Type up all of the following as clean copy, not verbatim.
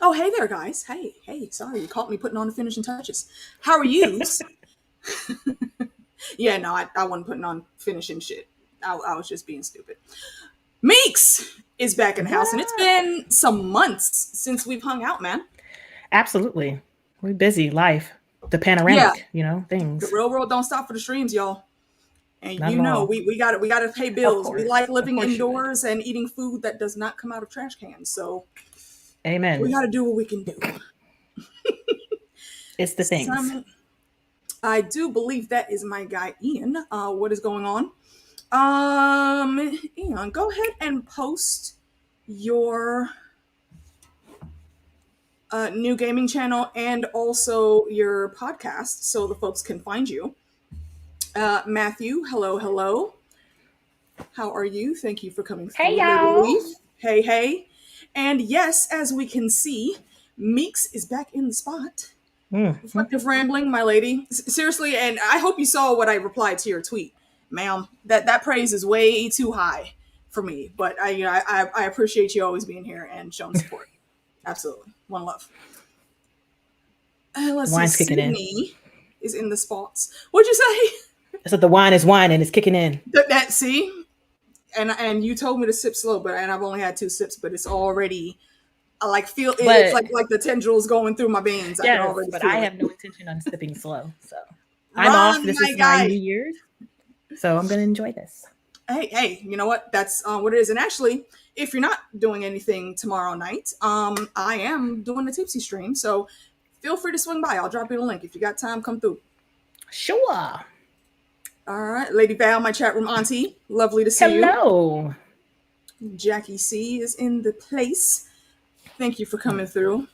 Oh, hey there, guys. Hey, sorry, you caught me putting on the finishing touches. How are you? Yeah, no, I wasn't putting on finishing shit. I was just being stupid. Meeks is back in the What house, and it's up? been some months since we've hung out, man. Absolutely. We're busy. Life. The Yeah, panoramic, the things. real world don't stop for the streams, y'all. And Not you at know, all. we gotta pay Of bills. We course. like Of living course you would. indoors and eating food that does not come out of trash cans. So we Amen. gotta do what we can do. It's the things. Simon, I do believe that is my guy Ian. What is going on? Ian, go ahead and post your new gaming channel and also your podcast so the folks can find you. Matthew, hello, hello. How are you? Thank you for coming Hey through, Lady y'all. Leaf. Hey, hey. And yes, as we can see, Meeks is back in the spot. Mm-hmm. Reflective rambling, my lady. Seriously, and I hope you saw what I replied to your tweet, ma'am. That praise is way too high for me, but I appreciate you always being here and showing support. Absolutely, one love. The Let's see, wine's kicking in. Sydney is in the spots. What'd you say? I said the wine is wine and it's kicking in. That see, and you told me to sip slow, but and I've only had two sips, but it's already I like feel it's But like the tendrils going through my veins. I can yes, already but I feel it. have no intention on sipping slow. So I'm off. Run, This my is my guy. New Year's. So I'm gonna enjoy this. Hey, you know what? That's what it is. And actually, if you're not doing anything tomorrow night, I am doing the tipsy stream. So feel free to swing by. I'll drop you the link if you got time. Come through. Sure. All right, Lady Val, my chat room auntie. Lovely to see you. Hello. Jackie C is in the place. Thank you for coming through.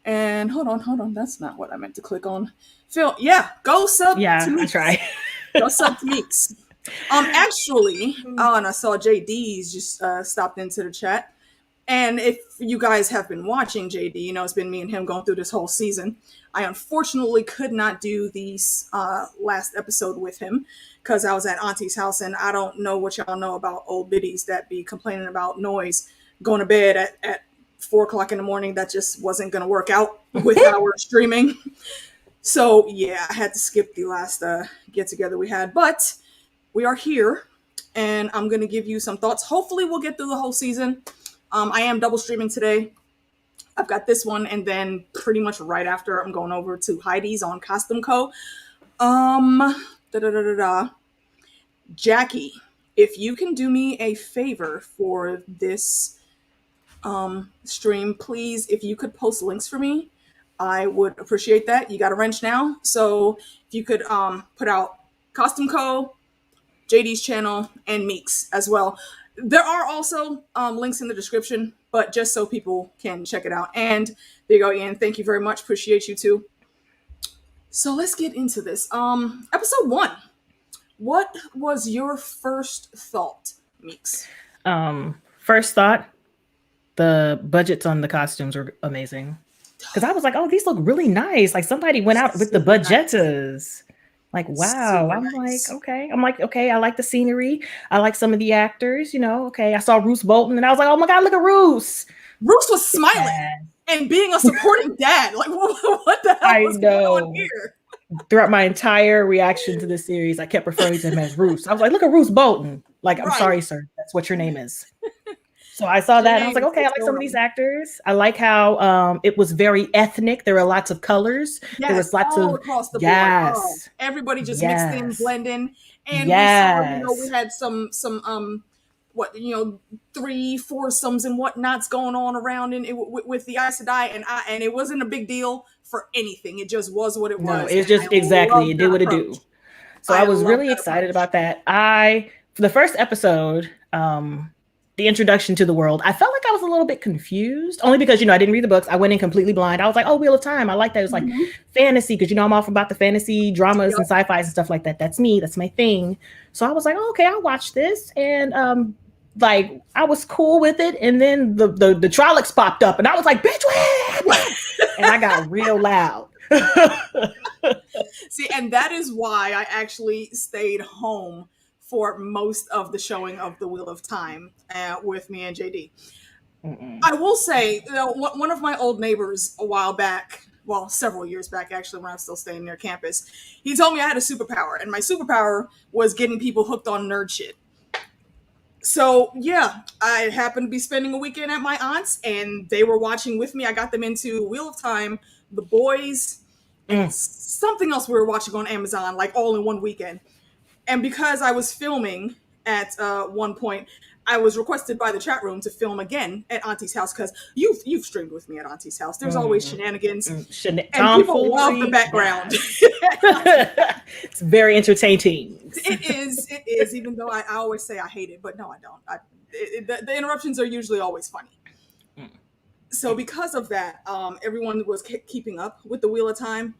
And hold on. That's not what I meant to click on. Phil, yeah, go sub to Yeah, I Meeks. try. Go sub to Meeks. Actually, and I saw JD's just stopped into the chat. And if you guys have been watching JD, you know it's been me and him going through this whole season. I unfortunately could not do the last episode with him because I was at Auntie's house, and I don't know what y'all know about old biddies that be complaining about noise going to bed at 4 o'clock in the morning. That just wasn't going to work out with our streaming. So yeah, I had to skip the last get together we had, but we are here, and I'm going to give you some thoughts. Hopefully, we'll get through the whole season. I am double streaming today. I've got this one, and then pretty much right after, I'm going over to Heidi's on Costume Co. Da da da da da. Jackie, if you can do me a favor for this stream, please, if you could post links for me, I would appreciate that. You got a wrench now, so if you could put out Costume Co., JD's channel, and Meeks as well. There are also links in the description, but just so people can check it out. And there you go, Ian. Thank you very much. Appreciate you too. So let's get into this. Episode 1. What was your first thought, Meeks? First thought, the budgets on the costumes were amazing. Because I was like, oh, these look really nice. Like somebody went out with the Super nice. budgetas. Like, wow. Super I'm nice. like, okay. I'm like, okay, I like the scenery. I like some of the actors, okay. I saw Roose Bolton and I was like, oh my God, look at Roose. Roose was smiling Yeah. and being a supporting dad. Like, what the hell I was going on know. here? Throughout my entire reaction to this series, I kept referring to him as Roose. I was like, look at Roose Bolton. Like, I'm Right. sorry, sir. That's what your name is. So I saw that and I was like, okay, I like some of these actors. I like how it was very ethnic. There were lots of colors. Yes, there was lots all of across the board. yes. Everybody just mixed in, blending. And yes. we saw, we had some 3 foursomes and whatnots going on around with the Aes Sedai, and it wasn't a big deal for anything. It just was what it was. No, it's just exactly it did what it do. So I was really excited about that. For the first episode, the introduction to the world, I felt like I was a little bit confused, only because, I didn't read the books. I went in completely blind. I was like, oh, Wheel of Time. I like that. It was like fantasy, because, I'm all about the fantasy dramas and sci-fi and stuff like that. That's me. That's my thing. So I was like, oh, okay, I'll watch this. And I was cool with it. And then the Trollocs popped up and I was like, bitch, what? And I got real loud. See, and that is why I actually stayed home for most of the showing of the Wheel of Time with me and JD. I will say, one of my old neighbors a while back, well, several years back actually, when I was still staying near campus, he told me I had a superpower, and my superpower was getting people hooked on nerd shit. So yeah, I happened to be spending a weekend at my aunt's, and they were watching with me. I got them into Wheel of Time, The Boys, and something else we were watching on Amazon, like all in one weekend. And because I was filming at one point, I was requested by the chat room to film again at Auntie's house, because you've streamed with me at Auntie's house. There's always shenanigans, and people love the background. It's very entertaining. It is. Even though I always say I hate it, but no, I don't. The interruptions are usually always funny. So because of that, everyone was keeping up with the Wheel of Time.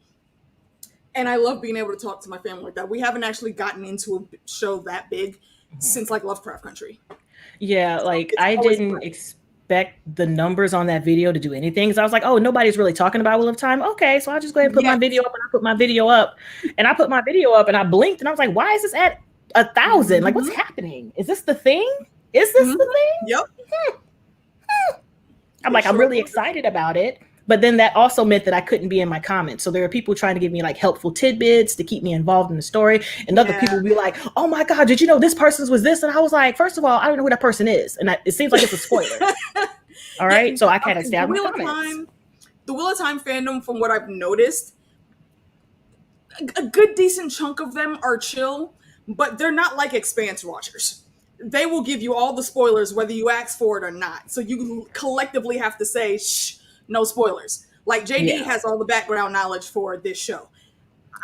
And I love being able to talk to my family like that. We haven't actually gotten into a show that big since like Lovecraft Country. Yeah, like I didn't expect the numbers on that video to do anything. So I was like, oh, nobody's really talking about Wheel of Time. Okay, so I'll just go ahead and put my video up. And I put my video up. And I put my video up and I blinked and I was like, why is this at 1,000? Like, what's happening? Is this the thing? Is this the thing? Yep. I'm like, I'm really excited about it. But then that also meant that I couldn't be in my comments. So there are people trying to give me like helpful tidbits to keep me involved in the story. And other people would be like, oh my God, did you know this person's was this? And I was like, first of all, I don't know who that person is. And it seems like it's a spoiler. All right. So I kind of stay out in the comments. The Wheel of Time fandom, from what I've noticed, a good decent chunk of them are chill, but they're not like Expanse watchers. They will give you all the spoilers whether you ask for it or not. So you collectively have to say, shh, no spoilers. Like JD has all the background knowledge for this show.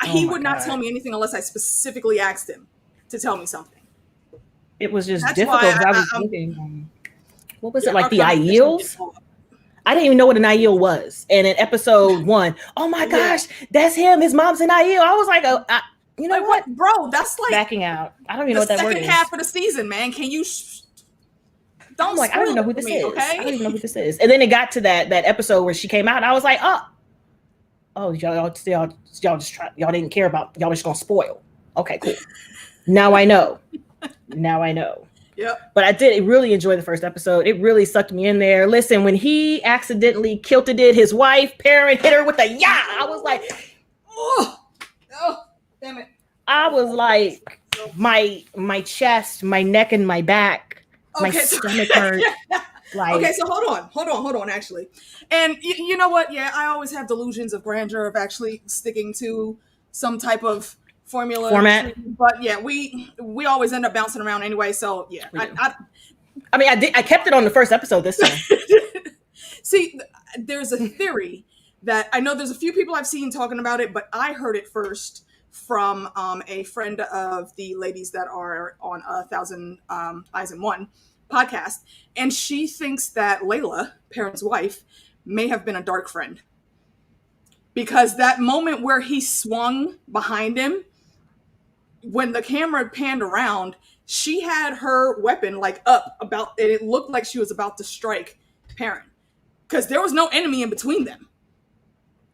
He would not tell me anything unless I specifically asked him to tell me something. It was just difficult. I was thinking, what was it, like the Aiels? I didn't even know what an Aiel was. And in episode 1, oh my gosh, that's him. His mom's an Aiel. I was like, you know what, bro? That's like backing out. I don't even know what that word is. The second half of the season, man. Can you? I'm like, I don't even know who this is. Okay? I don't even know who this is. And then it got to that episode where she came out, and I was like, oh, y'all just try. Y'all didn't care about. Y'all just gonna spoil. Okay, cool. Now I know. Yep. But I did really enjoy the first episode. It really sucked me in there. Listen, when he accidentally kilted his wife, Perrin hit her with a I was like, oh, damn it. I was like, my chest, my neck, and my back. My stomach hurt. Like, okay, so hold on, actually. And you know what? Yeah, I always have delusions of grandeur of actually sticking to some type of format. But yeah, we always end up bouncing around anyway. So yeah, I kept it on the first episode this time. See, there's a theory that I know there's a few people I've seen talking about it, but I heard it first from a friend of the ladies that are on 1,000 Eyes in One podcast, and she thinks that Layla, Perrin's wife, may have been a dark friend, because that moment where he swung behind him, when the camera panned around, she had her weapon like up about, and it looked like she was about to strike Perrin, because there was no enemy in between them.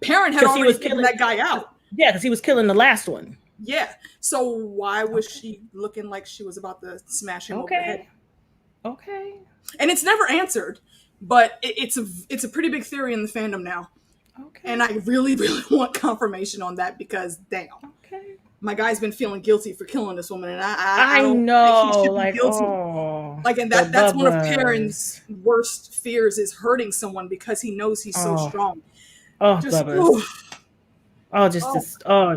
Perrin had already taken that guy out. Yeah, because he was killing the last one. Yeah. So why was she looking like she was about to smash him over the head? Okay. And it's never answered, but it's a pretty big theory in the fandom now. Okay. And I really, really want confirmation on that, because damn. Okay. My guy's been feeling guilty for killing this woman, and I don't know, think he should like, be guilty. Like, and that's one of Perrin's worst fears, is hurting someone because he knows he's so strong. In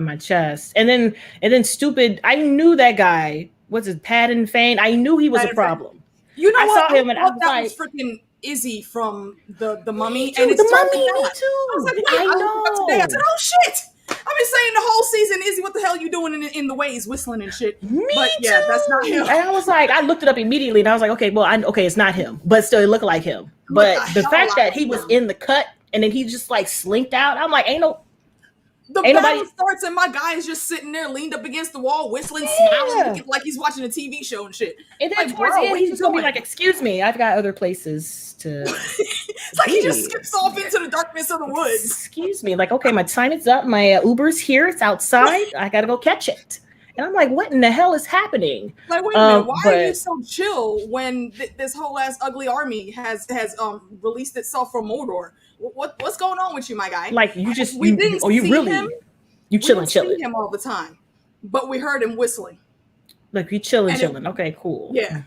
my chest. And then stupid. I knew that guy. What's his Paddin Fane? I knew he was a problem. You know I what? saw him and I was like, was freaking Izzy from the Mummy. Me too, and it's the Mummy. Me too. I was like, I know. Today. I said, oh shit. I've been saying the whole season, Izzy, what the hell you doing in the ways, whistling and shit? But yeah, that's not him. And I was like, I looked it up immediately, and I was like, okay, well, it's not him, but still, it looked like him. But the fact that he was in the cut and then he just like slinked out, I'm like, The battle starts and my guy is just sitting there, leaned up against the wall, whistling, smiling, like he's watching a TV show and shit. And then towards the end, he's just gonna be like, "Excuse me, I've got other places to." It's like he just skips off into the darkness of the woods. Excuse me, like, okay, my time is up. My Uber's here. It's outside. I gotta go catch it. And I'm like, what in the hell is happening? Like, wait a minute, why are you so chill when this whole ass ugly army has released itself from Mordor? What's going on with you, my guy? Like, you just we didn't see him. You chilling. See him all the time, but we heard him whistling. Like, you chilling. Okay, cool. Yeah,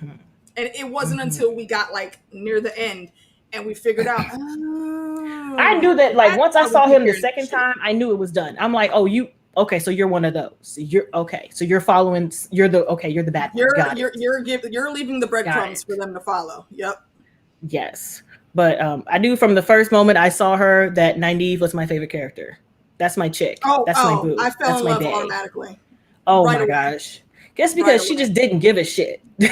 and it wasn't until we got like near the end and we figured out. I knew that. Like, once I saw him the second time, I knew it was done. I'm like, oh, you. Okay, so you're one of those. You're okay. So you're following. You're the bad one. You're leaving the breadcrumbs for them to follow. Yep. Yes, but I knew from the first moment I saw her that Nynaeve was my favorite character. That's my chick. That's my boo. I fell in love automatically. Oh my gosh! Guess because she just didn't give a shit. You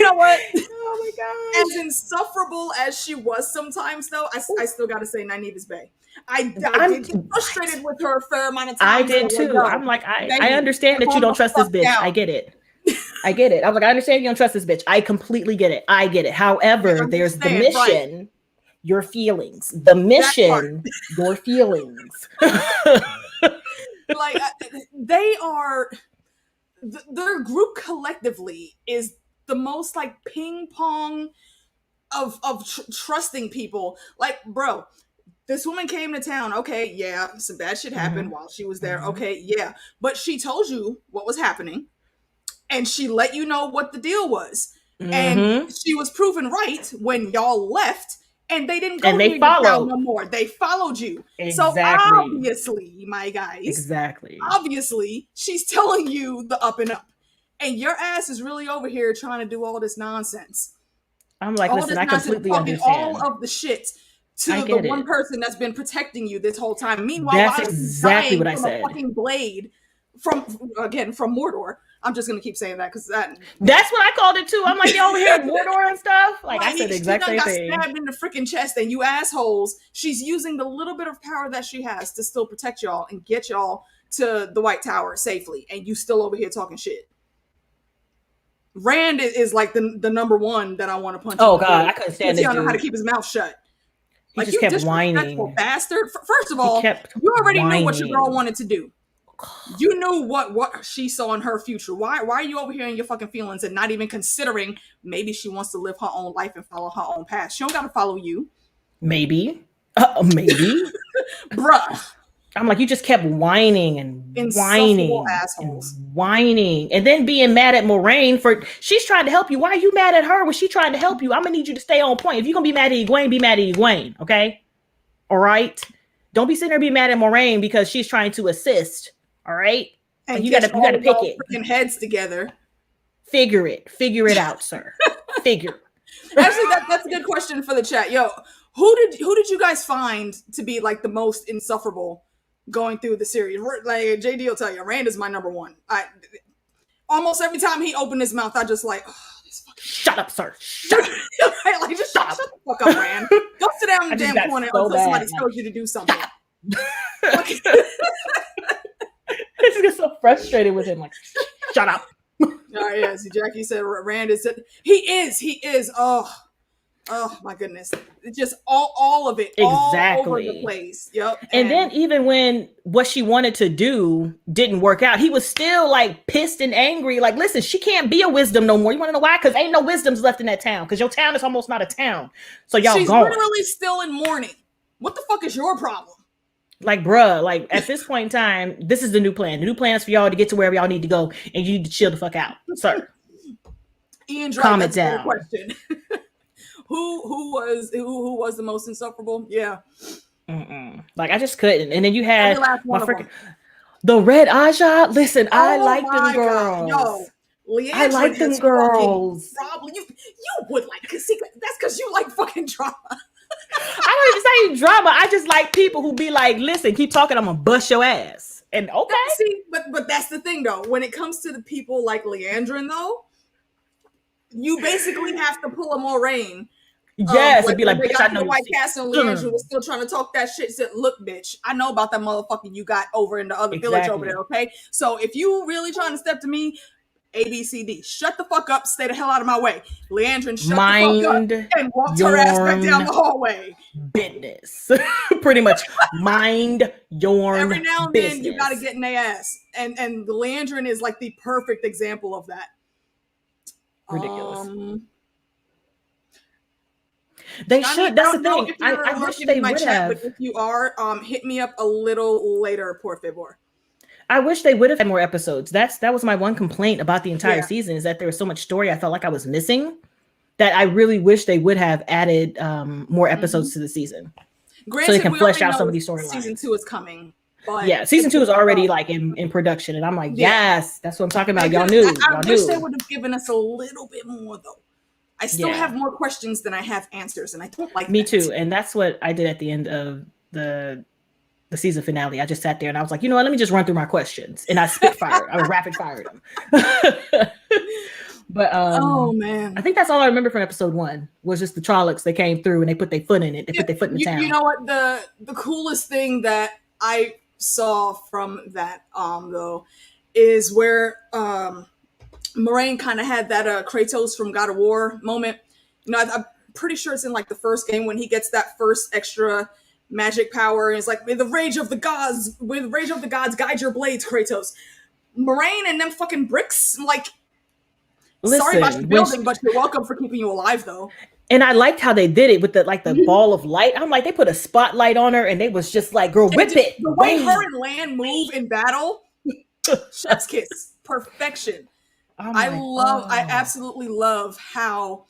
know what? Oh my god! As insufferable as she was sometimes, though, I still got to say Nynaeve is bae. I did get frustrated with her a fair amount of times. I did too. I'm like, I understand that you don't trust this bitch. I get it. I was like, I understand you don't trust this bitch. I completely get it. I get it. However, there's the mission, your feelings. The mission, your feelings. Like, they are, their group collectively is the most like ping pong of trusting people. Like, bro, this woman came to town. Okay, yeah, some bad shit happened while she was there. Okay, yeah. But she told you what was happening. And she let you know what the deal was. And she was proven right when y'all left. And they didn't go to your town no more. They followed you. Exactly. So obviously, my guys. Obviously, she's telling you the up and up. And your ass is really over here trying to do all this nonsense. I'm like, listen, I completely understand. All of the shit to the one person that's been protecting you this whole time. Meanwhile, that's exactly what I said. A fucking blade from Mordor. I'm just gonna keep saying that because that's what I called it too. I'm like, you over here in Mordor and stuff. Like, I said the exact same thing. Got stabbed in the freaking chest, and you assholes. She's using the little bit of power that she has to still protect y'all and get y'all to the White Tower safely, and you still over here talking shit. Rand is like the number one that I want to punch. Oh god, I couldn't stand this. He don't know how to keep his mouth shut. He just kept whining. Bastard. First of all, you already knew what your girl wanted to do. You knew what she saw in her future. Why are you over here in your fucking feelings and not even considering maybe she wants to live her own life and follow her own path? She don't gotta follow you. Maybe. Bruh. I'm like, you just kept whining and whining assholes. And whining, and then being mad at Moraine for she's trying to help you. Why are you mad at her when she's trying to help you? I'm gonna need you to stay on point. If you're gonna be mad at Egwene, be mad at Egwene, okay? All right. Don't be sitting there being mad at Moraine because she's trying to assist. All right, and you gotta pick it. Freaking heads together. Figure it out, sir. Figure. Actually, that's a good question for the chat. Yo, who did you guys find to be like the most insufferable going through the series? Like JD will tell you, Rand is my number one. Almost every time he opened his mouth, I just like, oh, this fucking shut up, sir. Shut up. Like, just shut the fuck up, Rand. Go sit down in the damn corner until somebody tells you to do something. I just get so frustrated with him. Like, shut up. Yeah, see, Jackie said Rand is. He is. Oh my goodness. It's just all of it. Exactly. All over the place. Yep. And then even when what she wanted to do didn't work out, he was still like pissed and angry. Like, listen, she can't be a wisdom no more. You want to know why? Because ain't no wisdoms left in that town. Because your town is almost not a town. So y'all She's gone. literally still in mourning. What the fuck is your problem? Like, bruh, like at this point in time, this is the new plan. The new plan is for y'all to get to wherever y'all need to go, and you need to chill the fuck out, sir. Ian, calm it down. Question. Who was the most insufferable? Yeah. Like, I just couldn't. And then you had my freaking the Red Aja. Listen, I like them girls. Yo, Leandrin, I like them girls. Probably you would like, because that's because you like fucking drama. I don't even say drama. I just like people who be like, listen, keep talking, I'm gonna bust your ass. And okay. See, but that's the thing though. When it comes to the people like Leandrin though, you basically have to pull a Moraine. Yes, it'd be like, bitch, I know. White Castle and Leandrin was still trying to talk that shit. Said, look, bitch, I know about that motherfucker you got over in the other village over there, okay? So if you really trying to step to me A, B, C, D. Shut the fuck up. Stay the hell out of my way. Leandrin, shut Mind the fuck up and walked her ass back down the hallway. Business. Pretty much. Mind your Every now and business. then you gotta get in their ass. And Leandrin is like the perfect example of that. Ridiculous. They should. That's the thing. I wish they would have. But if you are, hit me up a little later, por favor. I wish they would have had more episodes. That was my one complaint about the entire season, is that there was so much story I felt like I was missing, that I really wish they would have added more episodes to the season. Granted, so they can flesh out some of these storylines. Season 2 is coming. But yeah, season 2 is already like in production, and I'm like, yes, that's what I'm talking about. Y'all knew. I wish they would have given us a little bit more, though. I still have more questions than I have answers, and I don't like Me that. too, and that's what I did at the end of the season finale. I just sat there and I was like, you know what? Let me just run through my questions, and I spitfired. I rapid fired them. But oh man, I think that's all I remember from episode 1 was just the Trollocs. They came through and they put their foot in it. They put their foot in the town. You know what? The coolest thing that I saw from that though is where Moraine kind of had that Kratos from God of War moment. You know, I'm pretty sure it's in like the first game when he gets that first extra magic power, and it's like, with the rage of the gods, guide your blades, Kratos. Moraine and them fucking bricks, like, listen, sorry about your building, but you're welcome for keeping you alive, though. And I liked how they did it with the ball of light. I'm like, they put a spotlight on her, and they was just like, girl, whip it. The way her and Lan move in battle, chef's kiss, perfection. I absolutely love how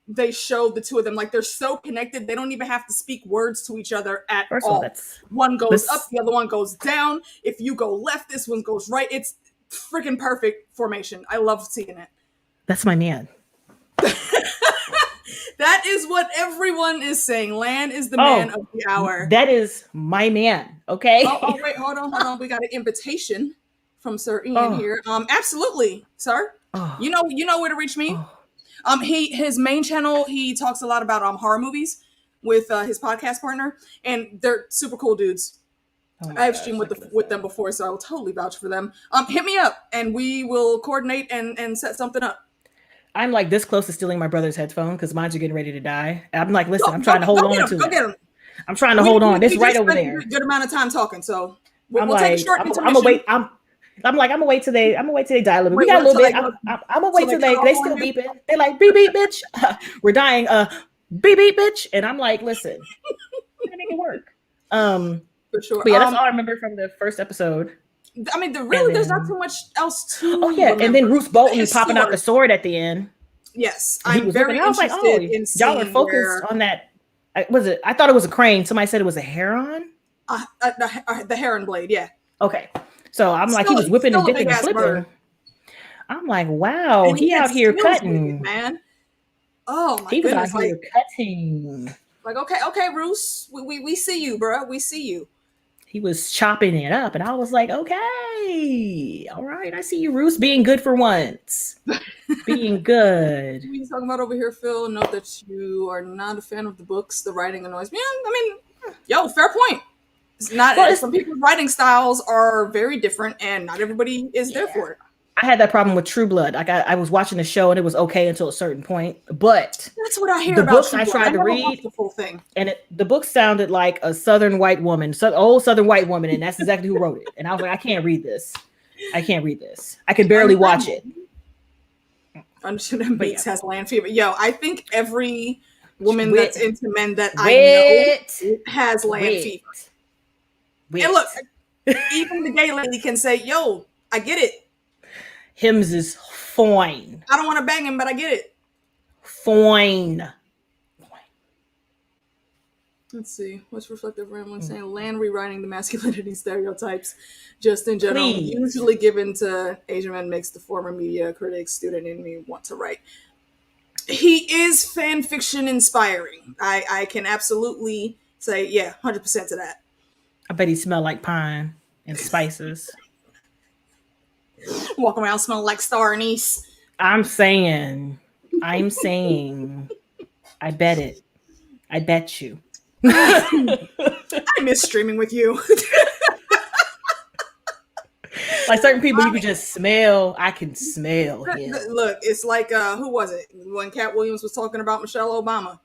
they showed the two of them. Like, they're so connected. They don't even have to speak words to each other at all. One goes up, the other one goes down. If you go left, this one goes right. It's freaking perfect formation. I love seeing it. That's my man. That is what everyone is saying. Lan is the man of the hour. That is my man. Okay. Oh wait, hold on. We got an invitation from Sir Ian here. Absolutely, sir. You know where to reach me. His main channel, he talks a lot about horror movies with his podcast partner, and they're super cool dudes. I've streamed with them before, so I will totally vouch for them. Hit me up and we will coordinate and set something up. I'm like this close to stealing my brother's headphone because mine's are getting ready to die. I'm like, listen, I'm trying to hold on to it. Go get him. I'm trying to hold on. It's right over there. Good amount of time talking, so we'll take a short intermission. I'm gonna wait till they die a little bit. We got a little bit. I'm gonna wait till they still beeping. They're like, beep beep bitch. We're dying. Beep beep bitch. And I'm like, listen, we're gonna make it work. For sure. But yeah, that's all I remember from the first episode. I mean, there's not too much else to. Oh yeah, and then Bruce Bolton popping out the sword at the end. Yes, I'm very interested in seeing y'all are focused on that. Was it? I thought it was a crane. Somebody said it was a heron. The heron blade. Yeah. Okay, so I'm like, he was whipping and dipping and flipping. I'm like, wow, he out here cutting, man. Oh my goodness, he was out here cutting. Like, okay, Bruce, we see you, bro. We see you. He was chopping it up, and I was like, okay, all right, I see you, Roos, being good for once. Being good. What are you talking about over here, Phil? Note that you are not a fan of the books. The writing annoys me. I mean, yo, fair point. It's not. Some people's writing styles are very different, and not everybody is there for it. I had that problem with True Blood. Like I was watching the show and it was okay until a certain point, but that's what I hear the about books I tried to read. The full thing, and the book sounded like a Southern white woman, old Southern white woman, and that's exactly who wrote it. And I was like, I can't read this. I can barely watch it. Understood. Meeks has land fever. Yo, I think every woman that's into men that I know has land fever. And look, even the gay lady can say, "Yo, I get it." Hims is fine. I don't want to bang him, but I get it. Fine. Let's see. What's reflective rambling saying? Lan rewriting the masculinity stereotypes, just in general, usually given to Asian men, makes the former media critic, student in me want to write. He is fan fiction inspiring. I can absolutely say, 100% to that. I bet he smelled like pine and spices. Walk around smelling like star anise. I'm saying. I bet it. I bet you. I miss streaming with you. Like certain people you could just smell. I can smell him. Look, it's like who was it when Cat Williams was talking about Michelle Obama?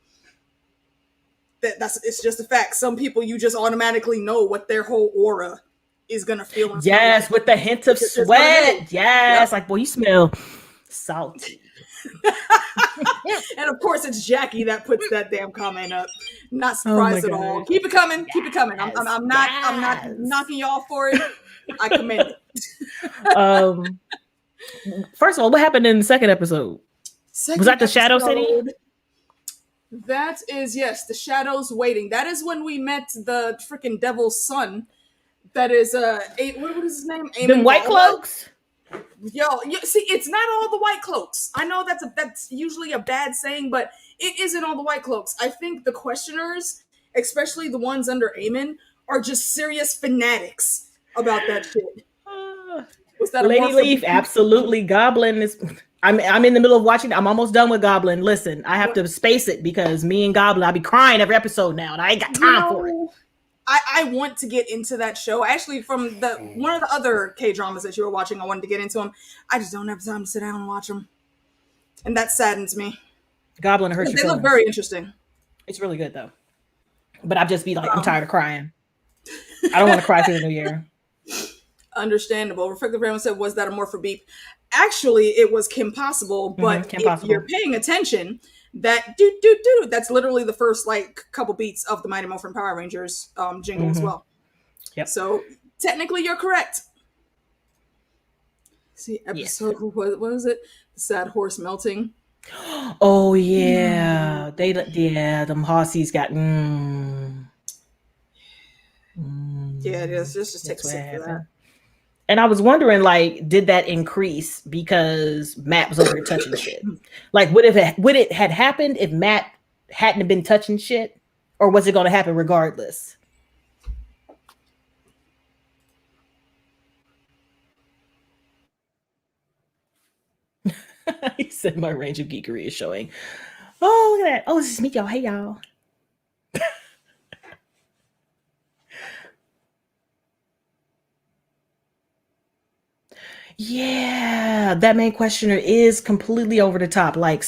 It's just a fact. Some people you just automatically know what their whole aura is gonna feel. Yes, with the hint of sweat. Yes, like boy, you smell salty. And of course, it's Jackie that puts that damn comment up. Not surprised at all. Keep it coming. Keep it coming. I'm not knocking y'all for it. I commend it. First of all, what happened in the second episode? Was that the Shadow City? That is, yes, the Shadows Waiting. That is when we met the freaking Devil's son. That is what is his name? The White Cloaks. Yo, see, it's not all the White Cloaks. I know that's usually a bad saying, but it isn't all the White Cloaks. I think the questioners, especially the ones under Aemon, are just serious fanatics about that shit. Was that Lady Leaf? Absolutely. Goblin is. I'm in the middle of watching. I'm almost done with Goblin. Listen, I have to space it because me and Goblin, I'll be crying every episode now, and I ain't got time for it. I want to get into that show. Actually, from one of the other K-dramas that you were watching, I wanted to get into them. I just don't have time to sit down and watch them. And that saddens me. Goblin hurts your feelings. They look very interesting. It's really good, though. But I'll just be like, I'm tired of crying. I don't want to cry through the new year. Understandable. Reflective Raymond said, was that a Morpher Beep? Actually, it was Kim Possible, but Kim if Possible. You're paying attention, that that's literally the first couple beats of the Mighty Morphin Power Rangers jingle as well. Yep. So technically you're correct. See, episode what was it? The Sad Horse Melting. Oh yeah. Them Hossies got Yeah, it is. Just take a sip for that. And I was wondering, like, did that increase because Matt was over here touching shit? Like, would it had happened if Matt hadn't been touching shit, or was it going to happen regardless? He said my range of geekery is showing. Oh, look at that! Oh, this is me, y'all. Hey, y'all. Yeah, that main questioner is completely over the top. Like,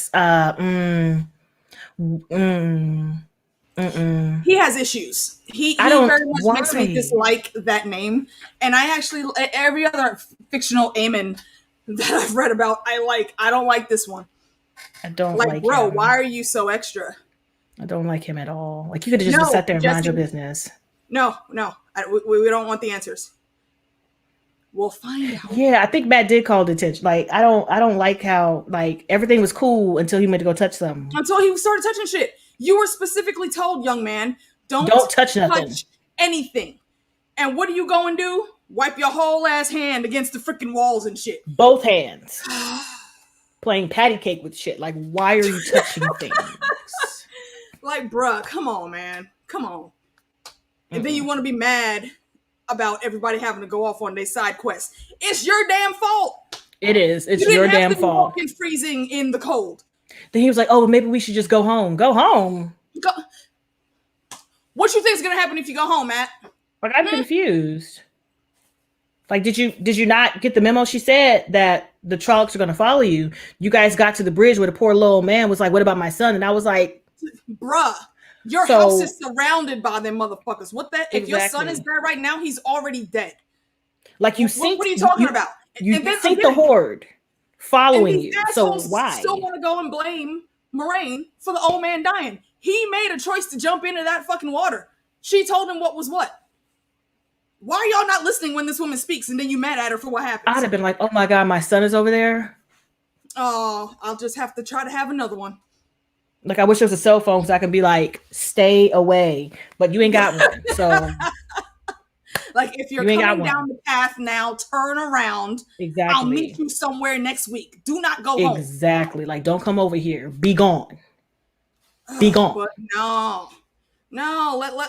he has issues. He very much makes me dislike that name. And I actually, every other fictional Aemon that I've read about, I don't like this one. I don't like bro, him. Why are you so extra? I don't like him at all. Like, you could have just sat there and mind your business. No. We don't want the answers. We'll find out. Yeah, I think Matt did call the attention. Like, I don't like how, like, everything was cool until he went to go touch something. Until he started touching shit. You were specifically told, young man, don't touch nothing. Touch anything. And what do you go and do? Wipe your whole ass hand against the freaking walls and shit. Both hands. Playing patty cake with shit. Like, why are you touching things? Like, bruh, come on, man. Come on. And then you want to be mad about everybody having to go off on their side quest. It's your damn fault. It is. It's your damn fault. Walking freezing in the cold. Then he was like, "Oh, maybe we should just go home." Go home. What you think is gonna happen if you go home, Matt? Like, I'm confused. Like, did you not get the memo? She said that the Trollocs are gonna follow you. You guys got to the bridge where the poor little man was like, "What about my son?" And I was like, "Bruh. Your house is surrounded by them motherfuckers. What that? If your son is there right now, he's already dead. Like, you what are you talking about? You think the horde following you. So why? Still want to go and blame Moraine for the old man dying. He made a choice to jump into that fucking water. She told him what was what. Why are y'all not listening when this woman speaks and then you mad at her for what happened? I'd have been like, "Oh my God, my son is over there." Oh, I'll just have to try to have another one. Like, I wish there was a cell phone so I can be like, "Stay away," but you ain't got one. So, like, if you're coming down the path now, turn around. Exactly. I'll meet you somewhere next week. Do not go home. Exactly. Like, don't come over here. Be gone. Be gone. But no.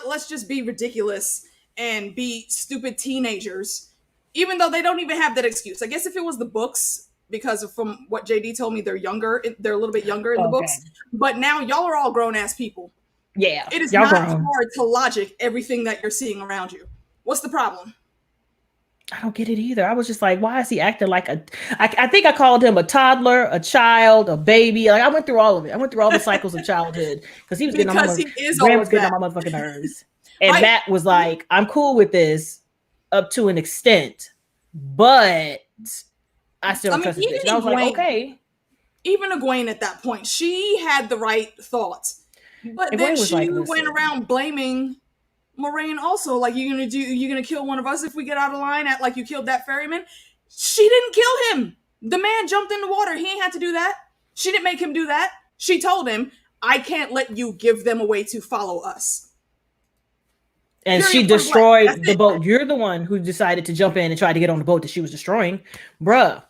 Let's just be ridiculous and be stupid teenagers, even though they don't even have that excuse. I guess if it was the books. Because from what JD told me, they're a little bit younger in the books. But now y'all are all grown-ass people. Yeah. It is not hard to logic everything that you're seeing around you. What's the problem? I don't get it either. I was just like, why is he acting like I think I called him a toddler, a child, a baby. Like I went through all of it. I went through all the cycles of childhood because he was getting on my motherfucking nerves. And right. Matt was like, I'm cool with this up to an extent, but I still don't trust this bitch. And I was like, okay. Even Egwene at that point, she had the right thoughts. But Egwene then she went around blaming Moraine also, like, you're gonna kill one of us if we get out of line, at like you killed that ferryman. She didn't kill him. The man jumped in the water. He ain't had to do that. She didn't make him do that. She told him, I can't let you give them away to follow us. And she destroyed the boat. You're the one who decided to jump in and try to get on the boat that she was destroying. Bruh.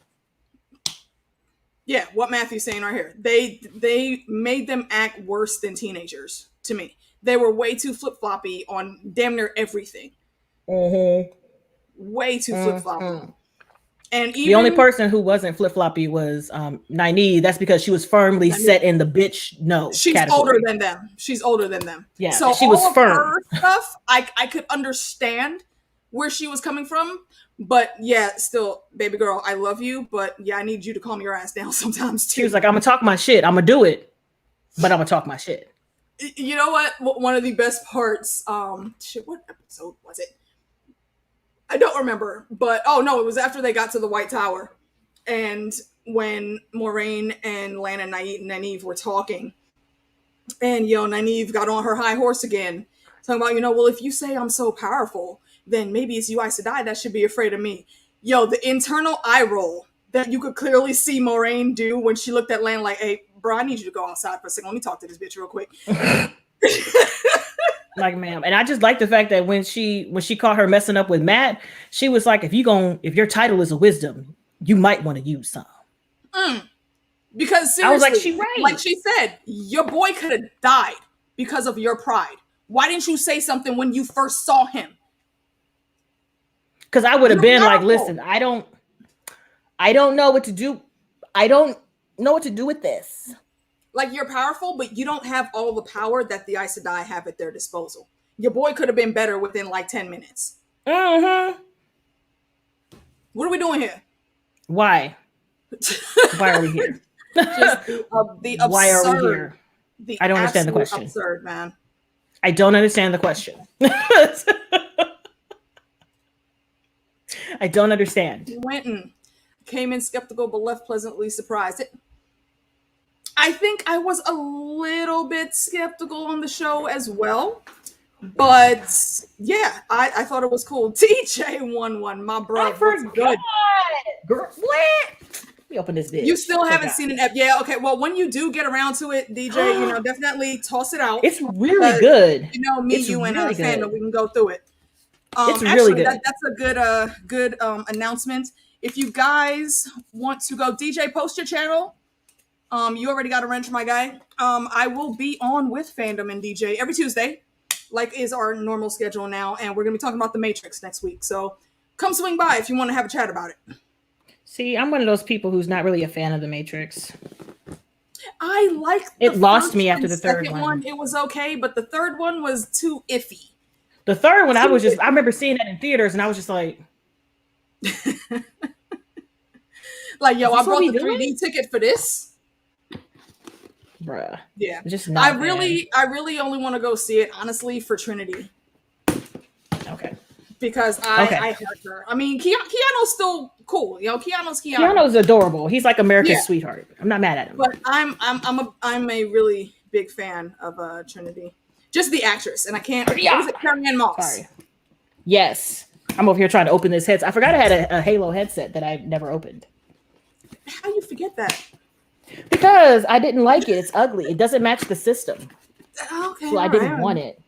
Yeah, what Matthew's saying right here. They made them act worse than teenagers, to me. They were way too flip-floppy on damn near everything. Mm-hmm. Way too flip-floppy. And even, the only person who wasn't flip-floppy was Nynaeve. That's because she was firmly set in the bitch no She's category. Older than them. Yeah, so she was firm. Her stuff, I could understand where she was coming from. But yeah, still, baby girl, I love you. But yeah, I need you to calm your ass down sometimes too. She was like, I'm going to talk my shit. I'm going to do it. But I'm going to talk my shit. You know what? One of the best parts, what episode was it? I don't remember, but it was after they got to the White Tower, and when Moraine and Lan and Nynaeve were talking, and Nynaeve got on her high horse again, talking about, well, if you say I'm so powerful, then maybe it's you Aes Sedai that should be afraid of me. The internal eye roll that you could clearly see Moraine do when she looked at Lan like, hey, bro, I need you to go outside for a second. Let me talk to this bitch real quick. Like, ma'am. And I just like the fact that when she caught her messing up with Matt, she was like, if your title is a wisdom, you might want to use some. Because seriously, I was like, she right. Like she said, your boy could have died because of your pride. Why didn't you say something when you first saw him? Because I would have been like, listen, I don't know what to do. I don't know what to do with this. Like, you're powerful, but you don't have all the power that the Aes Sedai have at their disposal. Your boy could have been better within like 10 minutes. Mm-hmm. What are we doing here? Why? Why are we here? Just the absurd. Why are we here? I don't understand the question. Absurd, man. I don't understand the question. I don't understand. Winton came in skeptical but left pleasantly surprised. I think I was a little bit skeptical on the show as well. But yeah, I thought it was cool. DJ Wun Wun, my bro. I forgot. Good. Girl, what? Let me open this bitch. You still haven't seen an episode. Yeah, okay. Well, when you do get around to it, DJ, definitely toss it out. It's really good. You and Fandom, we can go through it. It's really good. That's a good announcement. If you guys want to go, DJ, post your channel. You already got a wrench, my guy. I will be on with Fandom and DJ every Tuesday, like is our normal schedule now, and we're gonna be talking about The Matrix next week. So come swing by if you want to have a chat about it. See, I'm one of those people who's not really a fan of The Matrix. I like it. Lost me after the third one. It was okay, but the third one was too iffy. The third one, I remember seeing that in theaters, and I was just like, like, yo, I brought the 3D ticket for this. Bruh. Yeah. Just not I really only want to go see it, honestly, for Trinity. Okay. Because I heard her. I mean, Keanu's still cool. Keanu's Keanu. Keanu's adorable. He's like America's sweetheart. I'm not mad at him. But I'm a really big fan of Trinity. Just the actress, and I can't. Yeah. Was it Carrie-Anne Moss? Sorry. Yes. I'm over here trying to open this headset. I forgot I had a Halo headset that I never opened. How do you forget that? Because I didn't like it. It's ugly. It doesn't match the system. Okay. So I didn't want it.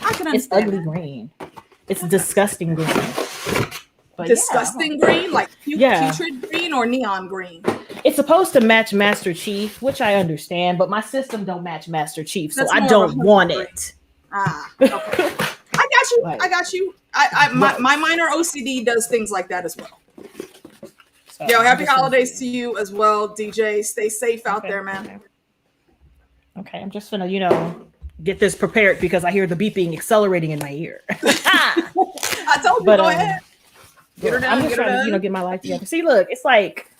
I can understand. It's ugly green. It's disgusting green. But disgusting green? Like putrid green or neon green? It's supposed to match Master Chief, which I understand, but my system don't match Master Chief, so I don't want it. Okay. I got you. My minor OCD does things like that as well. So, happy holidays to you as well, DJ. Stay safe out there, man. Okay, I'm just gonna, get this prepared because I hear the beeping accelerating in my ear. I told you, go ahead. Get her done. I'm just trying to, get my life together. See, look, it's like,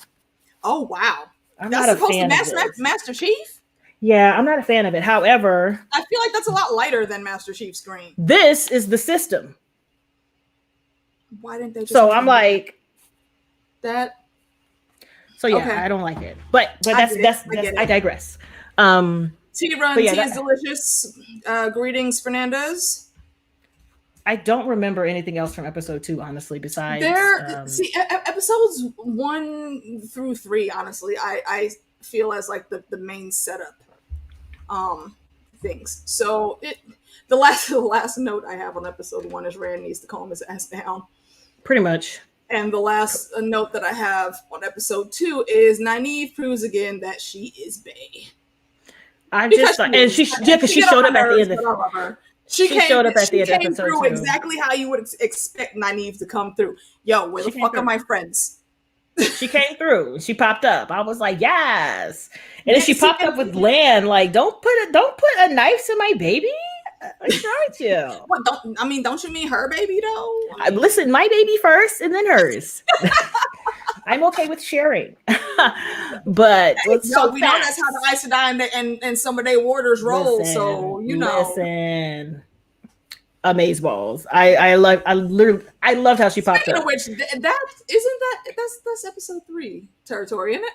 oh wow, I'm that's not supposed a fan to of this. Master Chief. Yeah, I'm not a fan of it. However, I feel like that's a lot lighter than Master Chief's screen. This is the system. Why didn't they? So I'm like that. So yeah, okay. I don't like it. But that's I digress. Tea run, yeah, tea is delicious. Greetings, Fernandez. I don't remember anything else from episode 2, honestly, besides episodes 1 through 3, honestly, I feel as like the main setup things. So the last note I have on episode 1 is Rand needs to calm his ass down. Pretty much. And the last note that I have on episode 2 is Nynaeve proves again that she is bae. Because she showed up at the end of her. She showed up at the end of episode 2. Exactly how you would expect Nynaeve to come through. Yo, where the fuck are my friends? She came through. She popped up. I was like, yes. And then she popped up with Lan. Like, don't put a knife in my baby. What's wrong with you? What, don't you mean her baby though? Listen, my baby first and then hers. I'm okay with sharing. But we know that's how the Aes Sedai and some of their warders roll. So Listen. Amazeballs. I loved how she popped up. Which that's episode 3 territory, isn't it?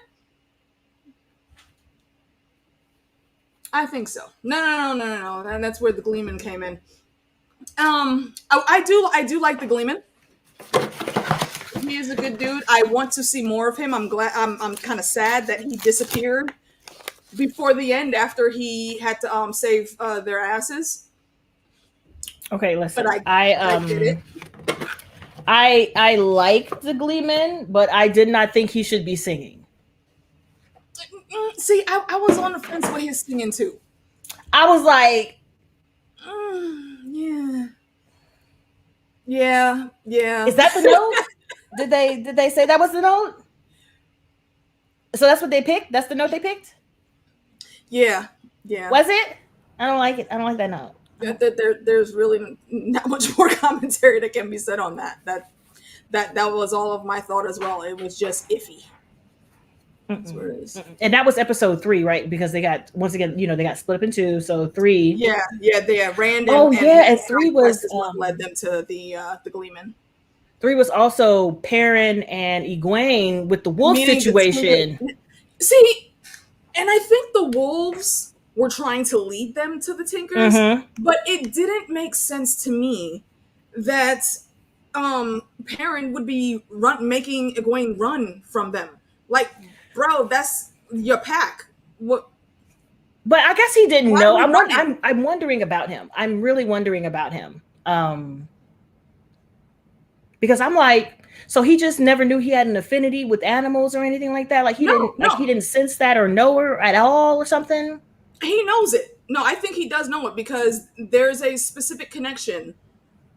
I think so. No. And that's where the Gleeman came in. I do like the Gleeman. He is a good dude. I want to see more of him. I'm kind of sad that he disappeared before the end after he had to save their asses. Okay, listen. But I liked the Gleeman, but I did not think he should be singing. See, I was on the fence with his singing too. I was like, yeah. Is that the note? Did they say that was the note? So that's what they picked? That's the note they picked? Yeah. Was it? I don't like it. I don't like that note. There's really not much more commentary that can be said on that. That was all of my thought as well. It was just iffy. That's what it is. And that was episode 3, right? Because they got they got split up in 2. So 3. Yeah. Rand. And 3 was what led them to the Gleeman. 3 was also Perrin and Egwene with the wolf situation. See, and I think the wolves were trying to lead them to the Tinkers, but it didn't make sense to me that Perrin would be making Egwene run from them. Like, bro, that's your pack. What? But I guess he didn't know. I'm wondering about him. I'm really wondering about him. Because I'm like, so he just never knew he had an affinity with animals or anything like that. Like he didn't sense that or know her at all or something. He knows it. No, I think he does know it because there's a specific connection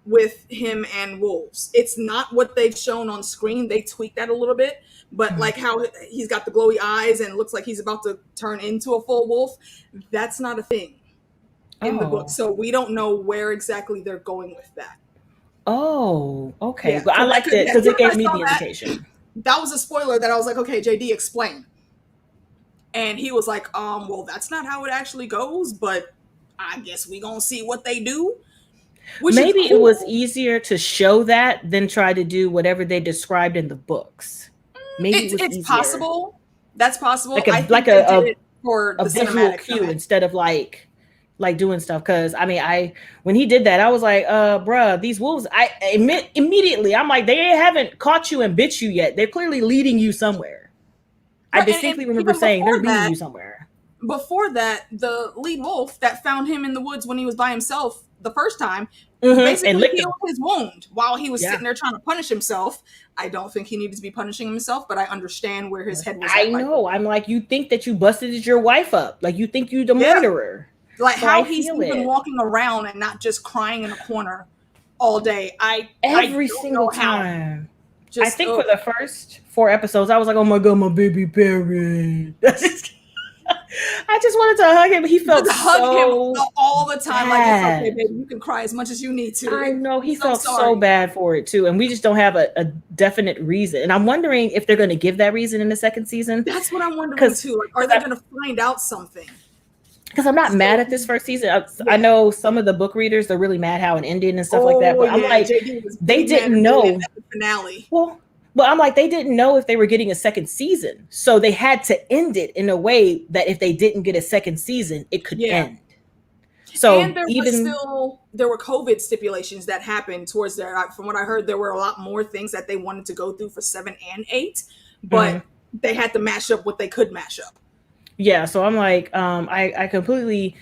with him and wolves. It's not what they've shown on screen. They tweaked that a little bit, but like how he's got the glowy eyes and looks like he's about to turn into a full wolf. That's not a thing in the book. So we don't know where exactly they're going with that. Oh, okay. Yeah. But I liked it because it gave me the indication. That was a spoiler that I was like, okay, JD, explain. And he was like, well, that's not how it actually goes, but I guess we gonna see what they do. Maybe it was easier to show that than try to do whatever they described in the books. Maybe it's possible. That's possible. Like a visual cue instead of like doing stuff. Because when he did that, I was like, bruh, these wolves. Immediately, I'm like, they haven't caught you and bit you yet. They're clearly leading you somewhere. I distinctly remember saying they're leading you somewhere. Before that, the lead wolf that found him in the woods when he was by himself the first time basically healed his wound while he was sitting there trying to punish himself. I don't think he needed to be punishing himself, but I understand where his head was at. I know. I'm like, you think that you busted your wife up. Like, you think you the murderer. Like, so how he's even walking around and not just crying in a corner all day. Every single time. I think for the first 4 episodes, I was like, oh my God, my baby Perrin. I just wanted to hug him. He felt hug him all the time. bad. Like, it's okay, baby. You can cry as much as you need to. I know he felt so bad for it too, and we just don't have a definite reason. And I'm wondering if they're going to give that reason in the second season. That's what I'm wondering too. Like, are they going to find out something? Because I'm not mad at this first season. I know some of the book readers, they're really mad how it ended and stuff like that. But I'm like, they didn't know the finale. Well, I'm like, they didn't know if they were getting a second season, so they had to end it in a way that if they didn't get a second season, it could end. So and there were COVID stipulations that happened towards there. From what I heard, there were a lot more things that they wanted to go through for 7 and 8, but they had to mash up what they could mash up. Yeah, so I'm like, I completely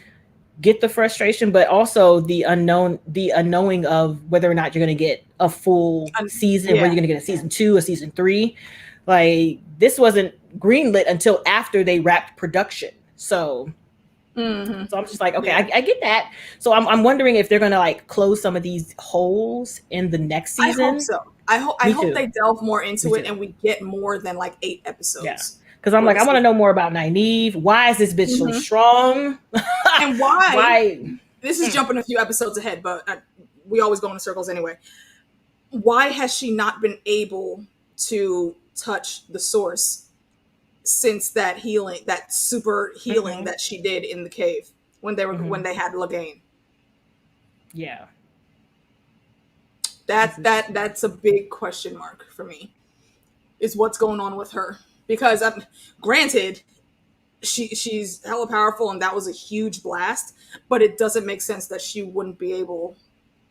get the frustration, but also the unknowing of whether or not you're going to get a full season, whether you're going to get a season 2, a season 3. Like, this wasn't greenlit until after they wrapped production. So, so I'm just like, okay, I get that. So I'm wondering if they're going to like close some of these holes in the next season. I hope so. I hope they delve more into it and we get more than like 8 episodes. Yeah. Because I'm like, I want to know more about Nynaeve. Why is this bitch so strong? And why? This is jumping a few episodes ahead, but we always go in circles anyway. Why has she not been able to touch the source since that healing, that super healing that she did in the cave when they had Lagaine? Yeah. That's a big question mark for me. Is what's going on with her. Because granted, she's hella powerful and that was a huge blast, but it doesn't make sense that she wouldn't be able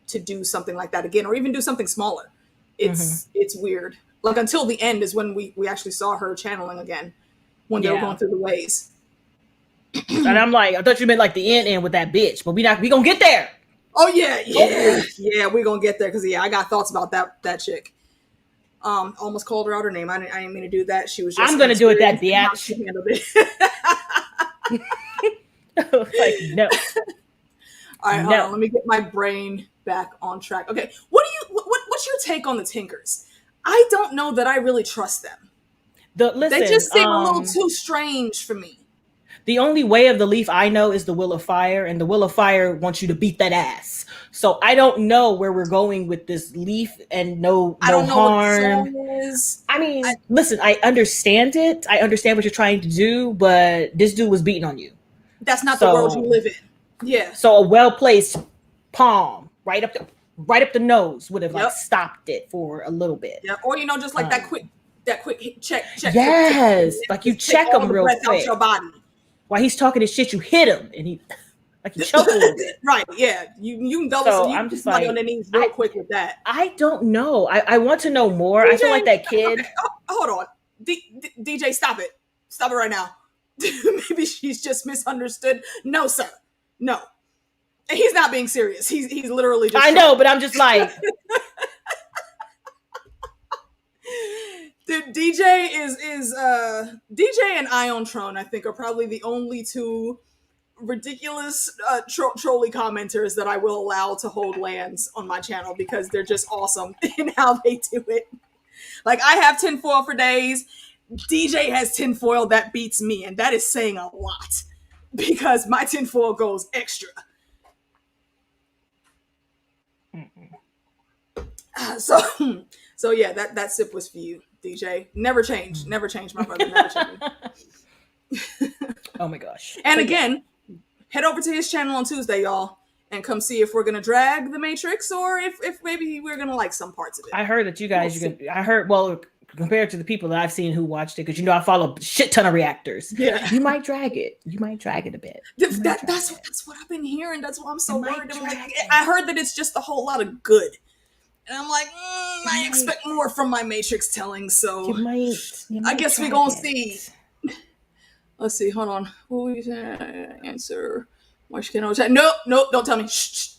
to do something like that again, or even do something smaller. It's weird. Like, until the end is when we actually saw her channeling again, when they were going through the ways. And I'm like, I thought you meant like the end with that bitch, but we gonna get there. Oh yeah, we gonna get there because I got thoughts about that chick. Almost called her out her name. I didn't mean to do that. She was just. I'm gonna do it. That bitch. She handled it. Like, no. All right, hold on. Let me get my brain back on track. Okay, what's your take on the Tinkers? I don't know that I really trust them. They just seem a little too strange for me. The only way of the leaf I know is the Will of Fire, and the Will of Fire wants you to beat that ass. So I don't know where we're going with this leaf, and no harm. I mean, listen, I understand it. I understand what you're trying to do, but this dude was beating on you. That's not the world you live in. Yeah. So a well-placed palm right up the nose would have like stopped it for a little bit. Yeah. Or just like that quick check. Yes, like you check him real quick. Out your body. While he's talking his shit, you hit him, and he choked a little bit. Right? Yeah, you can double. So I'm just like on the knees real quick with that. I don't know. I want to know more. DJ, I feel like that kid. Okay. Hold on, DJ, stop it! Stop it right now. Maybe she's just misunderstood. No, sir. No, he's not being serious. He's literally just. I know, but I'm just like. Dude, DJ DJ and Ion Tron, I think, are probably the only two ridiculous trolly commenters that I will allow to hold lands on my channel because they're just awesome in how they do it. Like, I have tinfoil for days. DJ has tinfoil that beats me, and that is saying a lot because my tinfoil goes extra. So yeah, that sip was for you, DJ. Never change, my brother. Never change. Oh my gosh! And again, head over to his channel on Tuesday, y'all, and come see if we're gonna drag the Matrix or if maybe we're gonna like some parts of it. I heard that you guys. Compared to the people that I've seen who watched it, because I follow a shit ton of reactors. Yeah, you might drag it. You might drag it a bit. That's what I've been hearing. That's why I'm so worried. I heard that it's just a whole lot of good. And I'm like, I expect more from my Matrix telling, so you might I guess we're going to see. Let's see, hold on. Who we answer? Nope, don't tell me. Shh.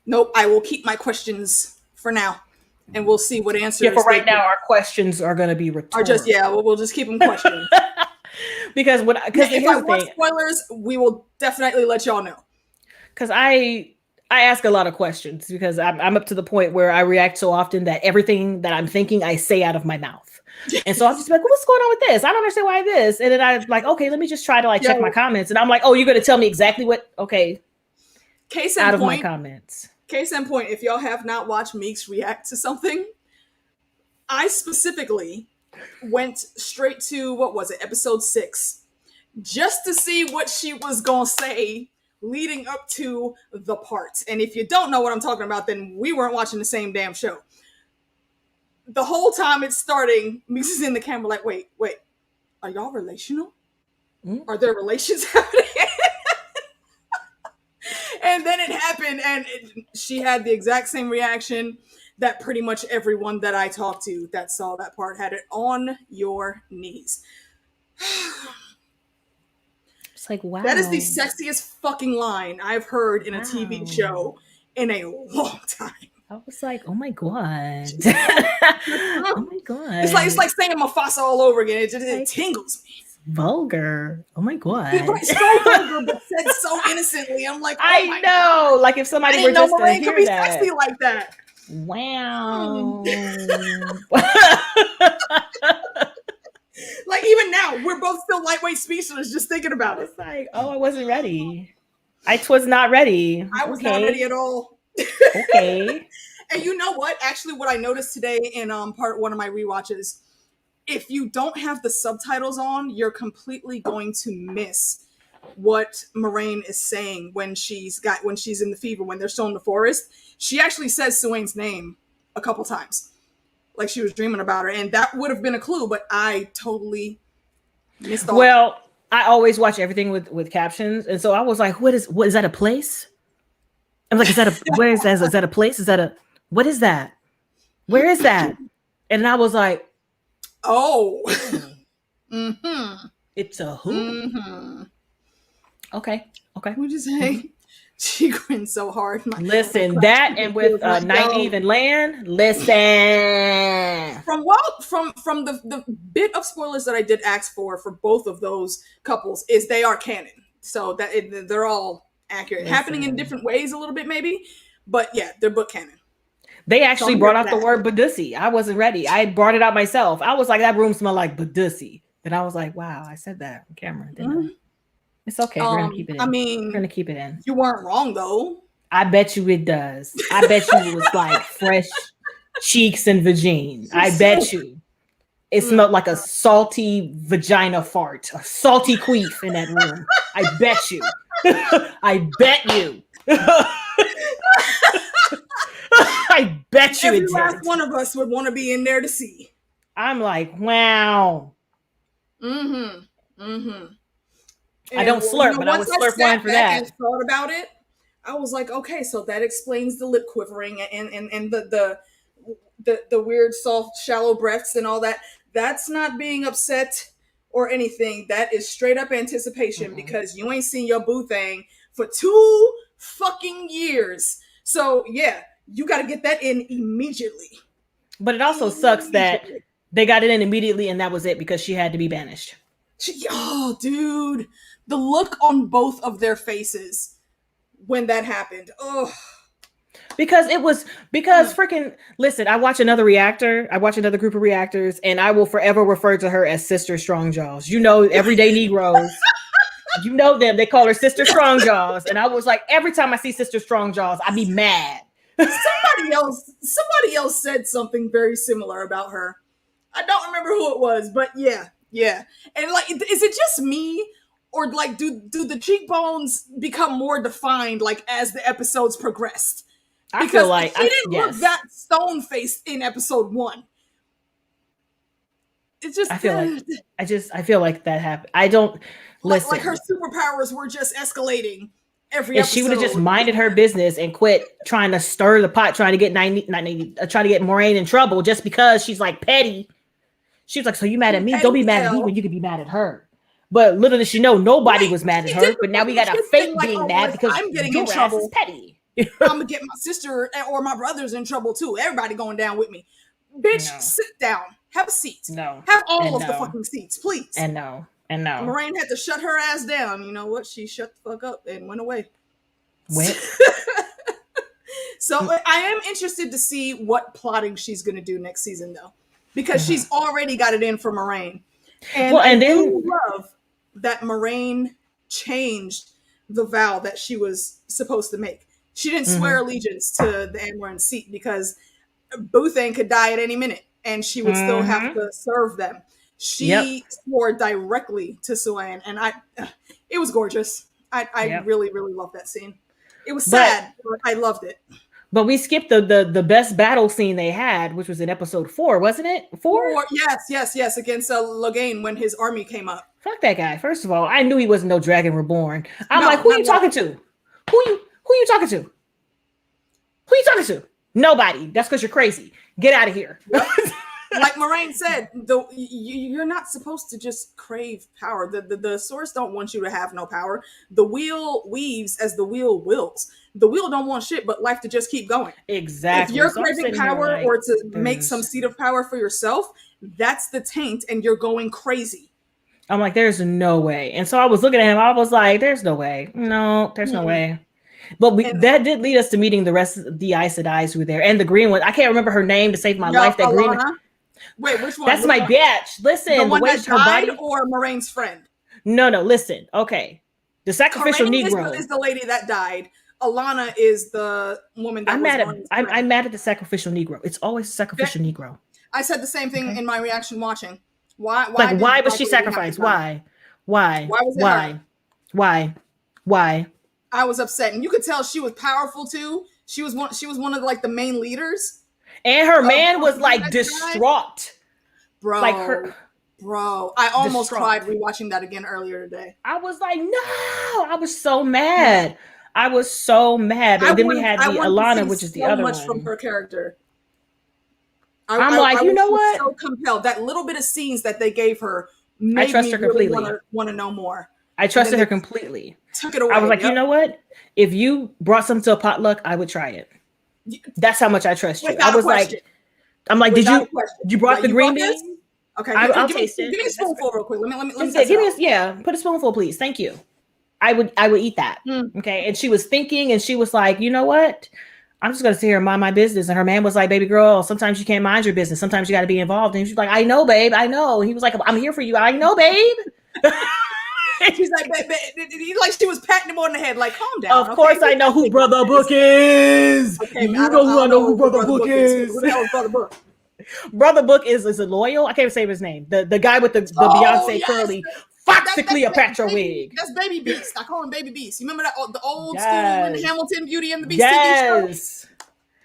Nope, I will keep my questions for now. And we'll see what answers. Yeah, for right now, our questions are going to be rhetorical. We'll just keep them questions. Because if I want spoilers, we will definitely let y'all know. Because I I ask a lot of questions because I'm up to the point where I react so often that everything that I'm thinking, I say out of my mouth. And so I'm just like, well, what's going on with this? I don't understand why this. And then I'm like, okay, let me just try to like check my comments. And I'm like, oh, you're going to tell me exactly what? Okay. Case in out of point, my comments. Case in point, if y'all have not watched Meeks react to something, I specifically went straight to, what was it, episode 6, just to see what she was going to say leading up to the part. And if you don't know what I'm talking about, then we weren't watching the same damn show. The whole time it's starting, Meeks is in the camera like, wait, are y'all relational? Are there relations happening? And then it happened, and she had the exact same reaction that pretty much everyone that I talked to that saw that part had. It on your knees. It's like, wow. That is the sexiest fucking line I've heard in a TV show in a long time. I was like, oh my God. Oh my God. It's like saying Mufasa all over again. It tingles me. Vulgar. Oh my God. It's so vulgar, but said so innocently. I'm like, oh I know. God. Like if somebody were just to hear could be that. sexy like that. Wow. Like even now, we're both still lightweight speechless just thinking about it. It's like, oh, I wasn't ready. I was not ready. I was not ready at all. Okay. And you know what? Actually, what I noticed today in part 1 of my rewatches, if you don't have the subtitles on, you're completely going to miss what Moraine is saying when she's in the fever, when they're still in the forest. She actually says Suwain's name a couple times. Like she was dreaming about her, and that would have been a clue, but I totally missed all. Well, I always watch everything with captions, and so I was like, what is that a place? I'm like, where is that? Is that a place? What is that? Where is that? And I was like, oh. It's a who? Mm-hmm. Okay. What'd you say? She grinned so hard. Listen, that and with Nynaeve and Lan, listen. From the bit of spoilers that I did ask for both of those couples is they are canon. So that they're all accurate. Listen. Happening in different ways a little bit maybe, but yeah, they're book canon. They actually brought out the word Badusi. I wasn't ready. I brought it out myself. I was like, that room smelled like Badusi. And I was like, wow, I said that on camera, didn't I? It's okay. We're going to keep it in. I mean, we're going to keep it in. You weren't wrong, though. I bet you it does. I bet you it was like fresh cheeks and vagine. I bet you. It smelled like a salty vagina fart. A salty queef in that room. I bet you. I bet you. I bet you every it last did. One of us would want to be in there to see. I'm like, wow. I don't slurp, but I would slurp wine for that. And thought about it, I was like, okay, so that explains the lip quivering and the weird, soft, shallow breaths and all that. That's not being upset or anything. That is straight up anticipation because you ain't seen your boo thing for 2 fucking years. So yeah, you got to get that in immediately. But it also sucks that they got it in immediately and that was it because she had to be banished. Oh, dude. The look on both of their faces when that happened. Oh. Because freaking, listen, I watch another group of reactors, and I will forever refer to her as Sister Strongjaws. You know, everyday Negroes. You know them. They call her Sister Strongjaws. And I was like, every time I see Sister Strongjaws, I be mad. Somebody else said something very similar about her. I don't remember who it was, but yeah. And like, is it just me? Or like, do the cheekbones become more defined like as the episodes progressed? Because I feel like she didn't look that stone faced in episode 1. It's just I feel like that happened. I don't listen. Like her superpowers were just escalating every episode. She would have just minded her business and quit trying to stir the pot, trying to get trying to get Moraine in trouble just because she's like petty. She was like, so you mad at me? Don't be mad at me when you could be mad at her. But little did she know nobody was mad at her. But now we got a fake being mad because I'm getting in trouble. Is petty. I'm gonna get my sister or my brothers in trouble too. Everybody going down with me. Bitch, sit down. Have a seat. No. Have all of the fucking seats, please. And no. Moraine had to shut her ass down. You know what? She shut the fuck up and went away. Went? So I am interested to see what plotting she's going to do next season, though, because she's already got it in for Moraine. And I do love that Moraine changed the vow that she was supposed to make. She didn't swear allegiance to the Amyrlin seat because Boothang could die at any minute, and she would still have to serve them. She swore directly to Suan, and it was gorgeous. I really, really loved that scene. It was sad, but I loved it. But we skipped the best battle scene they had, which was in episode 4, wasn't it? 4? Yes, against Logain when his army came up. Fuck that guy. First of all, I knew he wasn't no Dragon Reborn. I'm like, who are you talking to? Who you talking to? Who you talking to? Nobody. That's because you're crazy. Get out of here. Like Moraine said, you're not supposed to just crave power. The source don't want you to have no power. The wheel weaves as the wheel wills. The wheel don't want shit but life to just keep going. Exactly. If you're craving power or to make some seat of power for yourself, that's the taint, and you're going crazy. I'm like, there's no way. And so I was looking at him. I was like, there's no way. No, there's no way. But that did lead us to meeting the rest of the Aes Sedais who were there, and the green one. I can't remember her name to save my life. That green one. Wait, which one? That's my bitch. Listen, the one that died or Moraine's friend? No. Listen. Okay, the sacrificial Negro is the lady that died. Alana is the woman that I'm mad at the sacrificial Negro. It's always the sacrificial Negro. I said the same thing in my reaction watching. Why was she sacrificed? Why? I was upset, and you could tell she was powerful too. She was one of like the main leaders, and her man was like distraught, bro. Like her, bro. I almost cried rewatching that again earlier today. I was like, no, I was so mad. But then we had the Alana, which is the other one. So much from her character. I'm like, you know what? So compelled. That little bit of scenes that they gave her made me really want to know more. I trusted her completely. Took it away. I was like, you know what? If you brought something to a potluck, I would try it. That's how much I trust you. I was like, I'm like, did you brought the green beans? Okay, I'll taste it. Give me a spoonful real quick. Let me put a spoonful, please. Thank you. I would eat that. Okay. And she was thinking, and she was like, you know what? I'm just gonna sit here and mind my business. And her man was like, baby girl, sometimes you can't mind your business. Sometimes you got to be involved. And she's like, I know, babe. I know. And he was like, I'm here for you. I know, babe. She's like, like she was patting him on the head, like, calm down. Of course, I know who Brother Book is. Okay, you know who Brother Book is. Who the hell is Brother Book? Brother Book is a loyal. I can't say his name. The guy with the Beyonce curly Foxy Cleopatra wig. That's Baby Beast. I call him Baby Beast. You remember that the old school Hamilton Beauty and the Beast TV show?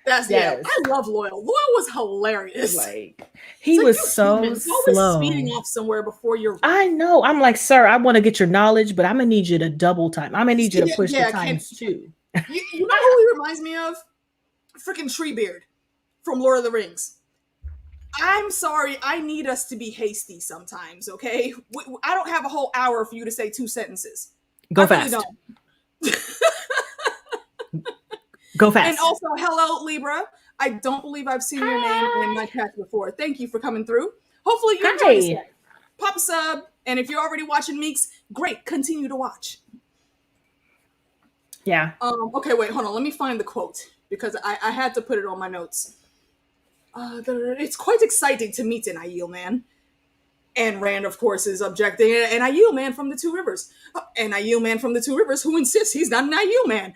I love Loyal. Loyal was hilarious. Like he was so slow. Speeding off somewhere before you're. I know. I'm like, sir, I want to get your knowledge, but I'm gonna need you to double time. I'm gonna need you to push the times 2. You know who he reminds me of? Freaking Treebeard from Lord of the Rings. I'm sorry. I need us to be hasty sometimes. Okay, I don't have a whole hour for you to say 2 sentences. Go fast. Really Go fast. And also, hello, Libra. I don't believe I've seen your name in my chat before. Thank you for coming through. Hopefully you enjoy this. Pop a sub. And if you're already watching Meeks, great. Continue to watch. Yeah. Okay, wait, hold on. Let me find the quote because I had to put it on my notes. It's quite exciting to meet an Aiel man. And Rand, of course, is objecting. An Aiel man from the Two Rivers. An Aiel man from the Two Rivers who insists he's not an Aiel man.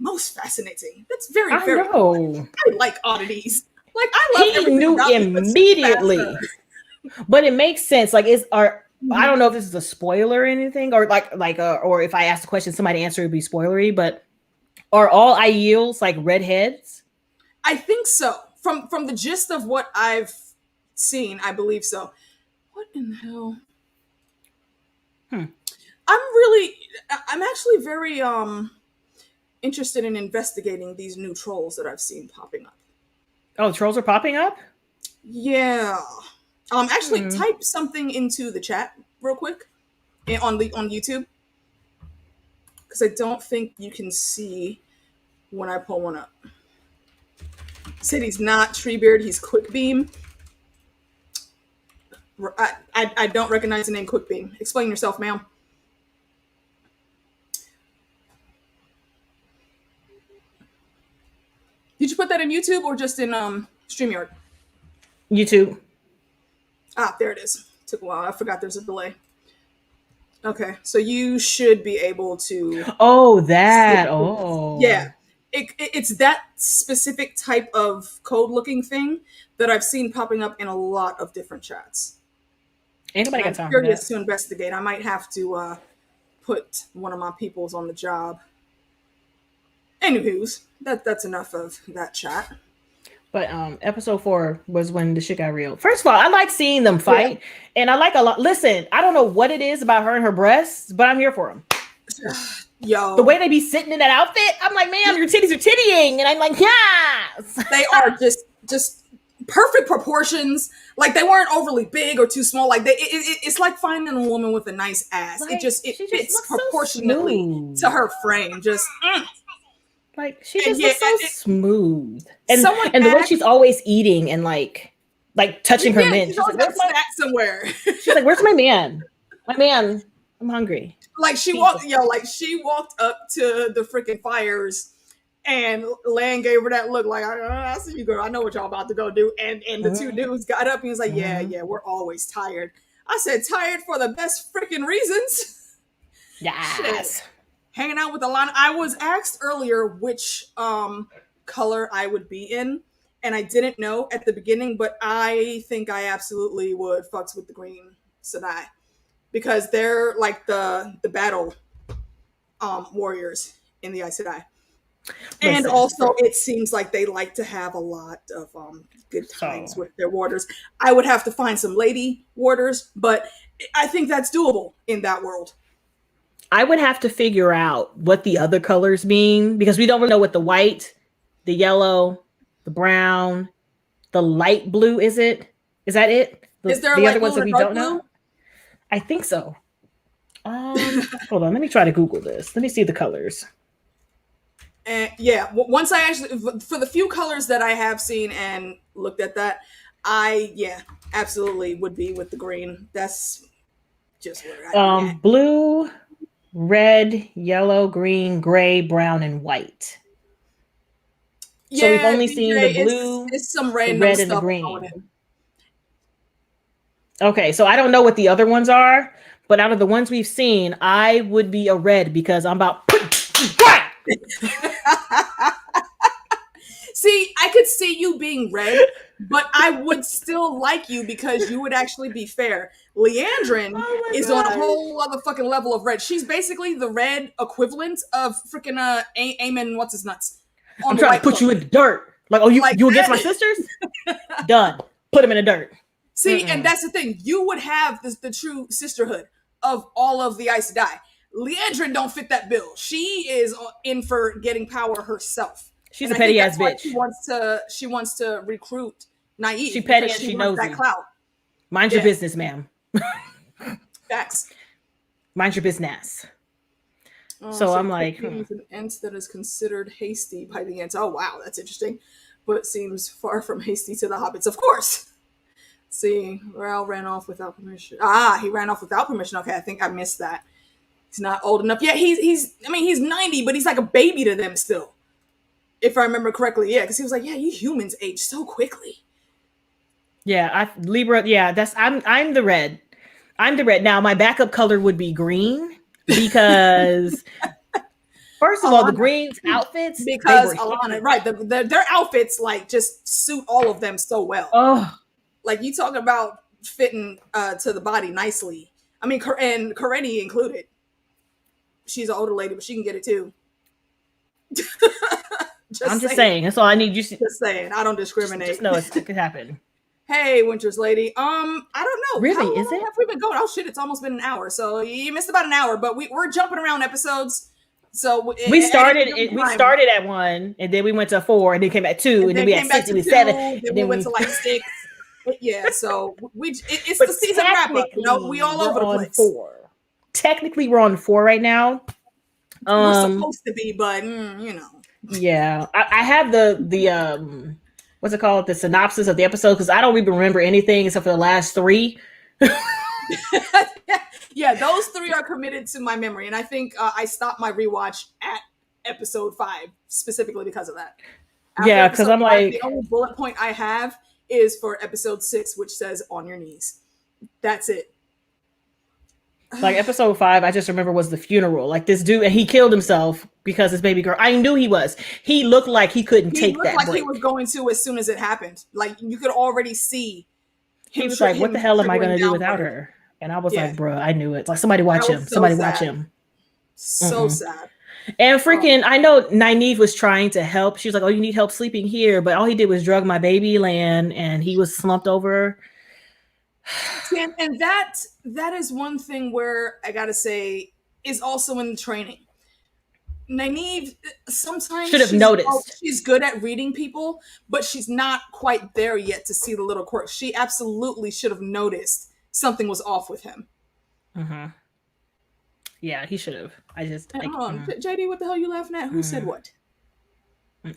Most fascinating. That's very cool. I like oddities. Like I love he knew immediately. But it makes sense. Like I don't know if this is a spoiler or anything, or or if I ask the question, somebody answer would be spoilery. But are all Aiels like redheads? I think so. From the gist of what I've seen, I believe so. What in the hell? I'm actually very interested in investigating these new trolls that I've seen popping up. Oh, trolls are popping up? Yeah. Actually type something into the chat real quick on YouTube. Because I don't think you can see when I pull one up. Said he's not Treebeard, he's Quickbeam. I don't recognize the name Quickbeam. Explain yourself, ma'am. Did you put that in YouTube or just in StreamYard? YouTube. Ah, there it is. Took a while. I forgot there's a delay. Okay, so you should be able to. Oh, that. Oh, yeah. It's that specific type of code-looking thing that I've seen popping up in a lot of different chats. Ain't nobody got I'm time for curious that. to investigate. I might have to put one of my peoples on the job. Anywho's, that's enough of that chat. But episode 4 was when the shit got real. First of all, I like seeing them fight, and I like a lot. Listen, I don't know what it is about her and her breasts, but I'm here for them. Yo, the way they be sitting in that outfit, I'm like, man, your titties are tittying, and I'm like, yes, they are just perfect proportions. Like they weren't overly big or too small. Like it's like finding a woman with a nice ass. Like, it fits proportionately to her frame. Just. Like she just looks so smooth, and the way she's always eating and like touching her mint. She's like, "Where's my snack somewhere?" She's like, "Where's my man? My man, I'm hungry." Like she walked up to the freaking fires, and Lan gave her that look like, "I see you, girl. I know what y'all about to go do." And the two dudes got up and he was like, "Yeah, we're always tired." I said, "Tired for the best freaking reasons." Yes. Shit. Hanging out with Alana. I was asked earlier which color I would be in, and I didn't know at the beginning, but I think I absolutely would fucks with the green Sedai because they're like the battle warriors in the Aes Sedai. And also, it seems like they like to have a lot of good times with their warders. I would have to find some lady warders, but I think that's doable in that world. I would have to figure out what the other colors mean because we don't really know what the white, the yellow, the brown, the light blue is it? Is that it? Is there the other ones that we don't know? I think so. Hold on, let me try to Google this. Let me see the colors. Yeah, once I actually, for the few colors that I have seen and looked at that, I absolutely would be with the green. That's just what I blue, red, yellow, green, gray, brown, and white. So we've only seen the blue, it's some random the red, stuff and the green. Okay, so I don't know what the other ones are, but out of the ones we've seen, I would be a red because I'm about. See, I could see you being red, but I would still like you because you would actually be fair. Leandrin is on a whole other fucking level of red. She's basically the red equivalent of freaking Eamon, what's his nuts? I'm trying to put you in the dirt. Like, oh, you against my sisters? Done. Put them in the dirt. See, and that's the thing. You would have the true sisterhood of all of the Aes Sedai. Leandrin don't fit that bill. She is in for getting power herself. She's a petty ass bitch. She wants to recruit Naive. She petty and she knows that clout. Mind your business, ma'am. Facts. Mind your business. So I'm like, an ent that is considered hasty by the ents. Oh wow, that's interesting, but seems far from hasty to the hobbits. Of course. See, Ral ran off without permission. He ran off without permission. Okay, I think I missed that. He's not old enough. Yeah, he's 90, but he's like a baby to them still. If I remember correctly, yeah, because he was like, yeah, you humans age so quickly. Yeah, Libra, yeah, I'm the red. I'm the red. Now, my backup color would be green because, first of all, the green's outfits. Because Alana, right, their outfits, like, just suit all of them so well. Oh. Like, you talking about fitting to the body nicely. I mean, and Kareni included. She's an older lady, but she can get it too. Just saying. That's all I need you to. Just saying. I don't discriminate. Just know it could happen. Hey, Winter's lady. I don't know. Really? How long is it? have we been going? Oh shit! It's almost been an hour. So you missed about an hour, but we're jumping around episodes. So we started at 1, and then we went to 4, and then came back 2, and then we had 6, and 7, and then we went to like 6. Yeah. So it's the season wrap up. You know, we all over the place. 4. Technically, we're on 4 right now. We're supposed to be, but you know. Yeah, I have the what's it called? The synopsis of the episode because I don't even remember anything except for the last 3. Yeah, those 3 are committed to my memory, and I think I stopped my rewatch at episode 5 specifically because of that. Yeah, because I'm like, the only bullet point I have is for episode 6, which says "on your knees." That's it. like episode 5, I just remember was the funeral. Like this dude, and he killed himself because his baby girl. I knew he was. He looked like he couldn't He take looked that like break. he was going to as soon as it happened. Like you could already see. He was like, "What the hell am I gonna do without her?" And I was like, "Bruh, I knew it. Like somebody watch him. Somebody watch him." So sad. And freaking, I know Nynaeve was trying to help. She was like, "Oh, you need help sleeping here," but all he did was drug my baby land, and he was slumped over. And that is one thing where I gotta say is also in the training. Nynaeve sometimes Should have noticed. She's good at reading people, but she's not quite there yet to see the little quirks. She absolutely should have noticed something was off with him. Yeah, he should have. I just like, JD, what the hell are you laughing at? Who said what?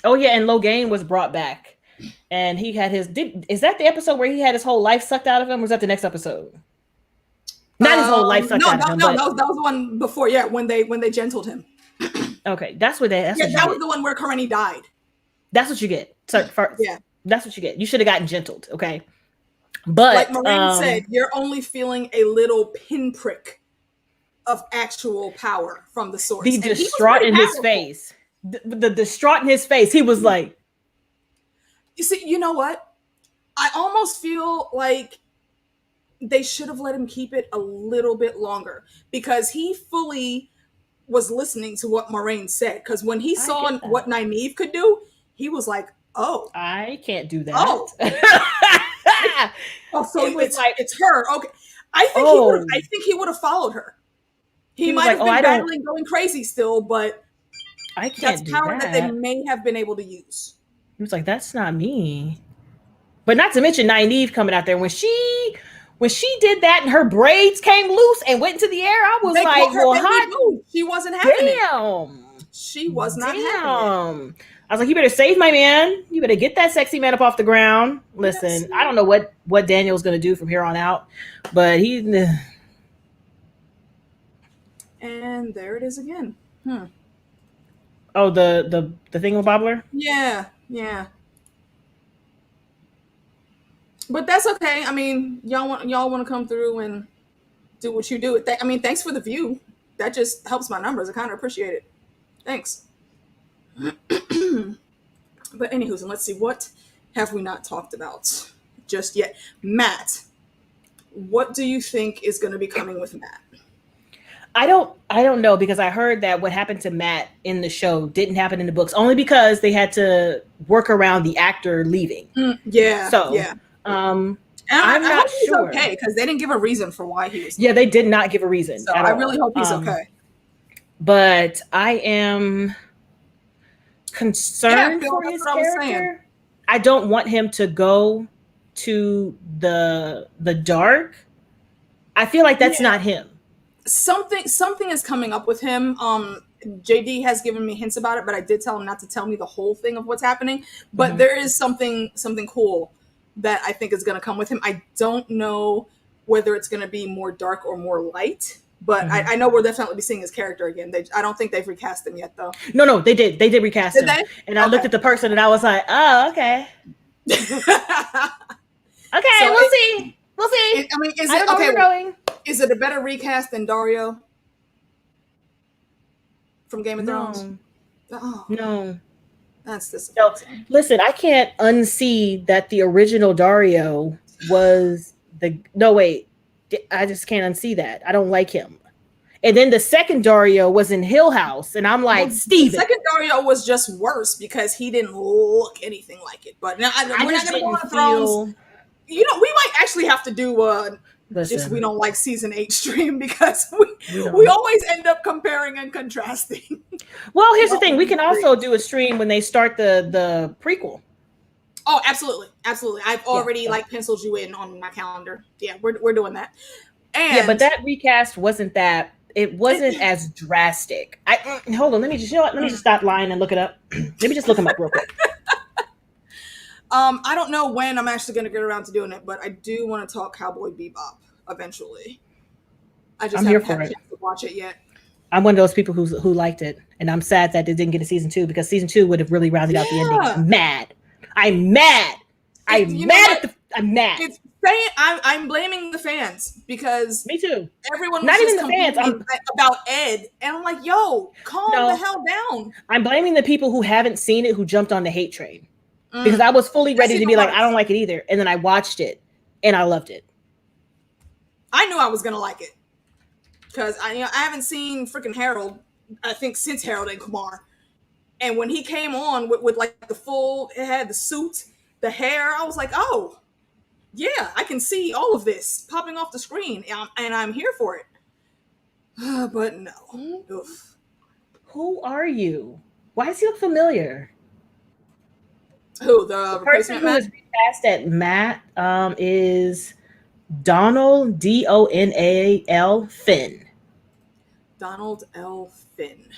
Oh yeah, and Logain was brought back, and he had his. Is that the episode where he had his whole life sucked out of him? Or was that the next episode? Not his whole life sucked out of him. No, that was the one before. Yeah, when they gentled him. Okay, that's what they. That was the one where Karenni died. That's what you get. So yeah, that's what you get. You should have gotten gentled. Okay, but like Moraine said, you're only feeling a little pinprick of actual power from the source. The distraught in his face. The distraught in his face. He was like, you see, you know what? I almost feel like they should have let him keep it a little bit longer because he fully was listening to what Moraine said. Because when he saw what Nynaeve could do, he was like, "Oh, I can't do that." Oh, so it's her. Okay, I think he would have followed her. He might have been battling, going crazy still, but I can't do power that they may have been able to use. He was like, "That's not me." But not to mention Nynaeve coming out there when she did that and her braids came loose and went into the air. I was like, "Well, she wasn't having it. She was not having it." I was like, "You better save my man. You better get that sexy man up off the ground." Listen, yes. I don't know what Daniel's going to do from here on out, but he. And there it is again. Oh, the thingamabobbler? Yeah. But that's okay. I mean, y'all want to come through and do what you do. I mean, thanks for the view. That just helps my numbers. I kind of appreciate it. Thanks. But anywho, so let's see. What have we not talked about just yet? Matt, what do you think is going to be coming with Matt? I don't know, because I heard that what happened to Matt in the show didn't happen in the books, only because they had to work around the actor leaving. Yeah. So yeah. I'm not sure. Okay, because they didn't give a reason for why he was. Yeah, they did not give a reason. So I really hope he's okay. But I am concerned for his character. I don't want him to go to the dark. I feel like that's not him. Something is coming up with him. JD has given me hints about it, but I did tell him not to tell me the whole thing of what's happening. But there is something cool that I think is going to come with him. I don't know whether it's going to be more dark or more light, but I know we'll definitely be seeing his character again. I don't think they've recast him yet, though. No, they did. They did recast him. They? And I looked at the person and I was like, oh, okay. Okay, so we'll see. We'll see. I mean, is it okay? Is it a better recast than Daario from Game of Thrones? Oh. No. That's disappointing. No, listen, I can't unsee that the original Daario was I just can't unsee that. I don't like him. And then the second Daario was in Hill House, and I'm like, Steven. The second Daario was just worse because he didn't look anything like it. But now we're not going to go on Thrones. You know, we might actually have to do just we don't like season 8 stream because we always end up comparing and contrasting. Well, here's the thing. We can also do a stream when they start the prequel. Oh, absolutely. I've already penciled you in on my calendar. Yeah, we're doing that. And but that recast wasn't as drastic. Hold on, let me just stop lying and look it up. Let me just look them up real quick. I don't know when I'm actually going to get around to doing it, but I do want to talk Cowboy Bebop eventually. I just haven't had a chance to watch it yet. I'm one of those people who liked it, and I'm sad that it didn't get a season 2 because season 2 would have really rounded out the ending. I'm mad. I'm mad. I'm mad. It's I'm blaming the fans because me too. Everyone was just complaining about Ed, and I'm like, yo, calm the hell down. I'm blaming the people who haven't seen it who jumped on the hate train because I was fully ready to be like, I don't like it either, and then I watched it and I loved it. I knew I was gonna like it because I haven't seen freaking Harold, I think, since Harold and Kumar, and when he came on with like the full, it had the suit, the hair, I was like, oh yeah, I can see all of this popping off the screen, and I'm here for it. But no. Oof. Who are you? Why does he look familiar? Who, the person who is recast at Matt is Donald Donal Finn. Donald L. Finn.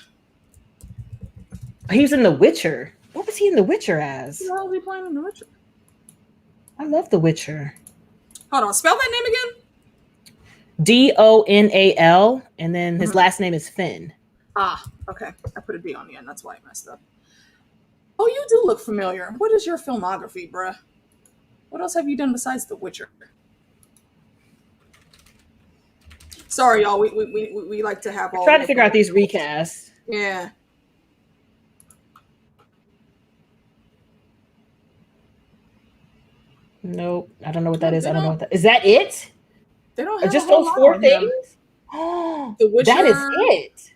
He was in The Witcher. What was he in The Witcher as? Who was he playing in The Witcher? I love The Witcher. Hold on, spell that name again. Donal, and then his last name is Finn. Ah, okay. I put a D on the end. That's why I messed up. Oh, you do look familiar. What is your filmography, bruh? What else have you done besides The Witcher? Sorry, y'all. We like to have all. Trying to figure out these recasts. Yeah. Nope. I don't know what that is. I don't know what that is. That it? They don't have just those 4 things? Oh, The Witcher. That is it.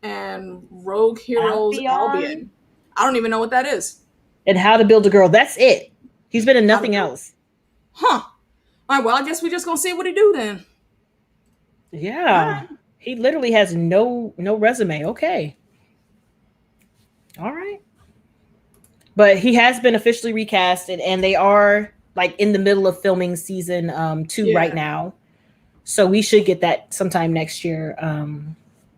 And Rogue Heroes Albion. I don't even know what that is. And How to Build a Girl. That's it. He's been in nothing else. Huh. All right, well, I guess we just gonna see what he do then. Yeah. Right. He literally has no resume. Okay. All right. But he has been officially recast, and they are like in the middle of filming season 2 right now. So we should get that sometime next year.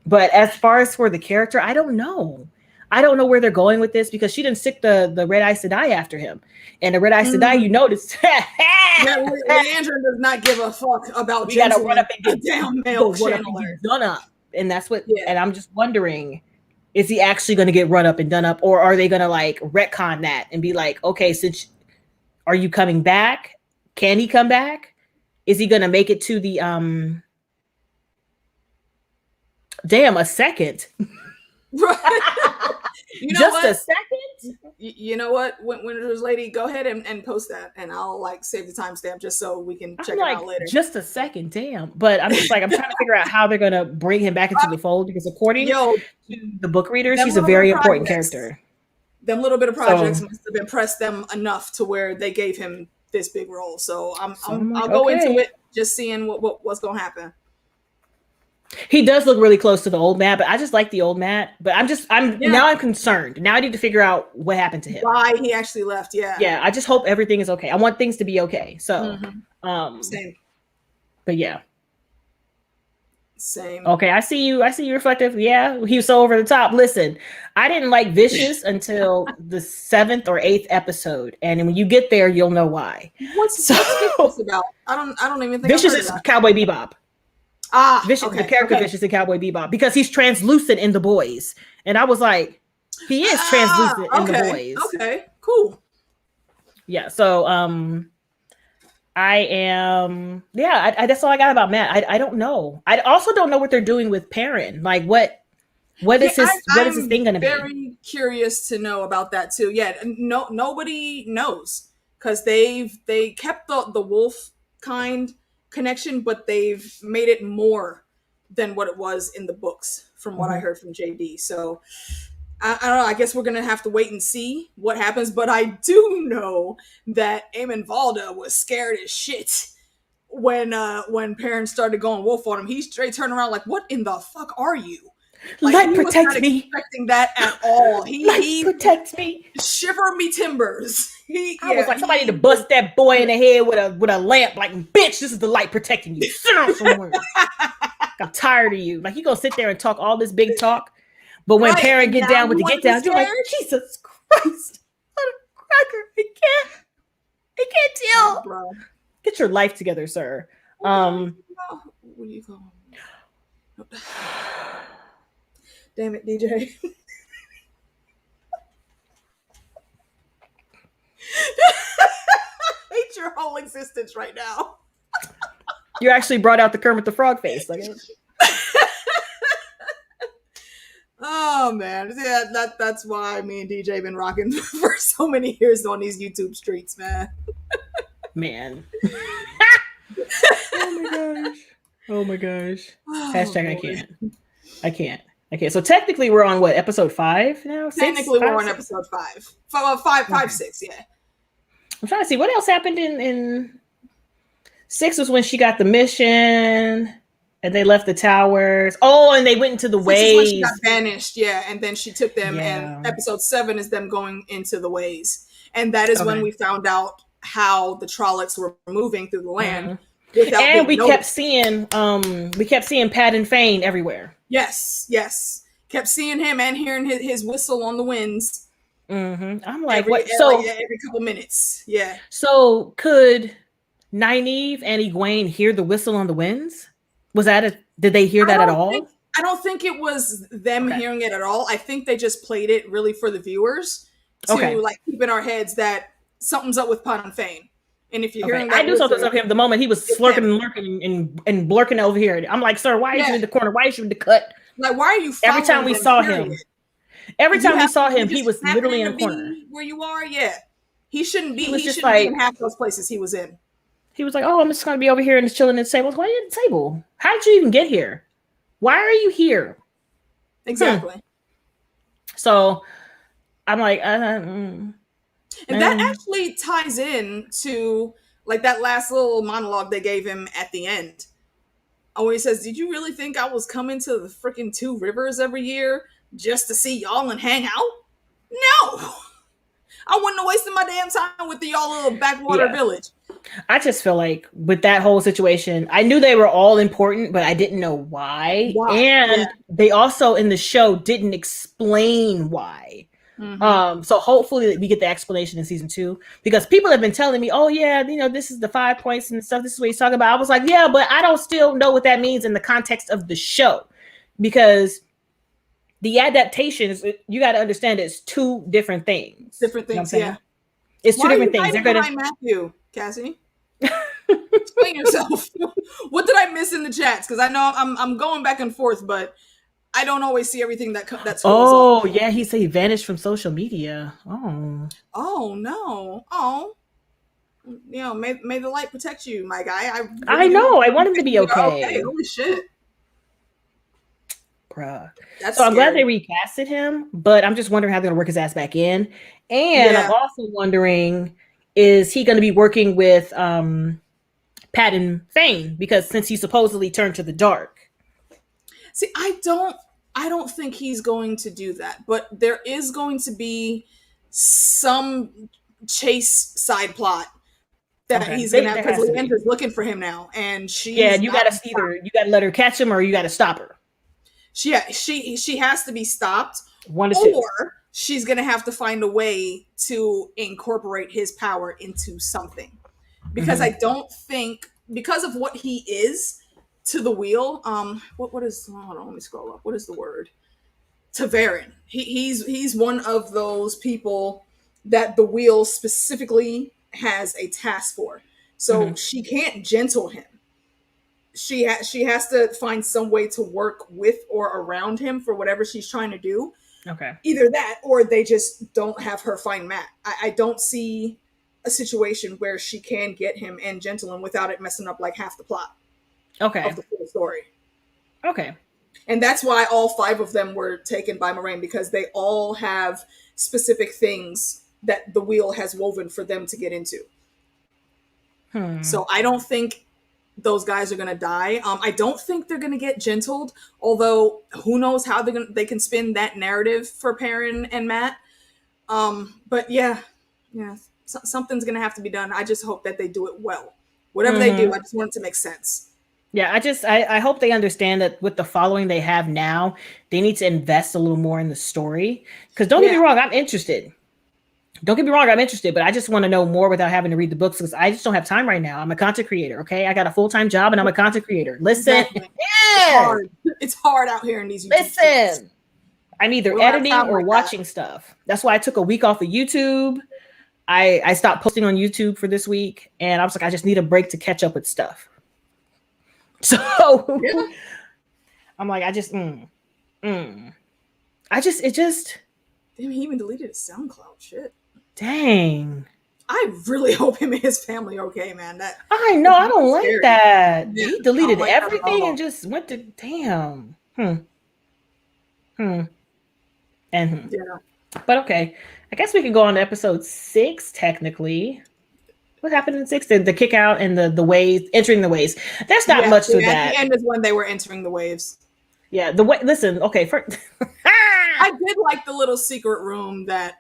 But as far as for the character, I don't know. I don't know where they're going with this because she didn't stick the Red Eye Sedai after him. And the Red Eye Sedai, you noticed. Leandra does not give a fuck about you gotta run up and get down male channeler. Done up. And that's what, and I'm just wondering, is he actually going to get run up and done up? Or are they going to like retcon that and be like, okay, since are you coming back? Can he come back? Is he going to make it to the, a second? Just a second? You know what? Winter's Lady, go ahead and post that, and I'll like save the timestamp just so we can check it out later. Just a second, damn. But I'm just like, I'm trying to figure out how they're going to bring him back into the fold because according to the book readers, he's a very important character. Them little bit of projects must have impressed them enough to where they gave him this big role. So I'll go into it just seeing what's going to happen. He does look really close to the old Matt, but I just like the old Matt. But now I'm concerned. Now I need to figure out what happened to him. Why he actually left, Yeah, I just hope everything is okay. I want things to be okay. So, same. But yeah. Same. Okay, I see you reflective. Yeah, he was so over the top. Listen, I didn't like Vicious until the 7th or 8th episode. And when you get there, you'll know why. What's Vicious about? I don't even think Vicious is Cowboy Bebop. Vicious, the character Vicious in Cowboy Bebop, because he's translucent in The Boys, and I was like, he is translucent in The Boys. Okay, cool. Yeah, so I am. Yeah, that's all I got about Matt. I don't know. I also don't know what they're doing with Perrin. Like, what is his thing going to be? Very curious to know about that too. Yeah, nobody knows because they kept the wolf kind connection, but they've made it more than what it was in the books from what I heard from JD. So I don't know, I guess we're gonna have to wait and see what happens, but I do know that Eamon Valda was scared as shit when Perrin started going wolf on him. He straight turned around like, what in the fuck are you? Like, light protect me. Expecting that at all. He protects me. Shiver me timbers. I was like, somebody to bust that boy in the head with a lamp. Like, bitch, this is the light protecting you. Sit down somewhere. I'm tired of you. Like, you gonna sit there and talk all this big talk, but when Perrin get down with the get down, you're like, Jesus Christ, what a cracker! He can't tell. Bro. Get your life together, sir. What do you call him? Damn it, DJ. I hate your whole existence right now. You actually brought out the Kermit the Frog face. Like, oh man, yeah, that's why me and DJ been rocking for so many years on these YouTube streets, man. Man. Oh my gosh. Oh my gosh. Hashtag boy. I can't. Okay, so technically we're on what, episode 5 now? Technically we're on episode 5. 5, 6, yeah. I'm trying to see what else happened in 6 was when she got the mission and they left the towers. Oh, and they went into the ways. When she got banished, yeah, and then she took them. Yeah. And episode 7 is them going into the ways, and that is when we found out how the Trollocs were moving through the land. And we kept seeing Pat and Fane everywhere. Yes, kept seeing him and hearing his whistle on the winds. I'm like, what? So every couple minutes, yeah. So could Nynaeve and Egwene hear the whistle on the winds? Did they hear that at all? I don't think it was them hearing it at all. I think they just played it really for the viewers to like keep in our heads that something's up with Pat and Fane. And if you're hearing that, I knew something's up with him the moment he was slurping and lurking and blurking over here. I'm like, sir, why are you in the corner? Why are you in the cut? Like, why are you? Every time we saw him, he was literally in a corner. Where you are, he shouldn't be. He shouldn't like, be in half those places he was in. He was like, "Oh, I'm just going to be over here and chilling at the table." Why are you at the table? How did you even get here? Why are you here? Exactly. So I'm like, and that actually ties in to like that last little monologue they gave him at the end. Where he says, "Did you really think I was coming to the freaking 2 rivers every year just to see y'all and hang out? No, I wouldn't have wasted my damn time with y'all little backwater village." I just feel like with that whole situation, I knew they were all important, but I didn't know why. And they also in the show didn't explain why. So hopefully we get the explanation in season 2, because people have been telling me, "Oh yeah, this is the 5 points and stuff. This is what he's talking about." I was like, yeah, but I don't still know what that means in the context of the show, because the adaptations, you got to understand, it's 2 different things. Different things, yeah. It's 2 different things. They're gonna Matthew, Cassie. Explain yourself. What did I miss in the chats? Because I know I'm going back and forth, but I don't always see everything that's up. Yeah, he said he vanished from social media. Oh no. Oh, may the light protect you, my guy. I know. I want him to be okay. Okay, holy shit. Bruh. So I'm glad they recasted him, but I'm just wondering how they're gonna work his ass back in. And I'm also wondering, is he gonna be working with Pat and Fane? Because since he supposedly turned to the dark. See, I don't think he's going to do that, but there is going to be some chase side plot that he's gonna have, because Leandra's looking for him now, and you gotta let her catch him or you gotta stop her. She has to be stopped, or she's gonna have to find a way to incorporate his power into something, because I don't think, because of what he is to the wheel, what is, hold on, let me scroll up. What is the word? Ta'veren. He's one of those people that the wheel specifically has a task for. So she can't gentle him. She has to find some way to work with or around him for whatever she's trying to do. Okay. Either that, or they just don't have her find Matt. I don't see a situation where she can get him and gentle him without it messing up like half the plot. Okay. Of the full story. Okay. And that's why all 5 of them were taken by Moiraine, because they all have specific things that the wheel has woven for them to get into. So I don't think those guys are going to die. I don't think they're going to get gentled, although who knows how they can spin that narrative for Perrin and Matt. But yeah, something's going to have to be done. I just hope that they do it well. Whatever they do, I just want it to make sense. Yeah, I hope they understand that with the following they have now, they need to invest a little more in the story. Because don't get me wrong, I'm interested. Don't get me wrong, I'm interested, but I just want to know more without having to read the books, because I just don't have time right now. I'm a content creator, okay? I got a full-time job and I'm a content creator. Listen. Exactly. It's hard out here in these YouTube Listen. I'm either editing or watching stuff. That's why I took a week off of YouTube. I stopped posting on YouTube for this week, and I was like, I just need a break to catch up with stuff. So I'm like, it just. Damn, he even deleted his SoundCloud. Shit. Dang. I really hope him and his family are okay, man. I know, I don't like that. Yeah, he deleted like everything and just went to damn. And yeah. But okay. I guess we can go on to episode 6, technically. What happened in 6? The kick out and the waves, entering the waves. There's not much to that. At the end is when they were entering the waves. Yeah, the way. Listen, okay. I did like the little secret room that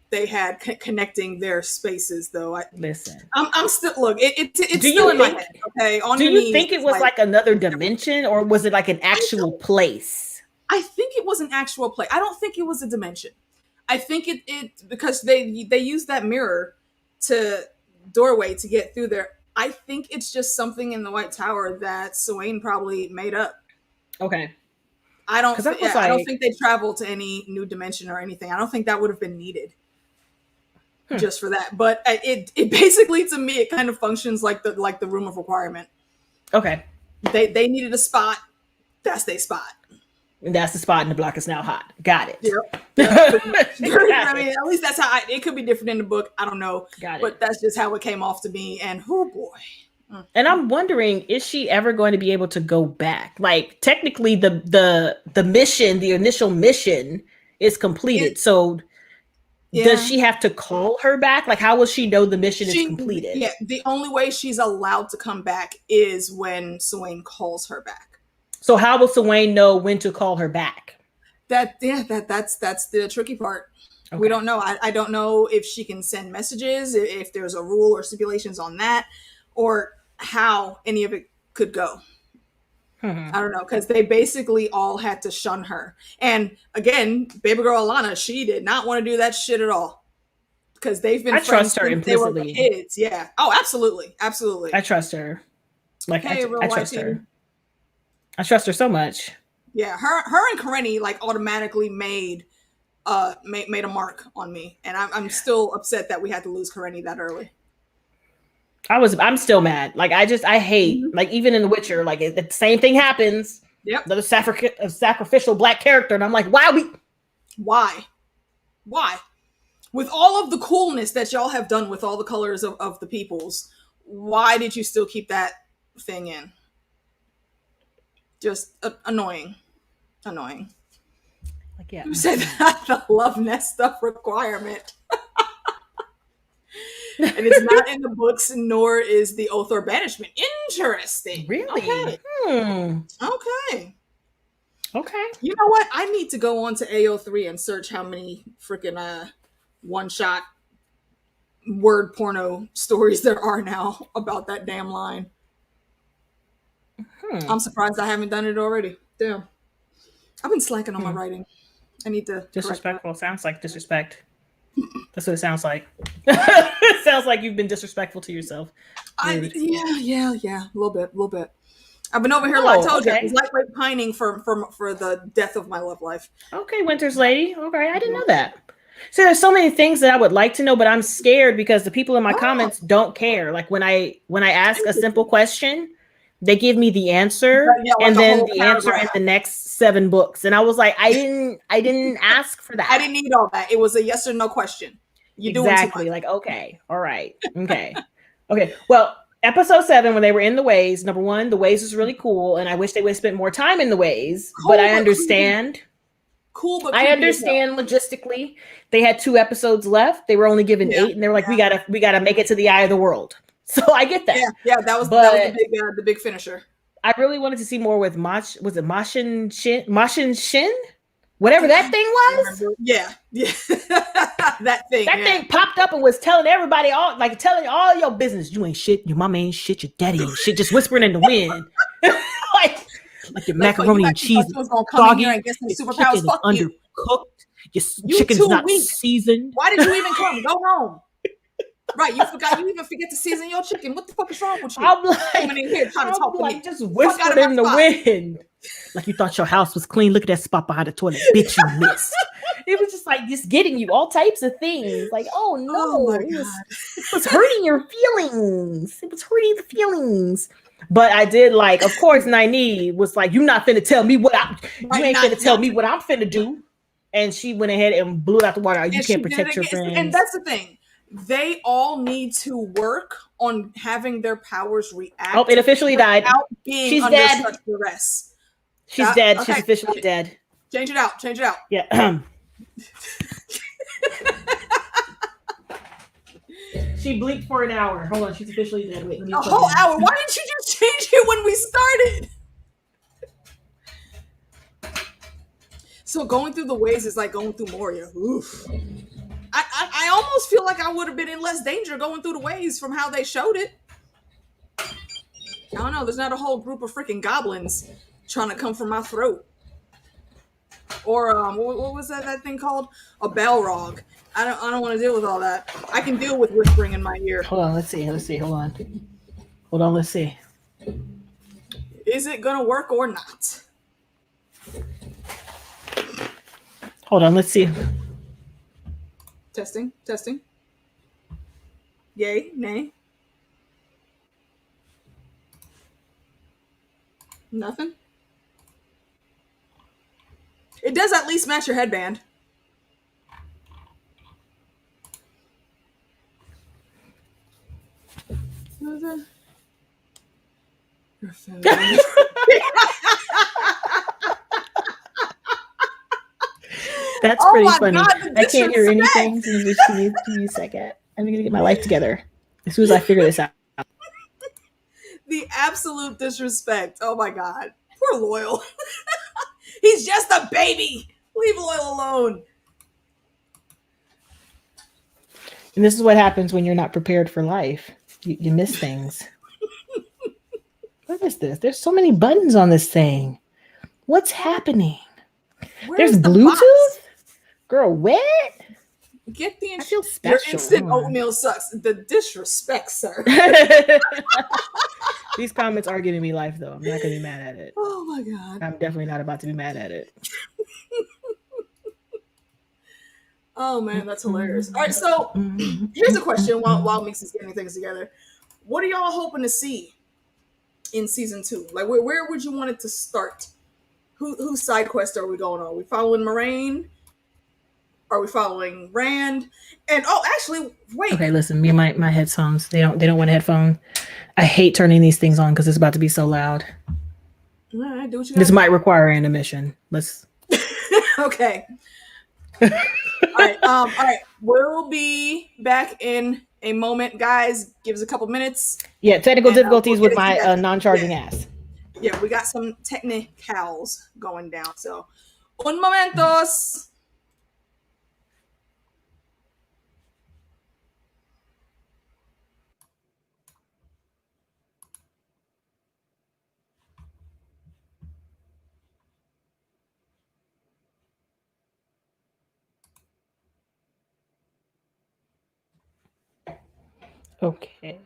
they had connecting their spaces, though. I'm still look. It's still in my head. Okay. Do you think it was like another dimension, or was it like an actual place? I think it was an actual place. I don't think it was a dimension. I think it because they used that mirror doorway to get through there. I think it's just something in the White Tower that Swain probably made up. Okay. I don't think they traveled to any new dimension or anything. I don't think that would have been needed just for that. But it basically, to me, it kind of functions like the room of requirement. Okay. They needed a spot. That's their spot. And that's the spot, and the block is now hot. Got it. Yep. I mean, at least that's how it could be different in the book. I don't know. Got it. But that's just how it came off to me. And oh boy. And I'm wondering, is she ever going to be able to go back? Like, technically, the mission, the initial mission, is completed. So, does she have to call her back? Like, how will she know the mission is completed? Yeah, the only way she's allowed to come back is when Swain calls her back. So, how will Swain know when to call her back? That's the tricky part. Okay. We don't know. I don't know if she can send messages, if there's a rule or stipulations on that, or how any of it could go. I don't know, because they basically all had to shun her. And again, baby girl Alana, she did not want to do that shit at all. Because they've been friends since they were kids. Yeah. Oh, absolutely. Absolutely. I trust her. Like, I trust her. I trust her so much. Yeah, her and Karenni like automatically made a mark on me, and I'm still upset that we had to lose Karenni that early. I'm still mad. Like, I hate, like, even in The Witcher, like, the same thing happens. Yep. Another sacrificial black character, and I'm like, why? With all of the coolness that y'all have done with all the colors of the peoples, why did you still keep that thing in? Just annoying. Like, yeah. You said that the love nest stuff requirement. And it's not in the books, nor is the oath or banishment. Interesting. Really? Okay. Okay. You know what? I need to go on to AO3 and search how many freaking one-shot word porno stories there are now about that damn line. I'm surprised I haven't done it already. Damn. I've been slacking on my writing. I need to. Disrespectful. Sounds like disrespect. That's what it sounds like. It sounds like you've been disrespectful to yourself. Yeah. A little bit. I've been over here, like I told you, I was lightweight pining for the death of my love life. Okay, Winter's Lady. Okay, I didn't know that. So there's so many things that I would like to know, but I'm scared because the people in my comments don't care. Like, when I ask a simple question, they give me the answer, and then the answer in the next 7 books. And I was like, I didn't ask for that. I didn't need all that. It was a yes or no question. You exactly. Like, okay, all right, okay, okay. Well, episode 7, when they were in the ways, number 1, the ways was really cool, and I wish they would have spent more time in the ways. Cool, but I understand. Cool, but I understand logistically. They had 2 episodes left. They were only given 8, and they were like, we gotta make it to the eye of the world. So I get that. Yeah, that was the big finisher. I really wanted to see more with Mashin Shin? Whatever that thing was. Yeah. That thing popped up and was telling everybody telling all your business. You ain't shit, your mama ain't shit, your daddy ain't shit, just whispering in the wind. like your macaroni and cheese was gonna come in here and get some superpowers. Fuck you. Undercooked. Your chicken's not seasoned. Why did you even come? Go home. Right, you even forget to season your chicken. What the fuck is wrong with you? I'm like, coming in here trying to talk to me. Just whispered in the wind. Like you thought your house was clean. Look at that spot behind the toilet. Bitch, you missed. It was just like just getting you all types of things. Like, oh no, Oh my it God. was hurting your feelings. It was hurting the feelings. But I did like, of course, Naini was like, you not finna tell me what you ain't finna tell me what I'm finna do. And she went ahead and blew it out the water. You can't protect your friends. And that's the thing. They all need to work on having their powers react. Oh, it officially died. Being She's under dead. such duress. She's dead. Okay. She's officially dead. Change it out. Change it out. Yeah. She bleeped for an hour. Hold on. She's officially dead. Wait, a whole hour? Why didn't you just change it when we started? So going through the waves is like going through Moria. Oof. I almost feel like I would have been in less danger going through the waves from how they showed it. I don't know. There's not a whole group of freaking goblins trying to come for my throat. Or what was that thing called? A Balrog. I don't want to deal with all that. I can deal with whispering in my ear. Hold on. Let's see. Hold on. Let's see. Is it gonna work or not? Hold on. Let's see. Testing. Yay, nay. Nothing. It does at least match your headband. That's pretty funny. God, I can't hear anything. Give me a second. I'm gonna get my life together as soon as I figure this out. The absolute disrespect. Oh my God. Poor Loyal. He's just a baby. Leave Loyal alone. And this is what happens when you're not prepared for life. You miss things. What is this? There's so many buttons on this thing. What's happening? There's Bluetooth? Girl, what? Get the I feel special. Your instant oatmeal sucks. The disrespect, sir. These comments are giving me life, though. I'm not going to be mad at it. Oh, my God. I'm definitely not about to be mad at it. Oh, man, that's hilarious. All right, so here's a question while Meeks is getting things together. What are y'all hoping to see in season 2? Like, where would you want it to start? Whose side quest are we going on? Are we following Moraine? Are we following Rand? And actually, wait. Okay, listen, me and my headphones. They don't want a headphone. I hate turning these things on because it's about to be so loud. All right, do what you This might require an intermission. Let's. Okay. All right. We'll be back in a moment, guys. Give us a couple minutes. Yeah, technical difficulties with my non-charging ass. Yeah, we got some technicals going down. So, un momentos. Okay.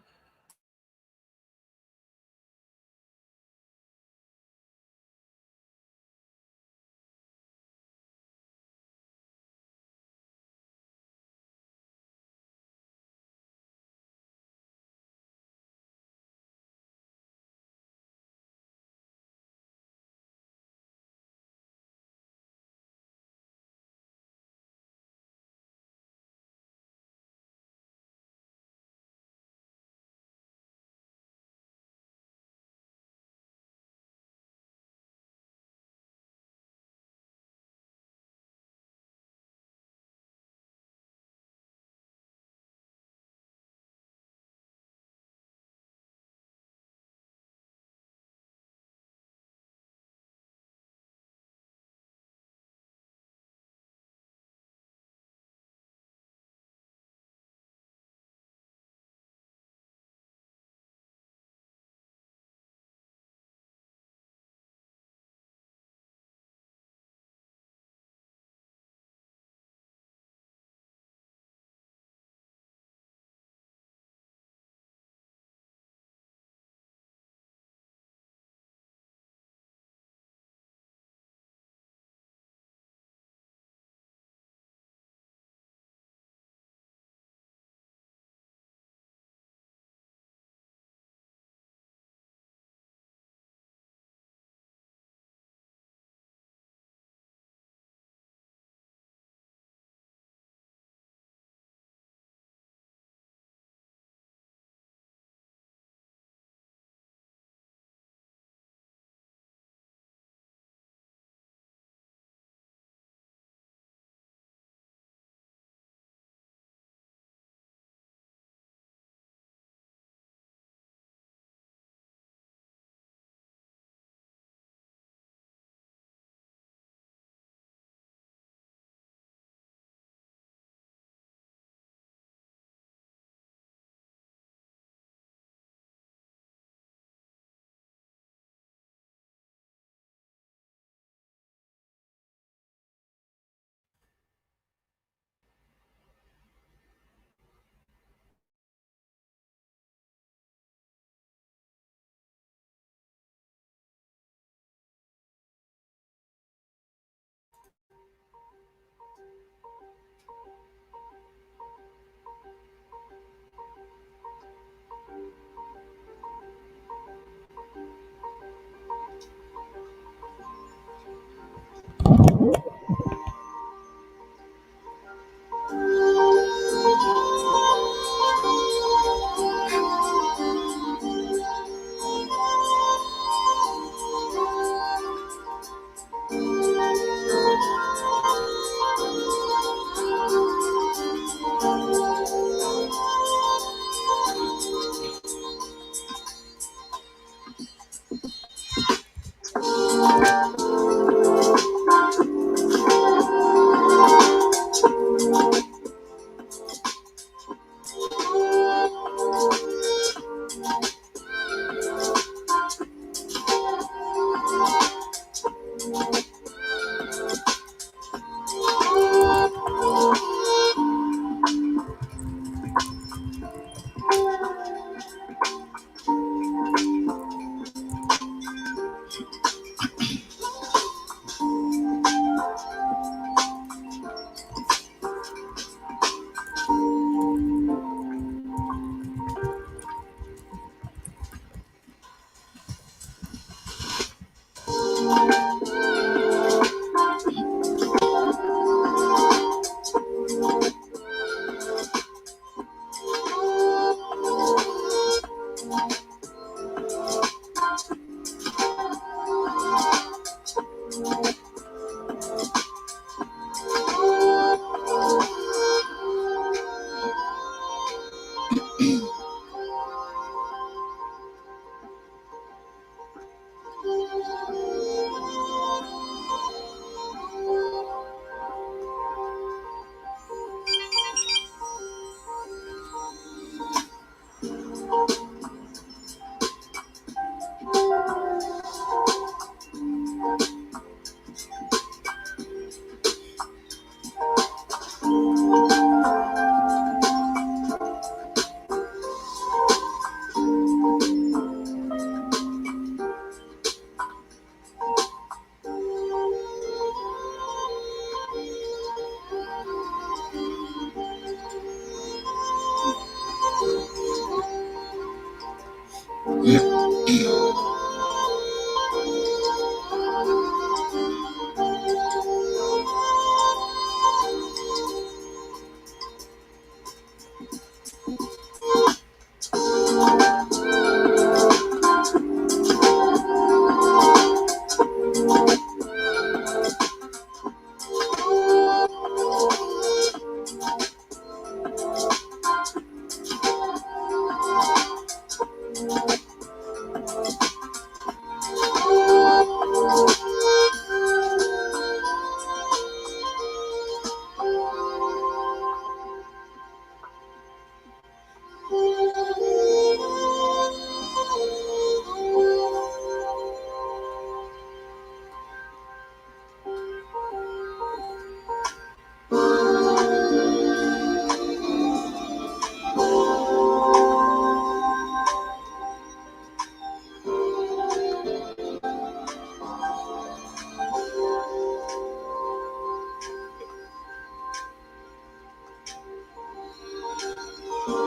So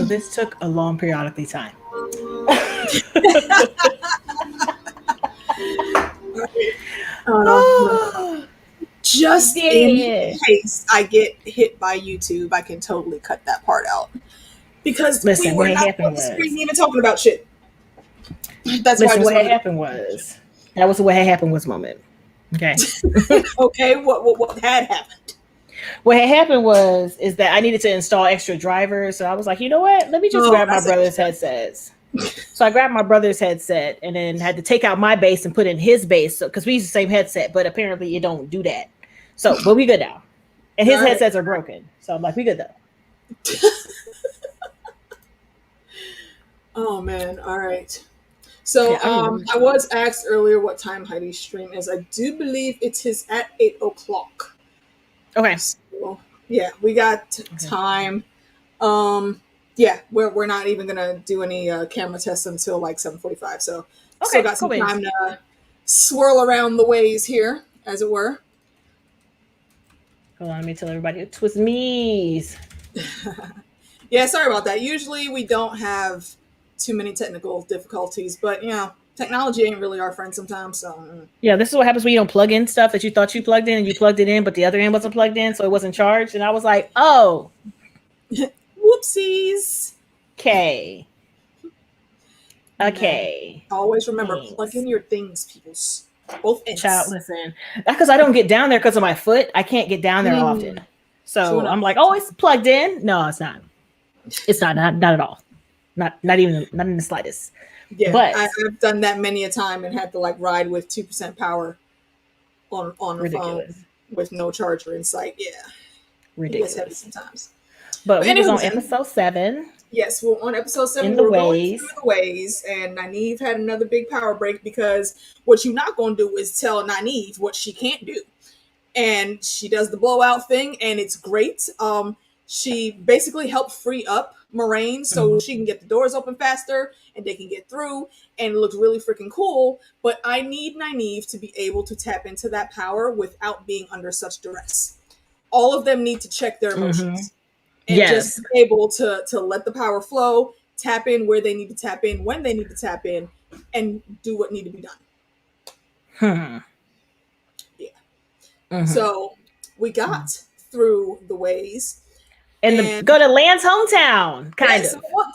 this took a long periodically time. Just in case I get hit by YouTube, I can totally cut that part out. Because listen, we were what not happened on the screen was even talking about shit. That's listen, why what had happened was that was what had happened was moment. Okay. Okay, what had happened? What had happened is that I needed to install extra drivers. So I was like, you know what? Let me just grab my brother's headsets. So I grabbed my brother's headset and then had to take out my base and put in his base. So because we use the same headset, but apparently you don't do that. So, but we good now. And his headsets are broken. So I'm like, we good though. Oh man, all right. So I was asked earlier what time Heidi's stream is. I do believe it is at 8 o'clock. Okay. So, yeah, we got time. Yeah, we're not even gonna do any camera tests until like 7:45. So still got some time to swirl around the ways here, as it were. Hold on, let me tell everybody it was me's. Yeah, sorry about that. Usually we don't have too many technical difficulties, but you know, technology ain't really our friend sometimes. So yeah, this is what happens when you don't plug in stuff that you thought you plugged in and you plugged it in, but the other end wasn't plugged in, so it wasn't charged. And I was like, oh, whoopsies. Okay. Okay. Always remember, plug in your things, peoples. Both ends. Child, listen. That's because I don't get down there because of my foot. I can't get down there often. So I'm like, oh, it's plugged in. No, it's not. It's not at all. Not in the slightest. Yeah, but I've done that many a time and had to like ride with 2% power on a phone with no charger in sight. Yeah, ridiculous. It gets heavy sometimes. But we was on episode 7. Yes, we're on episode 7. We're going through the ways, and Nynaeve had another big power break because what you're not going to do is tell Nynaeve what she can't do. And she does the blowout thing, and it's great. She basically helped free up Moraine so she can get the doors open faster and they can get through, and it looks really freaking cool. But I need Nynaeve to be able to tap into that power without being under such duress. All of them need to check their emotions. And just be able to let the power flow, tap in where they need to tap in, when they need to tap in, and do what need to be done. Yeah. So we got through the ways. And go to Lan's hometown, kind of. Well,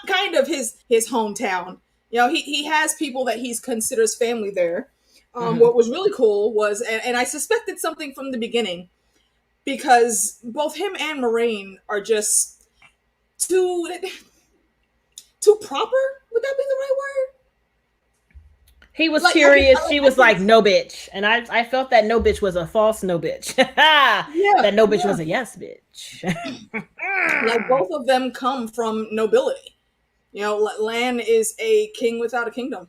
kind of his hometown. You know, he has people that he considers family there. What was really cool was, and I suspected something from the beginning, because both him and Moraine are just too proper. Would that be the right word? He was curious. She was like, no bitch. And I felt that no bitch was a false no bitch. That no bitch was a yes bitch. Like both of them come from nobility. You know, Lan is a king without a kingdom.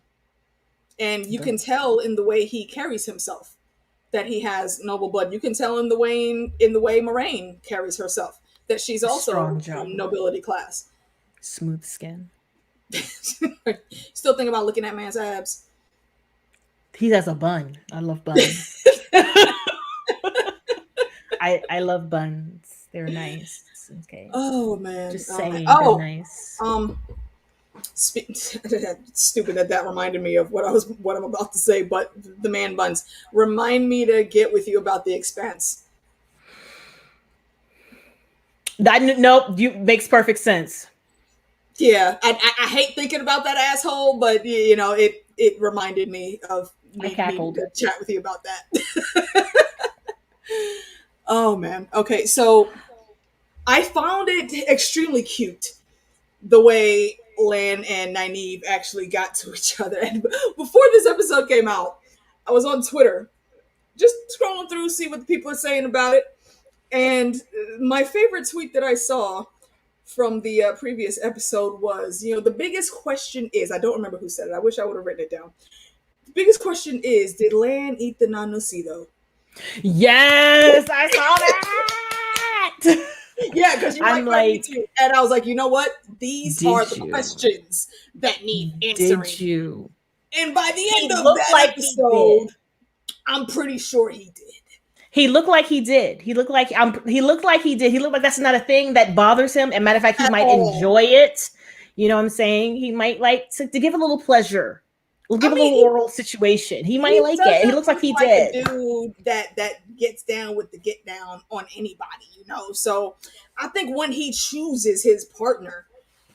And you can tell in the way he carries himself that he has noble blood. You can tell in the way Moraine carries herself that she's also from nobility class. Smooth skin. Still thinking about looking at man's abs. He has a bun. I love buns. I love buns. They're nice. Okay. Oh man. Just saying, they're nice. Stupid that reminded me of what I'm about to say, but the man buns remind me to get with you about The Expanse. Nope, makes perfect sense. Yeah, I hate thinking about that asshole, but you know it reminded me of me to chat with you about that. Oh man. Okay, so I found it extremely cute the way Lan and Nynaeve actually got to each other. And before this episode came out, I was on Twitter just scrolling through, see what the people are saying about it. And my favorite tweet that I saw from the previous episode was, you know, the biggest question is, I don't remember who said it. I wish I would have written it down. The biggest question is, did Lan eat the nanocido? Yes, I saw that. Yeah, because you I'm read me like, too. And I was like, you know what? These are the you? questions that need answering. Did you? And by the He end of looked that like episode, I'm pretty sure he did. He looked like he did. He looked like he looked like he did. He looked like that's not a thing that bothers him. And matter of fact, he might enjoy it. You know what I'm saying? He might like to give a little pleasure. We'll give a little oral situation. He might like it. He looks like he did. A dude that gets down with the get down on anybody, you know. So I think when he chooses his partner,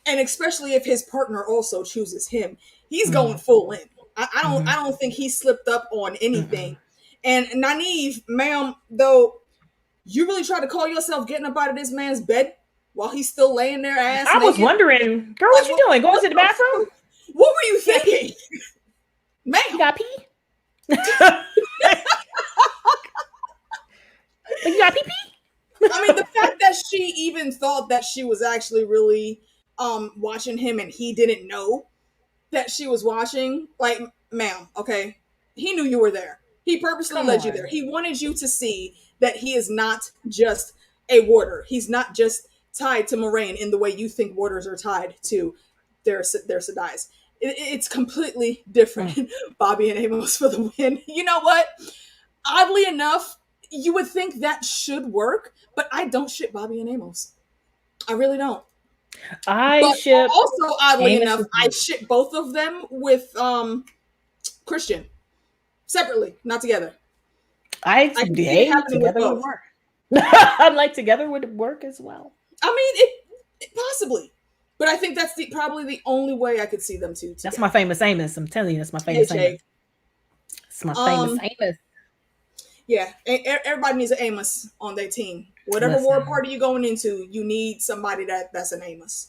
and especially if his partner also chooses him, he's going full in. I don't think he slipped up on anything. And Nynaeve, ma'am, though, you really try to call yourself getting up out of this man's bed while he's still laying there ass naked? I was wondering, girl, what you doing? Going to the bathroom? What were you thinking? Ma'am. You got pee? You got pee pee? I mean, the fact that she even thought that she was actually really watching him and he didn't know that she was watching, like, ma'am, okay, he knew you were there. He purposely led you there. He wanted you to see that he is not just a warder. He's not just tied to Moraine in the way you think warders are tied to their Sedais. It's completely different. Bobby and Amos for the win. You know what? Oddly enough, you would think that should work, but I don't ship Bobby and Amos. I really don't. Also, oddly enough, I ship both of them with Christian. Separately, not together. Together would work. I'm like, together would work as well. I mean, it possibly, but I think that's probably the only way I could see them two together. That's my famous Amos. I'm telling you, that's my famous Amos. It's my famous Amos. Yeah, everybody needs an Amos on their team. Whatever war party you're going into, you need somebody that's an Amos.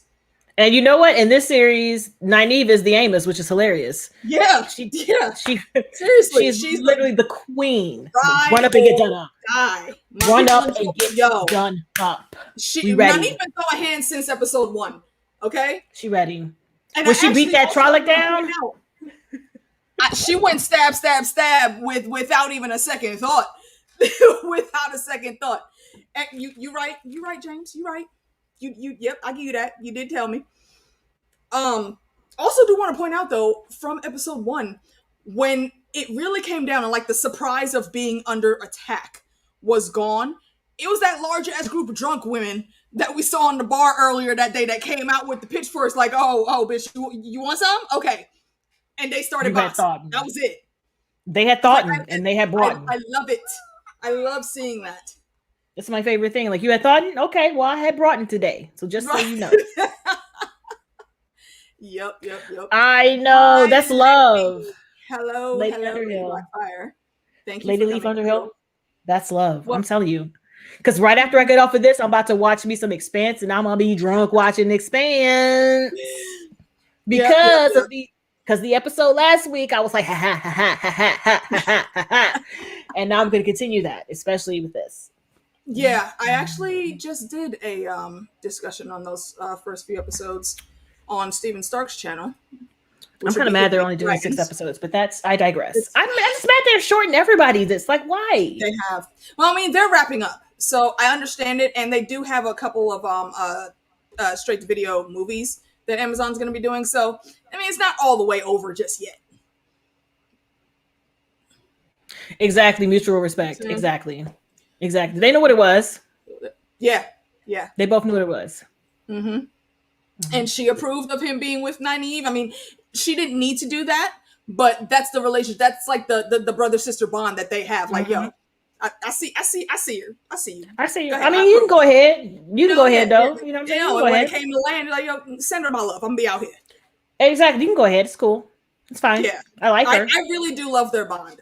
And you know what? In this series, Nynaeve is the Amos, which is hilarious. Yeah, seriously, she's literally the queen. Run up and get done up. Run up and get done up. She not even throw a hand since episode 1. Okay, she ready. And when she beat that Trolloc down, she went stab without even a second thought. Without a second thought. And you right, James. You right. Yep, I give you that. You did tell me. Also do want to point out though, from episode 1, when it really came down and like the surprise of being under attack was gone, it was that large ass group of drunk women that we saw in the bar earlier that day that came out with the pitchforks like, oh, bitch, you want some? Okay. And they started boxing. That was it. They had thought and they had brought. I love it. I love seeing that. It's my favorite thing. Like, you had thought, okay, well, I had Broughton today. So just so you know. Yep. I know. That's love. Hello, Lady Blackfyre. Thank you. Lady Leaf Underhill. That's love. Well, I'm telling you. Because right after I get off of this, I'm about to watch me some Expanse, and I'm going to be drunk watching Expanse. Because of the episode last week, I was like, ha, ha, ha, ha, ha, ha, ha, ha, ha. And now I'm going to continue that, especially with this. Yeah, I actually just did a discussion on those first few episodes on Steven Stark's channel. I'm kind of mad they're only doing 6 episodes, but I digress. I'm just mad they're shorting everybody this. Like, why? They have. Well, I mean, they're wrapping up, so I understand it, and they do have a couple of straight-to-video movies that Amazon's going to be doing, so, I mean, it's not all the way over just yet. Exactly, mutual respect. Mm-hmm. Exactly. They know what it was. Yeah. They both knew what it was. Mm-hmm. And she approved of him being with Nynaeve. I mean, she didn't need to do that, but that's the relationship. That's like the brother-sister bond that they have. Like, yo, I see you. I see you. I mean, you can go ahead. You can go ahead, though. You know what I'm saying? When it came to land, like, yo, send her my love. I'm gonna be out here. Exactly. You can go ahead. It's cool. It's fine. Yeah. I like her. I really do love their bond.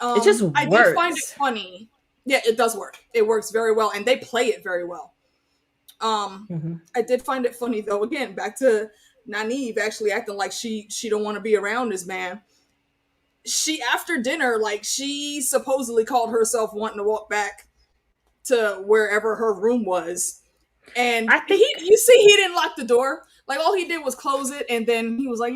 It just works. I did find it funny. Yeah, it does work. It works very well, and they play it very well. I did find it funny though. Again, back to Nynaeve actually acting like she don't want to be around this man. She, after dinner, like, she supposedly called herself wanting to walk back to wherever her room was, and he didn't lock the door. Like, all he did was close it, and then he was like,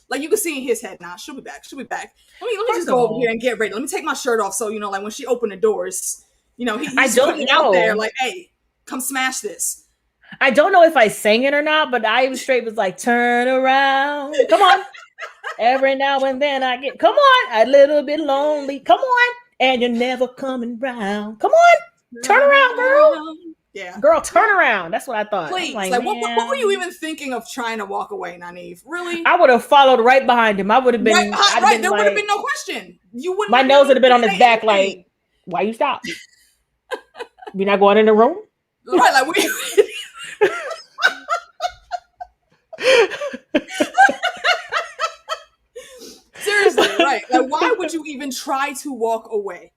like, you could see in his head, nah, she'll be back. Let me just go over here and get ready. Let me take my shirt off, so, like, when she opened the doors, You know, he's putting it out there like, hey, come smash this. I don't know if I sang it or not, but I straight was like, turn around. Come on. Every now and then I get, come on, a little bit lonely. Come on. And you're never coming round. Come on. Turn around, girl. Yeah. Girl, turn around. That's what I thought. Please. Like what were you even thinking of trying to walk away, Nynaeve? Really? I would have followed right behind him. I would have been right. There would have been no question. You wouldn't. My nose would have been on his back like, why you stop? You're not going in the room? Right, like we seriously, right? Like, why would you even try to walk away?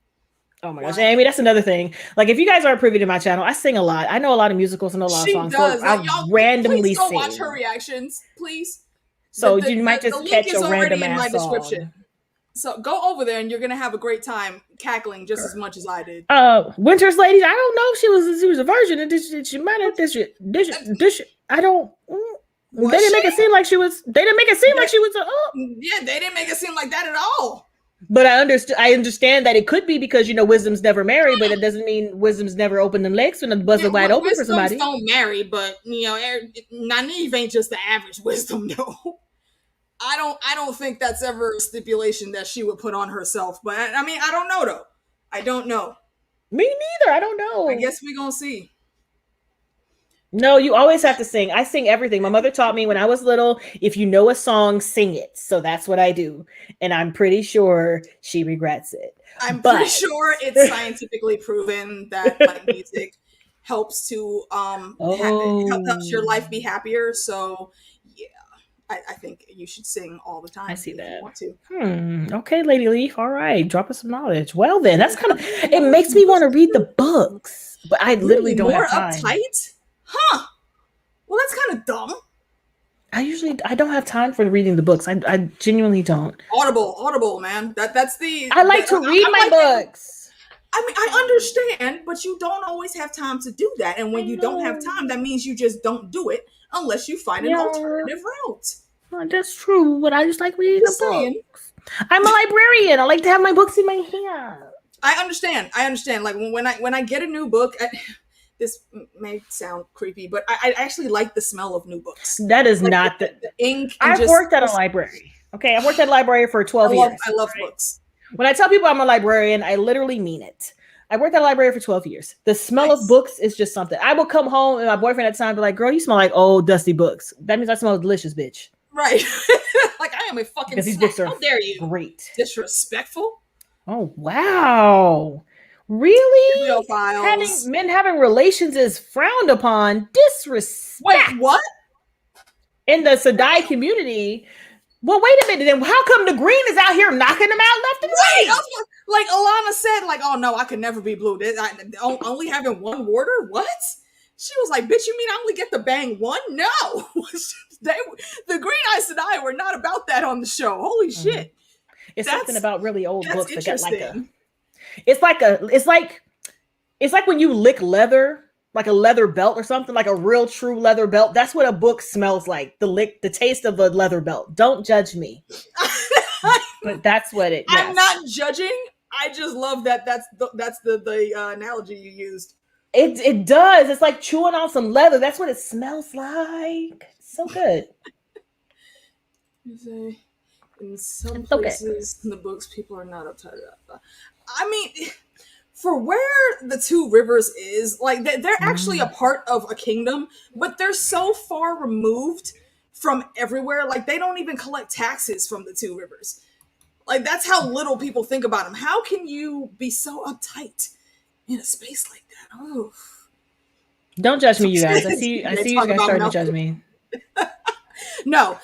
Oh my gosh, Amy, that's another thing. Like, if you guys aren't privy to my channel, I sing a lot. I know a lot of musicals and a lot of songs. Does. So like, I'll randomly go sing. Watch her reactions, please. So you might just catch a random ass description. So go over there and you're gonna have a great time cackling just as much as I did. Winter's Ladies. I don't know if she was a virgin and she might have this. I don't. They didn't make it seem like she was. They didn't make it seem like she was. Yeah, they didn't make it seem like that at all. But I understand that it could be because Wisdom's never married, but it doesn't mean Wisdom's never opened them legs when the buzzer wide open for somebody. Don't marry, but Nynaeve ain't just the average Wisdom, though. I don't think that's ever a stipulation that she would put on herself. But I mean, I don't know though. I don't know. Me neither. I don't know. I guess we're gonna see. No, you always have to sing. I sing everything. My mother taught me when I was little, if you know a song, sing it. So that's what I do. And I'm pretty sure she regrets it. Pretty sure it's scientifically proven that like music helps to helps your life be happier. So yeah, I think you should sing all the time. I see that. You want to. Okay, Lady Leaf. All right. Drop us some knowledge. Well then, that's kind of, it makes me want to read the books, but I literally don't have time. More uptight? Huh. Well, that's kind of dumb. I don't have time for reading the books. I genuinely don't. Audible, man. That's the. I like to read my books. I mean, I understand, but you don't always have time to do that. And when you don't have time, that means you just don't do it unless you find an alternative route. Well, that's true, but I just like reading the books. I'm a librarian. I like to have my books in my hand. I understand. Like when I get a new book. This may sound creepy, but I actually like the smell of new books. That is like not the ink. I've worked at a library. Okay, I've worked at a library for 12 years. I love books. When I tell people I'm a librarian, I literally mean it. I worked at a library for 12 years. The smell of books is just something. I will come home and my boyfriend at the time be like, girl, you smell like old dusty books. That means I smell delicious, bitch. Right. Like I am a fucking snack. These books are How dare you? Great. Disrespectful. Oh, wow. Really? Men having relations is frowned upon. Disrespect. Wait, what? In the Sedai community. Well, wait a minute. Then how come the green is out here knocking them out left and right? Like Alana said, like, oh no, I could never be blue. Only having one warder? What? She was like, bitch, you mean I only get to bang one? No. The Green Eyes Sedai were not about that on the show. Holy shit. It's something about really old books that got like a... It's like when you lick leather, like a leather belt or something, like a real true leather belt. That's what a book smells like. The taste of a leather belt. Don't judge me. But that's what it. Yes. I'm not judging. I just love that. That's the analogy you used. It does. It's like chewing on some leather. That's what it smells like. It's so good. In some places in the books, people are not uptight about. I mean, for where the two rivers is, like they're actually a part of a kingdom, but they're so far removed from everywhere. Like they don't even collect taxes from the two rivers. Like that's how little people think about them. How can you be so uptight in a space like that? Oh, don't judge me, you guys. I see you guys starting to judge me. No,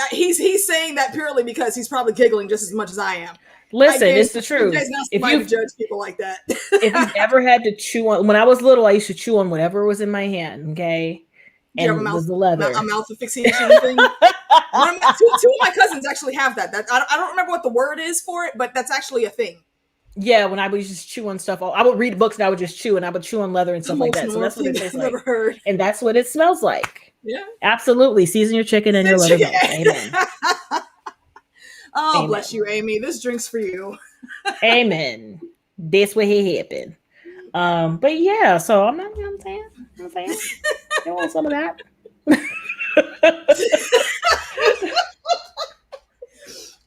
he's saying that purely because he's probably giggling just as much as I am. Listen, it's the truth. If you judge people like that, if you've ever had to chew on, when I was little, I used to chew on whatever was in my hand. Okay, and it was the leather. A mouth asphyxiation thing. Two of my cousins actually have that. I don't remember what the word is for it, but that's actually a thing. Yeah, when I would just chew on stuff, I would read books and I would just chew, and I would chew on leather and stuff like that. So that's what it tastes like. Heard. And that's what it smells like. Yeah, absolutely. Season your chicken and your leather belt. Amen. Oh, amen. Bless you, Amy. This drink's for you. Amen. That's what happened. But yeah, so I'm not, you know what I'm saying? You want some of that?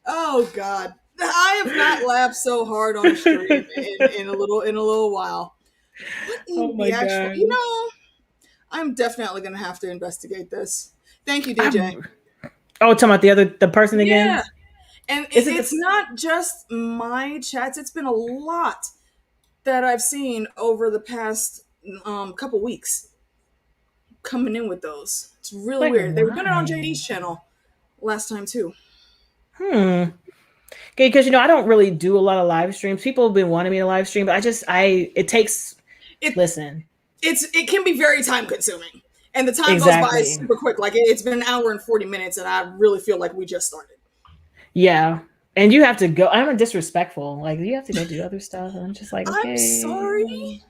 Oh God, I have not laughed so hard on a stream in a little while. What Oh in my the actual? god. I'm definitely gonna have to investigate this. Thank you, DJ. Oh, talking about the person again? Yeah, and Is it it's not just my chats. It's been a lot that I've seen over the past couple weeks coming in with those. It's really like weird. They were doing it on why? JD's channel last time too. Okay, because I don't really do a lot of live streams. People have been wanting me to live stream, but it takes listen. It can be very time consuming. And the time goes by Exactly. super quick. Like it's been an hour and 40 minutes and I really feel like we just started. Yeah. And you have to go. I'm disrespectful. Like you have to go do other stuff. And I'm just like, okay. I'm sorry.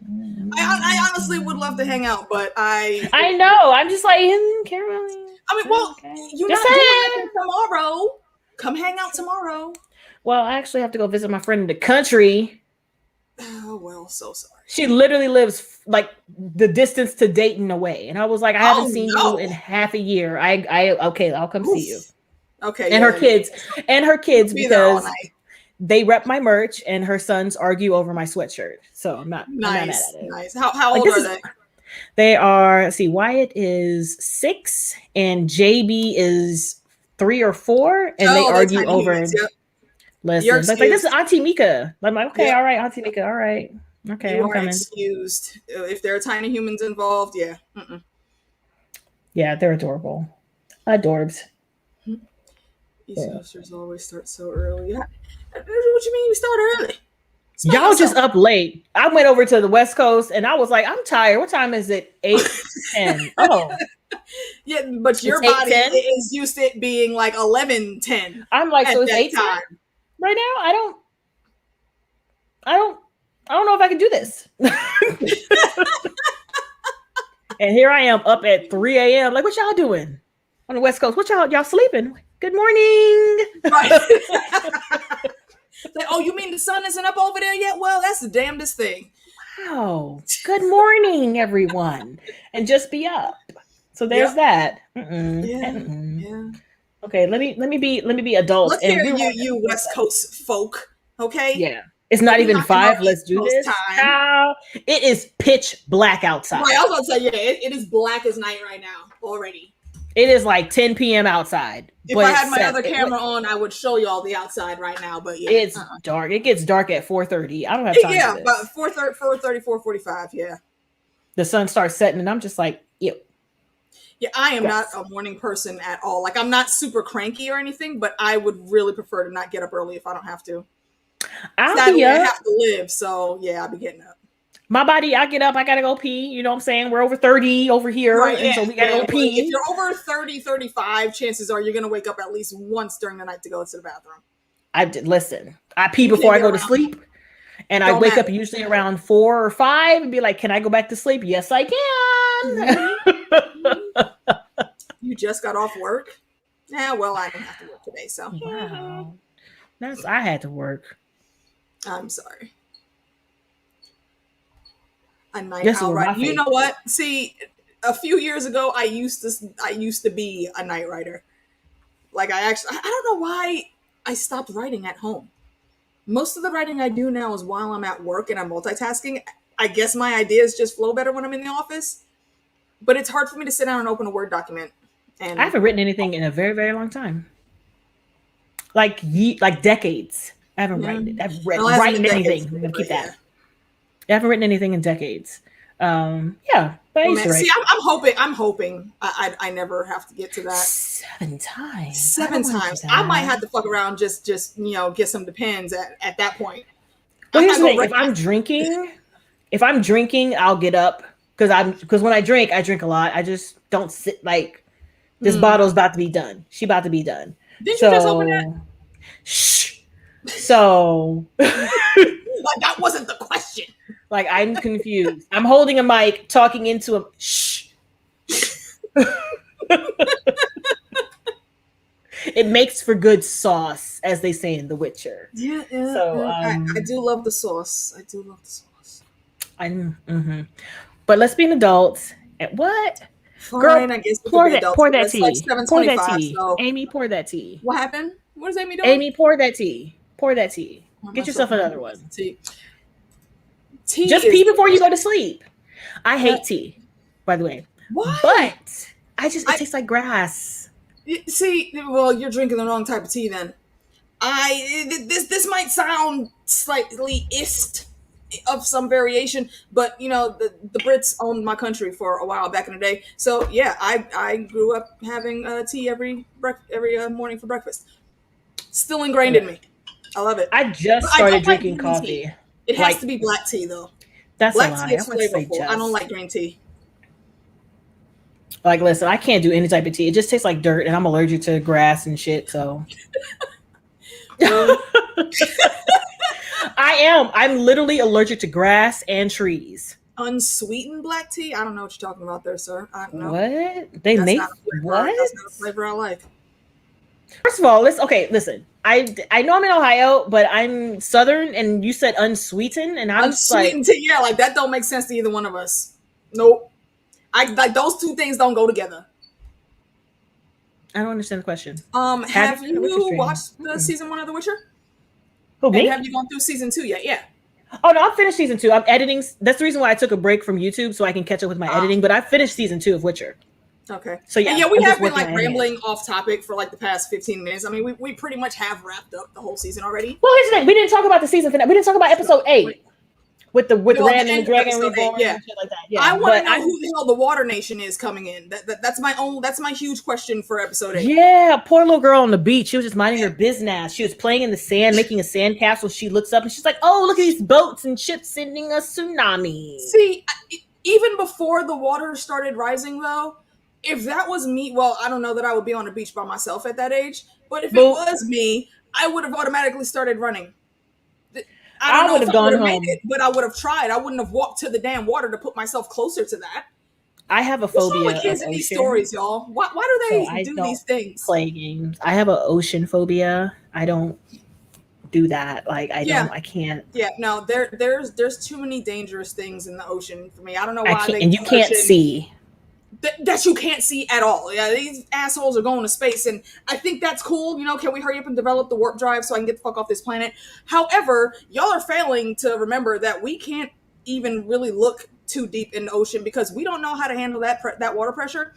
I honestly would love to hang out, but I know. I'm just like, can't really. I mean, well, okay. you're not doing anything tomorrow. Come hang out tomorrow. Well, I actually have to go visit my friend in the country. Oh well, so sorry. She literally lives like the distance to Dayton away, and I was like, I haven't seen you in half a year. Okay, I'll come see you. Okay, and her kids because they rep my merch, and her sons argue over my sweatshirt. So I'm not mad at it. Nice. How old are they? They are. Let's see, Wyatt is 6, and JB is 3 or 4, and they argue over. Humans, yep. Listen, but like this is Auntie Mika. I'm like, okay, all right, Auntie Mika, all right, okay, you I'm coming. Excused. If there are tiny humans involved, yeah. Yeah, they're adorable. Adorbs. East Coasters always start so early. What you mean you start early? Y'all just up late. I went over to the West Coast and I was like, I'm tired. What time is it? 8:10. Oh. Yeah, but your body is used to it being like 11:10. I'm like, so it's 8:10 right now? I don't know if I can do this. And here I am up at 3 a.m. Like, what y'all doing on the West Coast? What y'all sleeping? Good morning. Right. Like, oh, you mean the sun isn't up over there yet? Well, that's the damnedest thing. Wow. Good morning, everyone. And just be up. So there's that. Yeah. Okay, let me be adult. Look here, you West Coast folk. Okay. Yeah. It's not even 5. Let's do this. How? It is pitch black outside. Right, I was about to say, yeah, it is black as night right now already. It is like 10 p.m. outside. If I had my other camera on, I would show y'all the outside right now. But yeah, it's dark. It gets dark at 4:30. I don't have time. Yeah, about 4:30, 4:45. Yeah. The sun starts setting, and I'm just like, ew. Yeah, I am not a morning person at all. Like, I'm not super cranky or anything, but I would really prefer to not get up early if I don't have to. Sadly, I have to live, so yeah, I'll be getting up. My body, I get up, I gotta go pee. You know what I'm saying? We're over 30 over here, right, and so we gotta go pee. If you're over 30, 35, chances are you're gonna wake up at least once during the night to go to the bathroom. Listen, I pee before I go to sleep, and I wake up usually around 4 or 5 and be like, can I go back to sleep? Yes, I can. You just got off work? Yeah, well, I didn't have to work today, so. Wow. I had to work. I'm sorry. A night owl, right? You know what? See, a few years ago, I used to be a night writer. Like I don't know why I stopped writing at home. Most of the writing I do now is while I'm at work and I'm multitasking. I guess my ideas just flow better when I'm in the office. But it's hard for me to sit down and open a Word document. And I haven't written anything in a very, very long time. Like decades. I haven't written anything. I'm gonna keep that. I haven't written anything in decades. Yeah, but see, I'm hoping I never have to get to that. 7 times. 7 times. I might have to fuck around just get some Depends at that point. Well, here's the thing: if I'm drinking, I'll get up because when I drink a lot. I just don't sit like this bottle's about to be done. She about to be done. Did you just open that? Shh. So that wasn't the question. Like, I'm confused. I'm holding a mic, talking into a shh. It makes for good sauce, as they say in The Witcher. Yeah. So I do love the sauce. But let's be an adult. What? Fine, Girl, I guess we could be adults. pour that It's like tea. Pour that 7:25. tea. So Amy, pour that tea. what happened? What is Amy doing? Amy, pour that tea. Pour that tea. Get yourself another one. Tea Just pee before you go to sleep. I hate tea, by the way. Why? But it tastes like grass. See, well, you're drinking the wrong type of tea then. This might sound slightly of some variation, but you know the Brits owned my country for a while back in the day. So yeah, I grew up having tea every morning for breakfast. Still ingrained in me. I love it. I just started drinking coffee. It has to be black tea though. That's black a lie. tea is flavorful. I don't like green tea. Like, listen, I can't do any type of tea. It just tastes like dirt, and I'm allergic to grass and shit. So I'm literally allergic to grass and trees. Unsweetened black tea? I don't know what you're talking about there, sir. I don't know. What? They make what? That's not a flavor I like. First of all, listen. I know I'm in Ohio, but I'm Southern, and you said unsweetened, and I'm unsweetened tea. Yeah, like that don't make sense to either one of us. Nope. Like those two things don't go together. I don't understand the question. Have you watched the season 1 of The Witcher? Who, me? And have you gone through season 2 yet? Yeah. Oh no, I've finished season 2. I'm editing. That's the reason why I took a break from YouTube so I can catch up with my editing. But I finished season 2 of Witcher. Okay. So yeah, and yeah, we have been like rambling off topic for like the past 15 minutes. I mean, we pretty much have wrapped up the whole season already. Well, here's the thing: we didn't talk about the season finale. We didn't talk about episode 8 with the Ram and the Dragon Reborn and shit like that. Yeah, I want to know who the hell the Water Nation is coming in. That's my huge question for episode 8. Yeah, poor little girl on the beach. She was just minding her business. She was playing in the sand, making a sand castle. She looks up and she's like, "Oh, look at these boats and ships sending a tsunami." See, even before the water started rising, though. If that was me, well, I don't know that I would be on the beach by myself at that age, but if it was me, I would have automatically started running. I would have gone home, made it, but I would have tried. I wouldn't have walked to the damn water to put myself closer to that. I have a phobia. What's wrong with kids in these stories, y'all? Why do they do these things? Play games. I have an ocean phobia. I don't do that. Like I can't. Yeah, no, there's too many dangerous things in the ocean for me. I don't know why and you can't see. That you can't see at all. Yeah, these assholes are going to space, and I think that's cool. You know, can we hurry up and develop the warp drive so I can get the fuck off this planet? However, y'all are failing to remember that we can't even really look too deep in the ocean because we don't know how to handle that water pressure.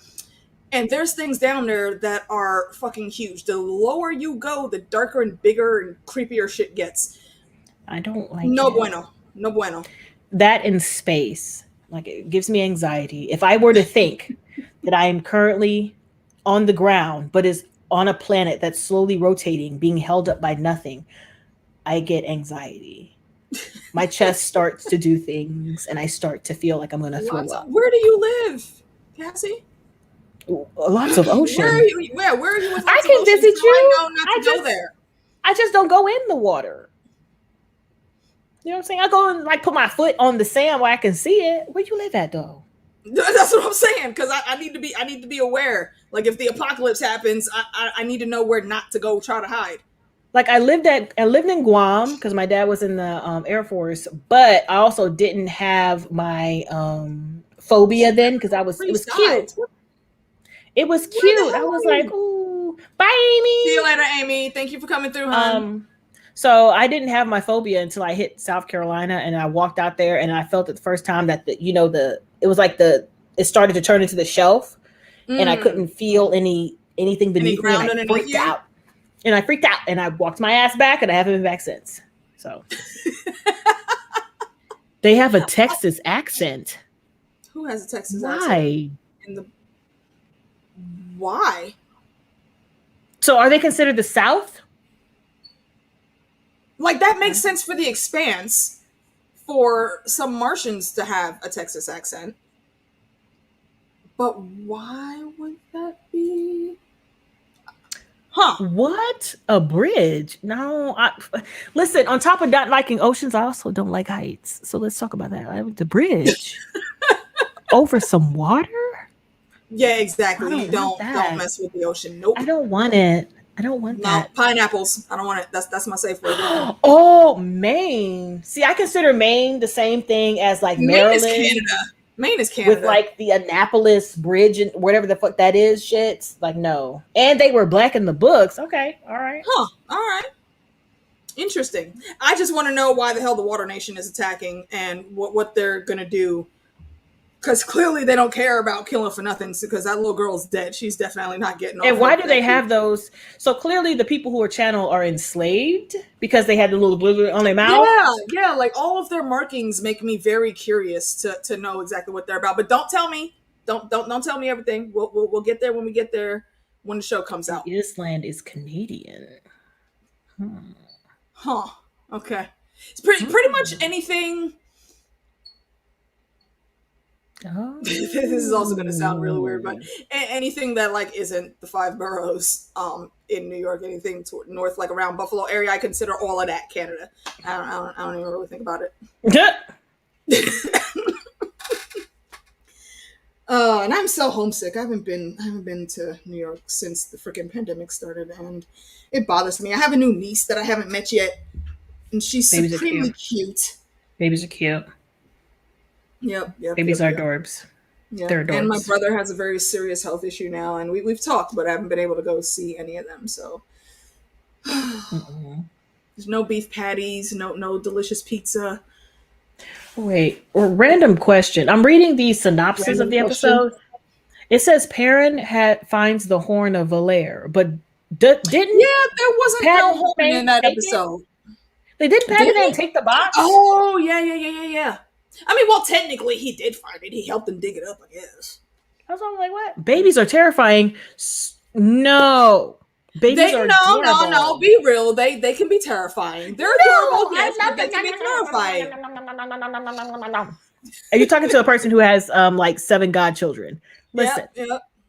And there's things down there that are fucking huge. The lower you go, the darker and bigger and creepier shit gets. I don't like No bueno. That in space. Like, it gives me anxiety. If I were to think that I am currently on the ground, but is on a planet that's slowly rotating, being held up by nothing, I get anxiety. My chest starts to do things, and I start to feel like I'm going to throw up. Where do you live, Cassie? Lots of ocean. Where are you? Where are you? I can visit you. I go there. I just don't go in the water. You know what I'm saying? I go and like put my foot on the sand where I can see it. Where you live at though? That's what I'm saying. Because I need to be aware. Like if the apocalypse happens, I need to know where not to go try to hide. Like I lived in Guam because my dad was in the Air Force, but I also didn't have my phobia then because it was cute. It was cute. I was like, ooh, bye, Amy. See you later, Amy. Thank you for coming through, hon. So I didn't have my phobia until I hit South Carolina and I walked out there and I felt it the first time that it started to turn into the shelf and I couldn't feel anything beneath me and I freaked out. And I freaked out and I walked my ass back and I haven't been back since. So they have a Texas accent. Who has a Texas accent? Why? So are they considered the South? Like, that makes sense for The Expanse, for some Martians to have a Texas accent. But why would that be? Huh. What? A bridge? No. Listen, on top of not liking oceans, I also don't like heights. So let's talk about that. The bridge. Over some water? Yeah, exactly. Don't mess with the ocean. Nope. I don't want it. I don't want No, that. pineapples. I don't want it. That's my safe word. Oh, Maine. See, I consider Maine the same thing as like Maine is Maryland. Canada. Maine is Canada. With like the Annapolis Bridge and whatever the fuck that is, shit. Like, no. And they were black in the books. Okay, all right. Huh. All right. Interesting. I just want to know why the hell the Water Nation is attacking and what they're gonna do. Because clearly they don't care about killing for nothing. Because that little girl's dead. She's definitely not getting off. And why do they have those? So clearly the people who are channel are enslaved because they had the little blue on their mouth. Yeah. Like all of their markings make me very curious to know exactly what they're about. But don't tell me. Don't tell me everything. We'll get there when we get there. When the show comes out. Island is Canadian. Huh. Okay. It's pretty much anything. Oh. This is also going to sound really weird, but anything that like isn't the 5 boroughs in New York, anything north like around Buffalo area, I consider all of that Canada. I don't even really think about it. And I'm so homesick. I haven't been to New York since the freaking pandemic started, and it bothers me. I have a new niece that I haven't met yet, and she's supremely cute. Babies are cute. Yep. Babies are adorbs. Yeah. They're adorbs. And my brother has a very serious health issue now, and we've talked, but I haven't been able to go see any of them. So there's no beef patties, no delicious pizza. Wait, random question. I'm reading the synopsis of the episode. It says Perrin finds the horn of Valere, but didn't? Yeah, there wasn't no horn in that episode. They didn't pat it and take the box. Oh yeah. I mean, well, technically he did find it. He helped them dig it up, I guess. I was like, what? Babies are terrifying. No. Babies are adorable. No. Be real. They can be terrifying. They're adorable. Yes, but they can be terrifying. Are you talking to a person who has like 7 godchildren? Listen.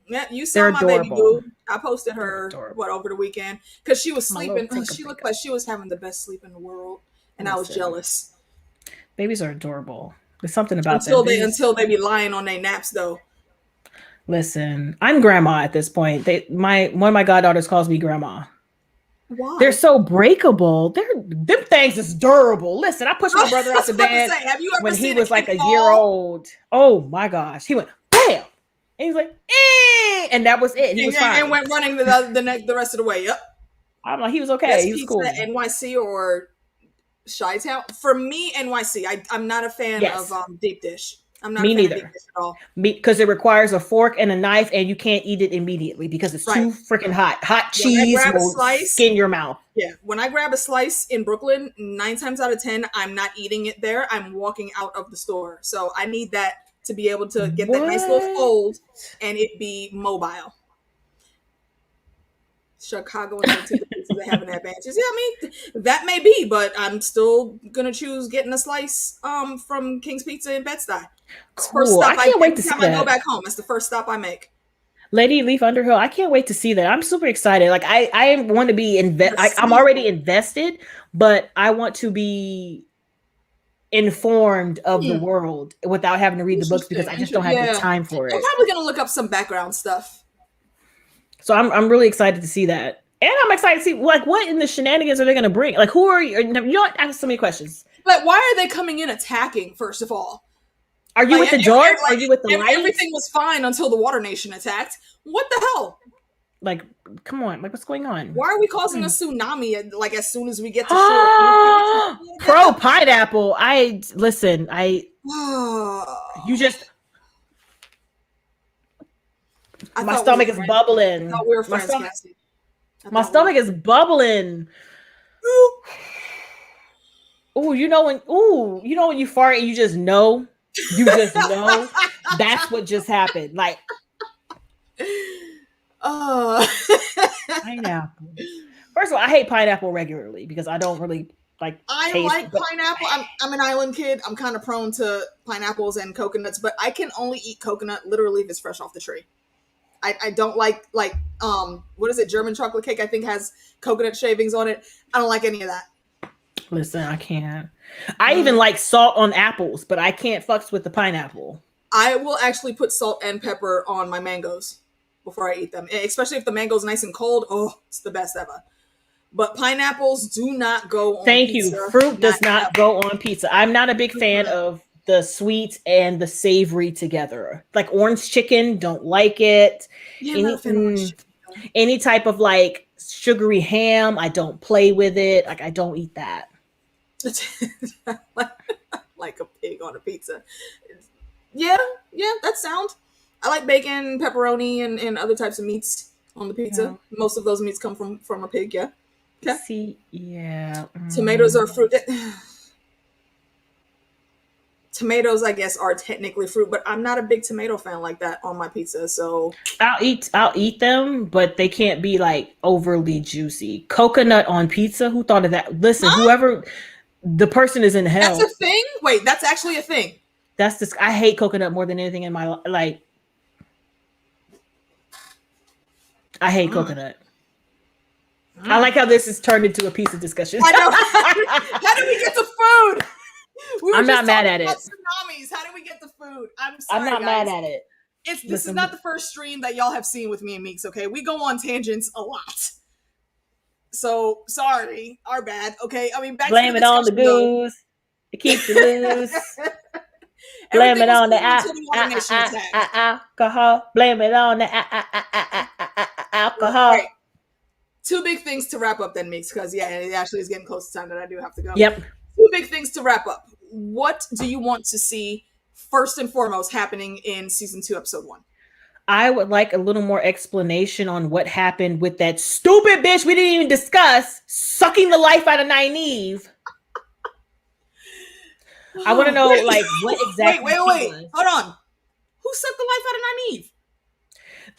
Yeah. You saw my baby boo. I posted her over the weekend because she was sleeping. She looked like she was having the best sleep in the world, and I was jealous. Babies are adorable. There's something about them. Until they be lying on their naps, though. Listen, I'm grandma at this point. One of my goddaughters calls me grandma. Why? They're so breakable. Them things is durable. Listen, I pushed my brother out the bed when he was like a year old. Oh my gosh, he went bam, and he was like, eh, and that was it. He was fine. And went running the rest of the way. Yep. I'm like, he was okay. He was cool. NYC or Chi-Town. For me, NYC. I'm not a fan of deep dish. I'm not me a fan neither of deep dish at all. Because it requires a fork and a knife, and you can't eat it immediately because it's too freaking hot. Hot cheese will skin your mouth. Yeah, when I grab a slice in Brooklyn, 9 times out of 10, I'm not eating it there. I'm walking out of the store. So I need that to be able to get that nice little fold and it be mobile. Chicago and the pieces they have an advantage. Yeah, I mean that may be, but I'm still gonna choose getting a slice from King's Pizza in Bed-Stuy. Cool. First stop I can't wait to see that. I go back home. That's the first stop I make. Lady Leaf Underhill, I can't wait to see that. I'm super excited. Like I want to be I'm already invested, but I want to be informed of the world without having to read the books because I just don't have the time for it. I'm probably gonna look up some background stuff. So I'm really excited to see that. And I'm excited to see like what in the shenanigans are they going to bring? Like who are you? You know, I asked so many questions. But why are they coming in attacking, first of all? Are you with the George? Are you with the lights? Everything was fine until the Water Nation attacked. What the hell? Like, come on. Like, what's going on? Why are we causing a tsunami like as soon as we get to shore? Pro pineapple. You just... My stomach is bubbling. We were friends, my stomach is bubbling. Ooh, you know when you fart and you just know that's what just happened. Like, pineapple. First of all, I hate pineapple regularly because I don't really like. I like pineapple. I'm an island kid. I'm kind of prone to pineapples and coconuts, but I can only eat coconut literally if it's fresh off the tree. I don't like what is it? German chocolate cake I think has coconut shavings on it. I don't like any of that. Listen, I can't. I even like salt on apples, but I can't fucks with the pineapple. I will actually put salt and pepper on my mangoes. before I eat them, especially if the mango's nice and cold. Oh, it's the best ever. But pineapples do not go on Thank pizza. you. Fruit does not go on pizza. I'm not a big fan of the sweet and the savory together. Like orange chicken, don't like it. Yeah, Any type of like sugary ham, I don't play with it. Like I don't eat that. Like a pig on a pizza. Yeah, that's sound. I like bacon, pepperoni, and other types of meats on the pizza. Yeah. Most of those meats come from a pig, yeah. Okay. See, yeah. Tomatoes are fruit. Tomatoes, I guess, are technically fruit, but I'm not a big tomato fan like that on my pizza. So I'll eat them, but they can't be like overly juicy. Coconut on pizza? Who thought of that? Listen, whoever the person is in hell. That's a thing? Wait, that's actually a thing. That's this. I hate coconut more than anything in my life. Like, I hate coconut. I like how this has turned into a pizza discussion. I know. How did we get to food? I'm not mad at it. Tsunamis. How did we get the food? I'm sorry, I'm not mad at it. This is not the first stream that y'all have seen with me and Meeks, okay? We go on tangents a lot. So, sorry. Our bad, okay? I mean, blame it on the goose. It keeps it loose. Blame it on the alcohol. Blame it on the alcohol. Right. Two big things to wrap up then, Meeks, because, yeah, it actually is getting close to time that I do have to go. Yep. Two big things to wrap up. What do you want to see first and foremost happening in season 2, episode 1? I would like a little more explanation on what happened with that stupid bitch we didn't even discuss sucking the life out of Nynaeve. I want to know, like, what exactly. Wait. Hold on. Who sucked the life out of Nynaeve?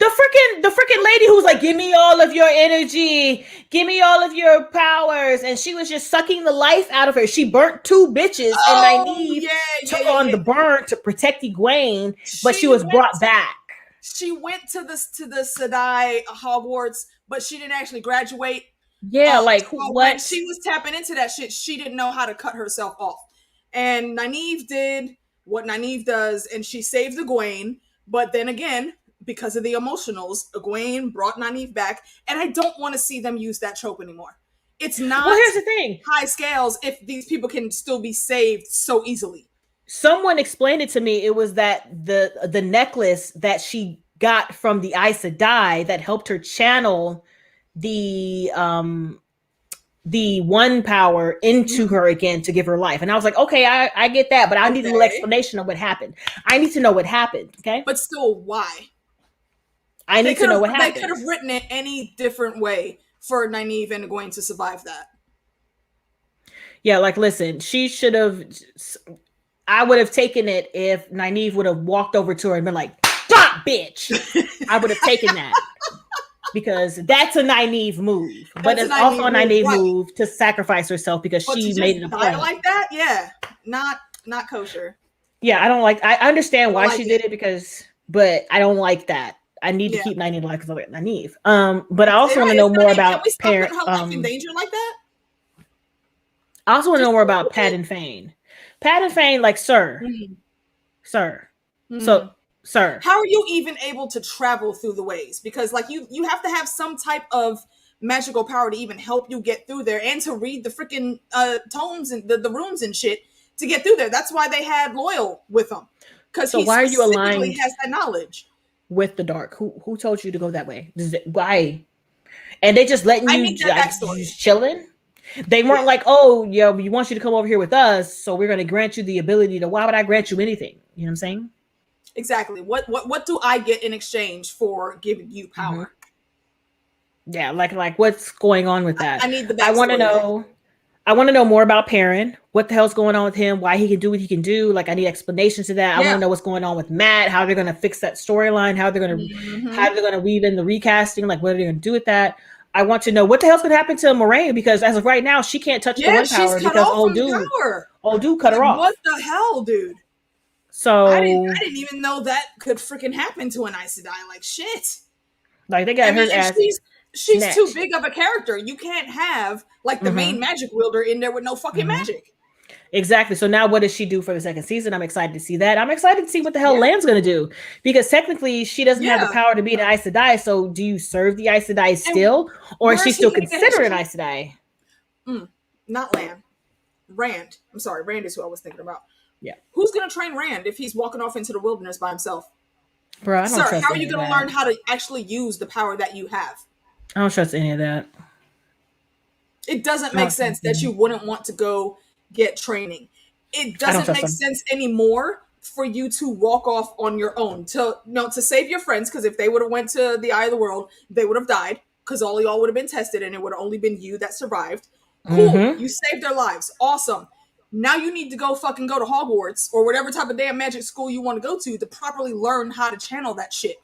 The freaking lady who was like, give me all of your energy, give me all of your powers, and she was just sucking the life out of her. She burnt 2 bitches, and Nynaeve took on the burn to protect Egwene, but she was brought back. She went to the Sedai Hogwarts, but she didn't actually graduate. Yeah, like so what? When she was tapping into that shit, she didn't know how to cut herself off. And Nynaeve did what Nynaeve does, and she saved Egwene. But then again, because of the emotionals, Egwene brought Nynaeve back, and I don't want to see them use that trope anymore. It's not. Well, here's the thing: high scales if these people can still be saved so easily. Someone explained it to me. It was that the necklace that she got from the Aes Sedai that helped her channel the one power into her again to give her life. And I was like, okay, I get that, but I need a little explanation of what happened. I need to know what happened. Okay, but still, why? I need to know what happened. They could have written it any different way for Nynaeve and Egwene to survive that. Yeah, like listen, she should have. I would have taken it if Nynaeve would have walked over to her and been like, "Stop, bitch!" I would have taken that because that's a Nynaeve move. But it's also a Nynaeve move to sacrifice herself because she made it a point. Like that, yeah, not kosher. Yeah, I don't like. I understand why she did it but I don't like that. I need to keep Nynaeve alive because I like Nynaeve. But I also want to know more about parent. In danger like that. I also want to know more about Pat and Fane. Pat and Fane, like, sir. So, sir. How are you even able to travel through the ways? Because, like, you have to have some type of magical power to even help you get through there and to read the freaking tomes and the runes and shit to get through there. That's why they had Loyal with them. Because so why are you aligned? He has that knowledge. With the dark. Who told you to go that way? Why? And they just letting you just chilling? They weren't like, oh, yeah, we want you to come over here with us, so we're going to grant you the ability to. Why would I grant you anything? You know what I'm saying? Exactly. What do I get in exchange for giving you power? Yeah, like what's going on with that? I need the backstory. I want to know more about Perrin. What the hell's going on with him? Why he can do what he can do? Like, I need explanations to that. I want to know what's going on with Matt. How they're going to fix that storyline? How they're going to weave in the recasting? Like, what are they going to do with that? I want to know what the hell's going to happen to Moraine because as of right now, she can't touch the one power because old dude cut her off. What the hell, dude? So I didn't even know that could freaking happen to an Aes Sedai. Like shit. Like they got her ass. She's too big of a character. You can't have like the main magic wielder in there with no fucking magic. Exactly. So now what does she do for the second season? I'm excited to see that. I'm excited to see what the hell Lan's going to do, because technically she doesn't have the power to be an Aes Sedai. So do you serve the Aes Sedai still, or is she still considered an Aes Sedai? Not Lan. Rand. I'm sorry. Rand is who I was thinking about. Yeah. Who's going to train Rand if he's walking off into the wilderness by himself? Bro, I don't trust how are you going to learn how to actually use the power that you have? I don't trust any of that. It doesn't make sense that you wouldn't want to go get training. It doesn't make sense anymore for you to walk off on your own to save your friends, because if they would have went to the Eye of the World, they would have died, because all y'all would have been tested and it would have only been you that survived. Cool. You saved their lives. Awesome. Now you need to go to Hogwarts or whatever type of damn magic school you want to go to properly learn how to channel that shit.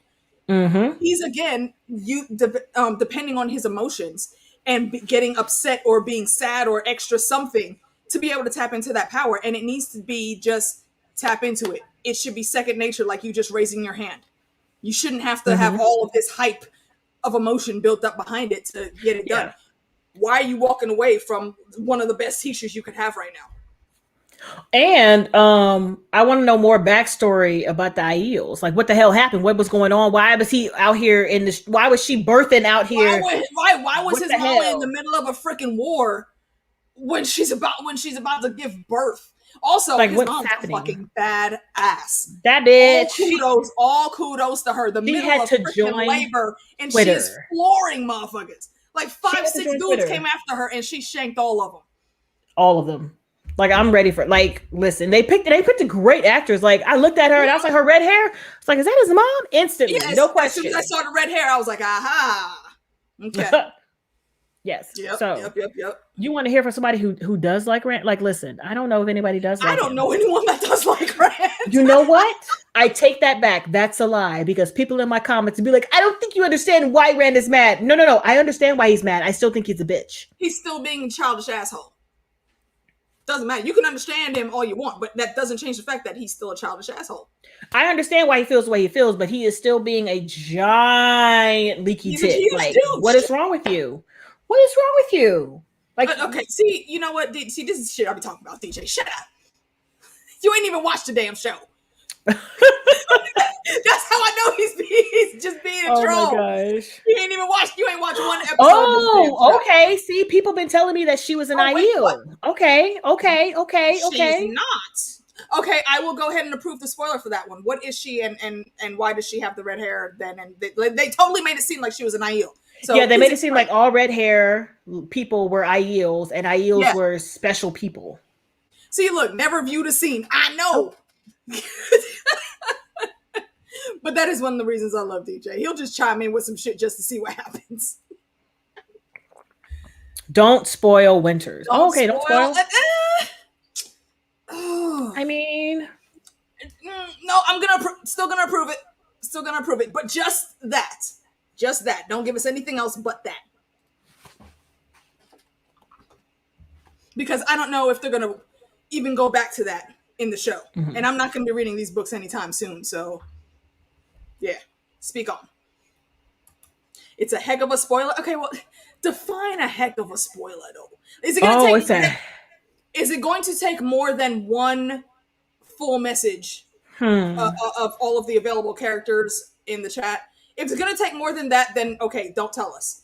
He's again, depending on his emotions and getting upset or being sad or extra something to be able to tap into that power. And it needs to be just tap into it. It should be second nature, like you just raising your hand. You shouldn't have to have all of this hype of emotion built up behind it to get it done. Why are you walking away from one of the best teachers you could have right now? And I want to know more backstory about the Aiels. Like, what the hell happened? What was going on? Why was he out here in this? Why was she birthing out here? Why was his mama in the middle of a freaking war when she's about to give birth? Also, like, his mom's a fucking badass. That bitch. All kudos to her. The middle of freaking labor, and she's flooring motherfuckers. Like 5-6 dudes came after her, and she shanked all of them. All of them. Like, I'm ready for, like, listen, they picked a great actors. Like, I looked at her and I was like, her red hair. It's like, is that his mom? Instantly, no question. As soon as I saw the red hair, I was like, aha. Okay. Yes. Yep, so yep. You want to hear from somebody who does like Rand? Like, listen, I don't know if anybody does. I don't know anyone that does like Rand. You know what? I take that back. That's a lie, because people in my comments would be like, I don't think you understand why Rand is mad. No. I understand why he's mad. I still think he's a bitch. He's still being a childish asshole. Doesn't matter. You can understand him all you want, but that doesn't change the fact that he's still a childish asshole. I understand why he feels the way he feels, but he is still being a giant leaky tit. Like, what is wrong with you? What is wrong with you? Like, okay, see, you know what? See, this is shit I be talking about, DJ. Shut up. You ain't even watched the damn show. That's how I know he's just being a troll. Oh my gosh. You ain't watched one episode. Oh, okay. See, people been telling me that she was an Aiel. Okay. She's not. Okay, I will go ahead and approve the spoiler for that one. What is she, and why does she have the red hair then? And they totally made it seem like she was an Aiel. So yeah, they made it seem like all red hair people were Aiels, and Aiels were special people. See, look, never viewed a scene. I know. But that is one of the reasons I love DJ. He'll just chime in with some shit just to see what happens. Don't spoil Winters. Don't spoil. I mean, no, I'm still gonna approve it. But just that. Don't give us anything else but that. Because I don't know if they're gonna even go back to that in the show, and I'm not gonna be reading these books anytime soon. So, yeah, speak on. It's a heck of a spoiler. Okay, well, define a heck of a spoiler though. Is it going to take more than one full message of all of the available characters in the chat? If it's going to take more than that, then okay, don't tell us.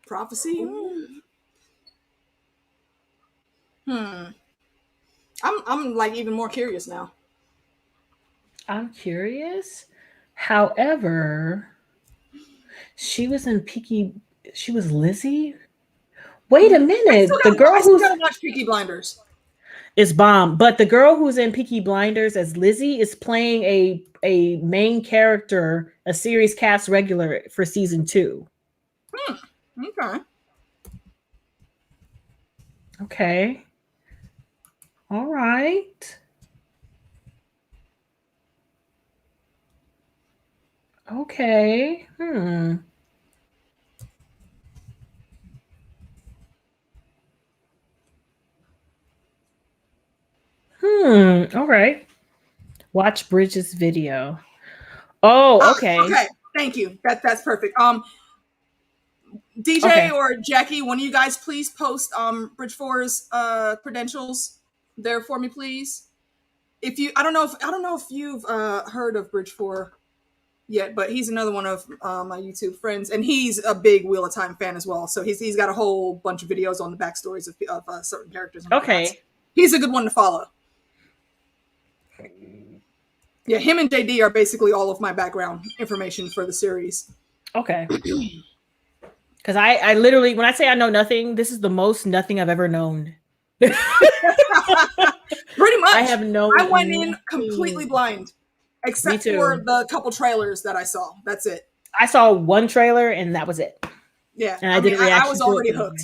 Prophecy? I'm like even more curious now. I'm curious. However, she was Lizzie. Wait a minute. The girl who's gonna watch Peaky Blinders is bomb, but the girl who's in Peaky Blinders as Lizzie is playing a main character, a series cast regular for season 2. Okay. All right. Okay. All right. Watch Bridget's video. Oh, okay. Okay. Thank you. That's perfect. DJ or Jackie, one of you guys, please post Bridge 4's credentials there for me, please. If you, I don't know if you've heard of Bridge 4 yet, but he's another one of my YouTube friends, and he's a big Wheel of Time fan as well. So he's got a whole bunch of videos on the backstories of certain characters. And whatnot. He's a good one to follow. Yeah, him and JD are basically all of my background information for the series. Okay. Because I literally, when I say I know nothing, this is the most nothing I've ever known. Pretty much. I have no. I went in completely blind, except for the couple trailers that I saw. That's it. I saw one trailer and that was it. Yeah, and I didn't react. I was already hooked.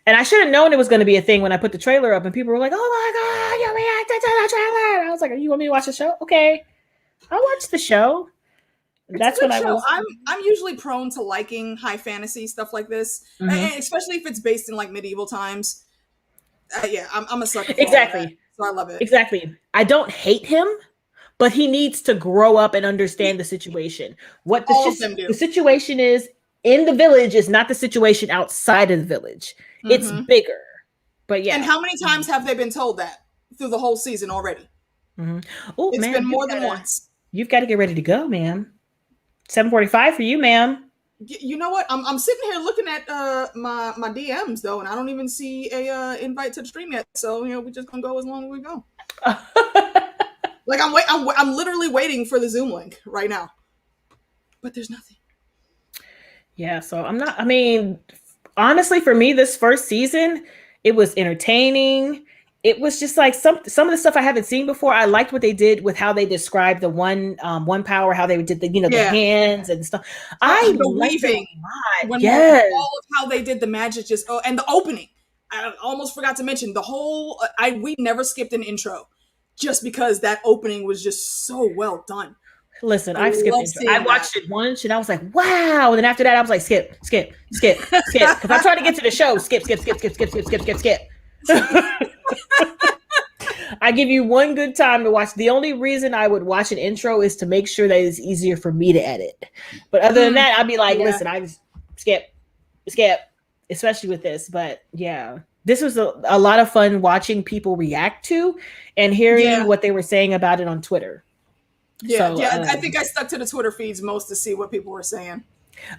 And I should have known it was going to be a thing when I put the trailer up, and people were like, "Oh my god, you reacted to the trailer!" And I was like, "You want me to watch the show? Okay, I'll watch the show." That's what I was. I'm usually prone to liking high fantasy stuff like this, and especially if it's based in like medieval times. Yeah, I'm a sucker for exactly. All that, so I love it. Exactly. I don't hate him, but he needs to grow up and understand the situation. What the situation is in the village is not the situation outside of the village. It's bigger. But yeah. And how many times have they been told that through the whole season already? Oh, it's been more than once. You've got to get ready to go, ma'am. 7:45 for you, ma'am. You know what? I'm sitting here looking at my DMs though, and I don't even see a invite to the stream yet. So we're just gonna go as long as we go. Like I'm literally waiting for the Zoom link right now, but there's nothing. Yeah, so I'm not. I mean, honestly, for me, this first season, it was entertaining. It was just like some of the stuff I haven't seen before. I liked what they did with how they described the one power, how they did the the hands and stuff. I the weaving, all of how they did the magic, and the opening. I almost forgot to mention the whole. We never skipped an intro, just because that opening was just so well done. Listen, I've skipped intro. I watched it once and I was like, wow. And then after that, I was like, skip. Because I'm trying to get to the show. Skip. I give you one good time to watch. The only reason I would watch an intro is to make sure that it's easier for me to edit. But other than that, I'd be like, listen, I just skip, especially with this. But yeah, this was a lot of fun watching people react to and hearing what they were saying about it on Twitter. Yeah, so, I think I stuck to the Twitter feeds most to see what people were saying.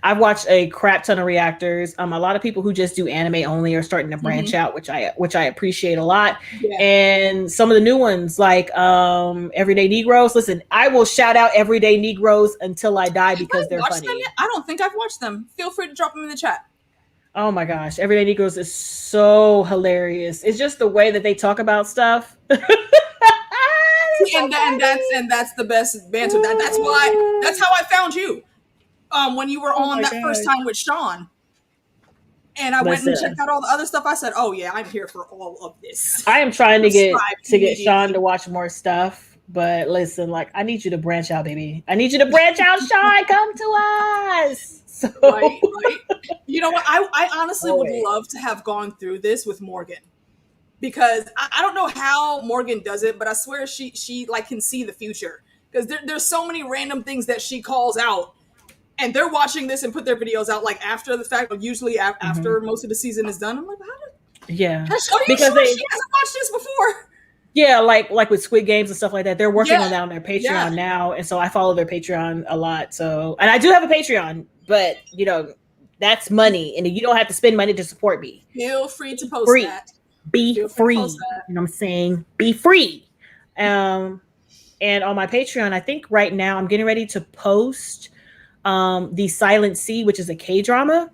I've watched a crap ton of reactors. A lot of people who just do anime only are starting to branch out, which I appreciate a lot. Yeah. And some of the new ones, like Everyday Negroes. Listen, I will shout out Everyday Negroes until I die because they're funny. I don't think I've watched them. Feel free to drop them in the chat. Oh my gosh, Everyday Negroes is so hilarious. It's just the way that they talk about stuff. And that's the best banter. That's how I found you. When you were on that first time with Sean, and I went and checked out all the other stuff. I said, "Oh yeah, I'm here for all of this." I am trying to get Sean to watch more stuff, but listen, like I need you to branch out, baby. I need you to branch out, Sean. Come to us. So. Right. You know what? I honestly would love to have gone through this with Morgan. Because I don't know how Morgan does it, but I swear she like can see the future. Because there's so many random things that she calls out, and they're watching this and put their videos out like after the fact, or usually after most of the season is done. I'm like, are you sure she hasn't watched this before? Yeah, like with Squid Games and stuff like that. They're working on that on their Patreon now, and so I follow their Patreon a lot. So, and I do have a Patreon, but that's money, and you don't have to spend money to support me. Feel free to post that. Be free. You know what I'm saying? Be free. And on my Patreon, I think right now I'm getting ready to post The Silent Sea, which is a K-drama.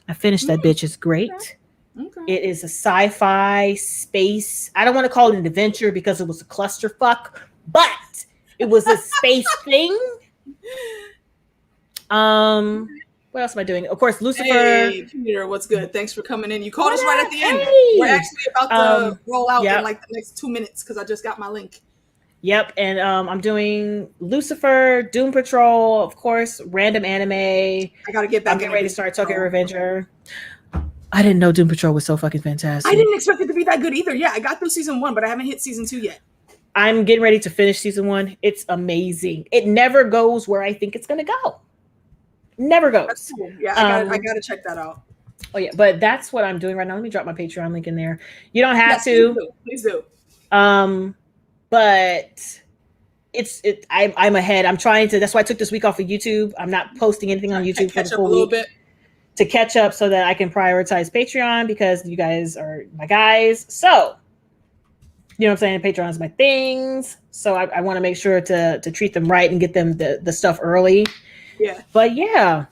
I finished that bitch. It's great. Okay. It is a sci-fi space. I don't want to call it an adventure because it was a clusterfuck, but it was a space thing. What else am I doing? Of course, Lucifer. Hey, Peter, what's good? Thanks for coming in. You called us right at the end. We're actually about to roll out in like the next 2 minutes because I just got my link. Yep, and I'm doing Lucifer, Doom Patrol, of course, random anime. I gotta get back. I'm getting ready to start Tokyo Revenger. I didn't know Doom Patrol was so fucking fantastic. I didn't expect it to be that good either. Yeah, I got through season 1, but I haven't hit season 2 yet. I'm getting ready to finish season 1. It's amazing. It never goes where I think it's gonna go. Never goes. That's cool. Yeah, I gotta check that out. Oh yeah, but that's what I'm doing right now. Let me drop my Patreon link in there. You don't have to. Please do. But I'm ahead. I'm trying to. That's why I took this week off of YouTube. I'm not posting anything on YouTube for the full week. Bit. To catch up so that I can prioritize Patreon because you guys are my guys. So, you know what I'm saying? Patreon is my things. So I want to make sure to treat them right and get them the stuff early. Yeah. But yeah,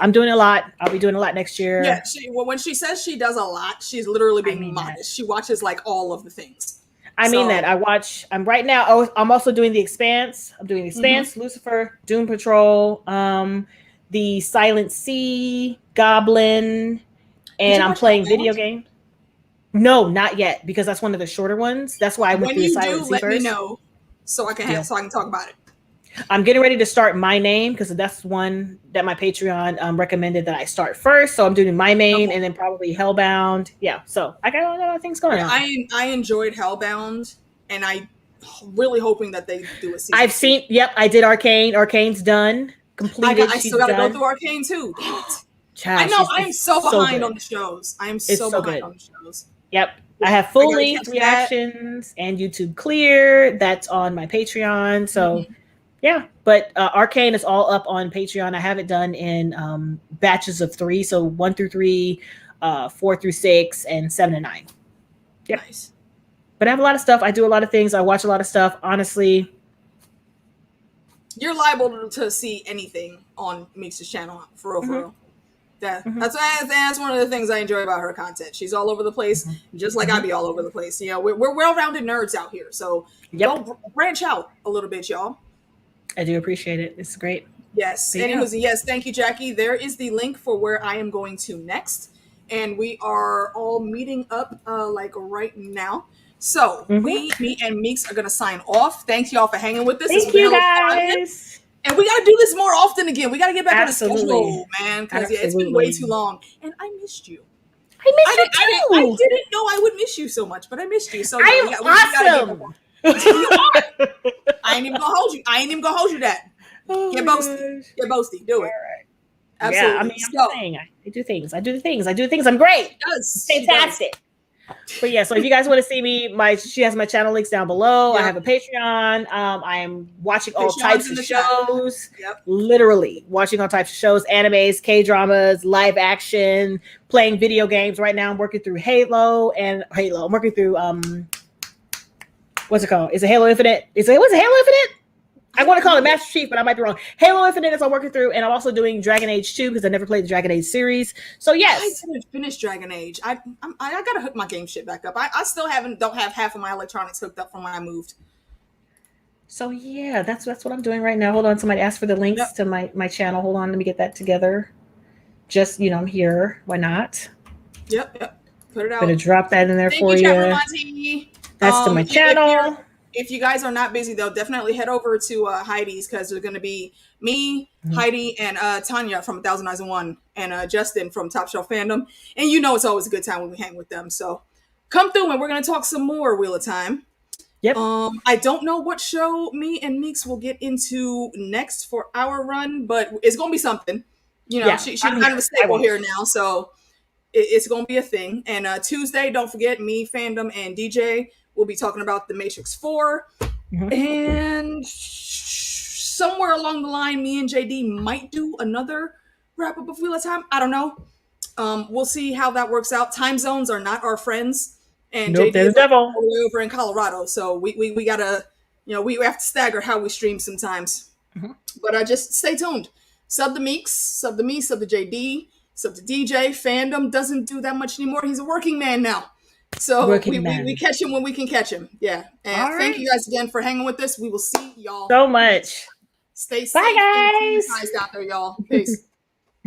I'm doing a lot. I'll be doing a lot next year. Yeah. When she says she does a lot, she's literally being modest. She watches like all of the things. I mean that. I'm right now. Oh, I'm also doing The Expanse. I'm doing The Expanse, Lucifer, Doom Patrol, the Silent Sea, Goblin, and I'm playing video games. No, not yet, because that's one of the shorter ones. That's why I went through the Silent Sea let first. Me know so I can talk about it. I'm getting ready to start My Name because that's one that my Patreon recommended that I start first. So I'm doing My Name and then probably Hellbound. Yeah, so I got a lot of things going on. I enjoyed Hellbound, and I really hoping that they do a season. I've seen. Yep, I did Arcane. Arcane's done. Completed. I still got to go through Arcane too. I know. I am so behind on the shows. I am so behind on the shows. Yep. I have full length reactions and YouTube Clear. That's on my Patreon. So yeah, but Arcane is all up on Patreon. I have it done in batches of 3. So 1 through 3, 4 through 6, and 7 and 9. Yep. Nice. But I have a lot of stuff. I do a lot of things. I watch a lot of stuff. Honestly, you're liable to see anything on Meeks' channel for real. That's one of the things I enjoy about her content. She's all over the place, just like I be all over the place. You know, we're well-rounded nerds out here, so don't branch out a little bit, y'all. I do appreciate it. It's great. Yes. Anyways, yes, thank you, Jackie. There is the link for where I am going to next, and we are all meeting up like right now. So me and Meeks are gonna sign off. Thanks y'all for hanging with us. Thank you guys. And we gotta do this more often again. We gotta get back on the schedule, man, because it's been way too long. And I missed you. I missed you too. I didn't know I would miss you so much, but I missed you. So I am awesome. I ain't even gonna hold you. I ain't even gonna hold you that. Get boasty. Get boasty. Do it. Right. Absolutely. Yeah, I mean, I'm saying I do things. I do the things. I'm great. Yes, fantastic. But yeah, so if you guys want to see me, she has my channel links down below. I have a Patreon. I am watching all types of shows. Literally watching all types of shows, animes, K-dramas, live action, playing video games. Right now I'm working through Halo. I'm working through what's it called? Is it Halo Infinite? Was it Halo Infinite? I want to call it Master Chief, but I might be wrong. Halo Infinite is I'm working through, and I'm also doing Dragon Age 2 because I never played the Dragon Age series. So yes, I didn't finish Dragon Age. I gotta hook my game shit back up. I still don't have half of my electronics hooked up from when I moved. So yeah, that's what I'm doing right now. Hold on, somebody asked for the links to my channel. Hold on, let me get that together. Just I'm here. Why not? Yep. Put it out. Gonna drop that in there for you. That's to my channel. If you guys are not busy, though, definitely head over to Heidi's because there's going to be me, Heidi, and Tanya from 1000 Eyes and One, and Justin from Top Shelf Fandom. And it's always a good time when we hang with them. So come through and we're going to talk some more Wheel of Time. Yep. I don't know what show me and Meeks will get into next for our run, but it's going to be something. She's kind of a staple here now, so it's going to be a thing. And Tuesday, don't forget, me, Fandom, and DJ we'll be talking about The Matrix 4. And somewhere along the line, me and JD might do another wrap-up of Wheel of Time. I don't know. We'll see how that works out. Time zones are not our friends. And JD is all the way over in Colorado. So we got to, we have to stagger how we stream sometimes. But just stay tuned. Sub to Meeks, sub to me, sub to JD, sub to DJ. Fandom doesn't do that much anymore. He's a working man now. So we catch him when we can catch him. Yeah. And thank you guys again for hanging with us. We will see y'all so much. Stay safe. Bye, guys. Guys out there, y'all. Peace.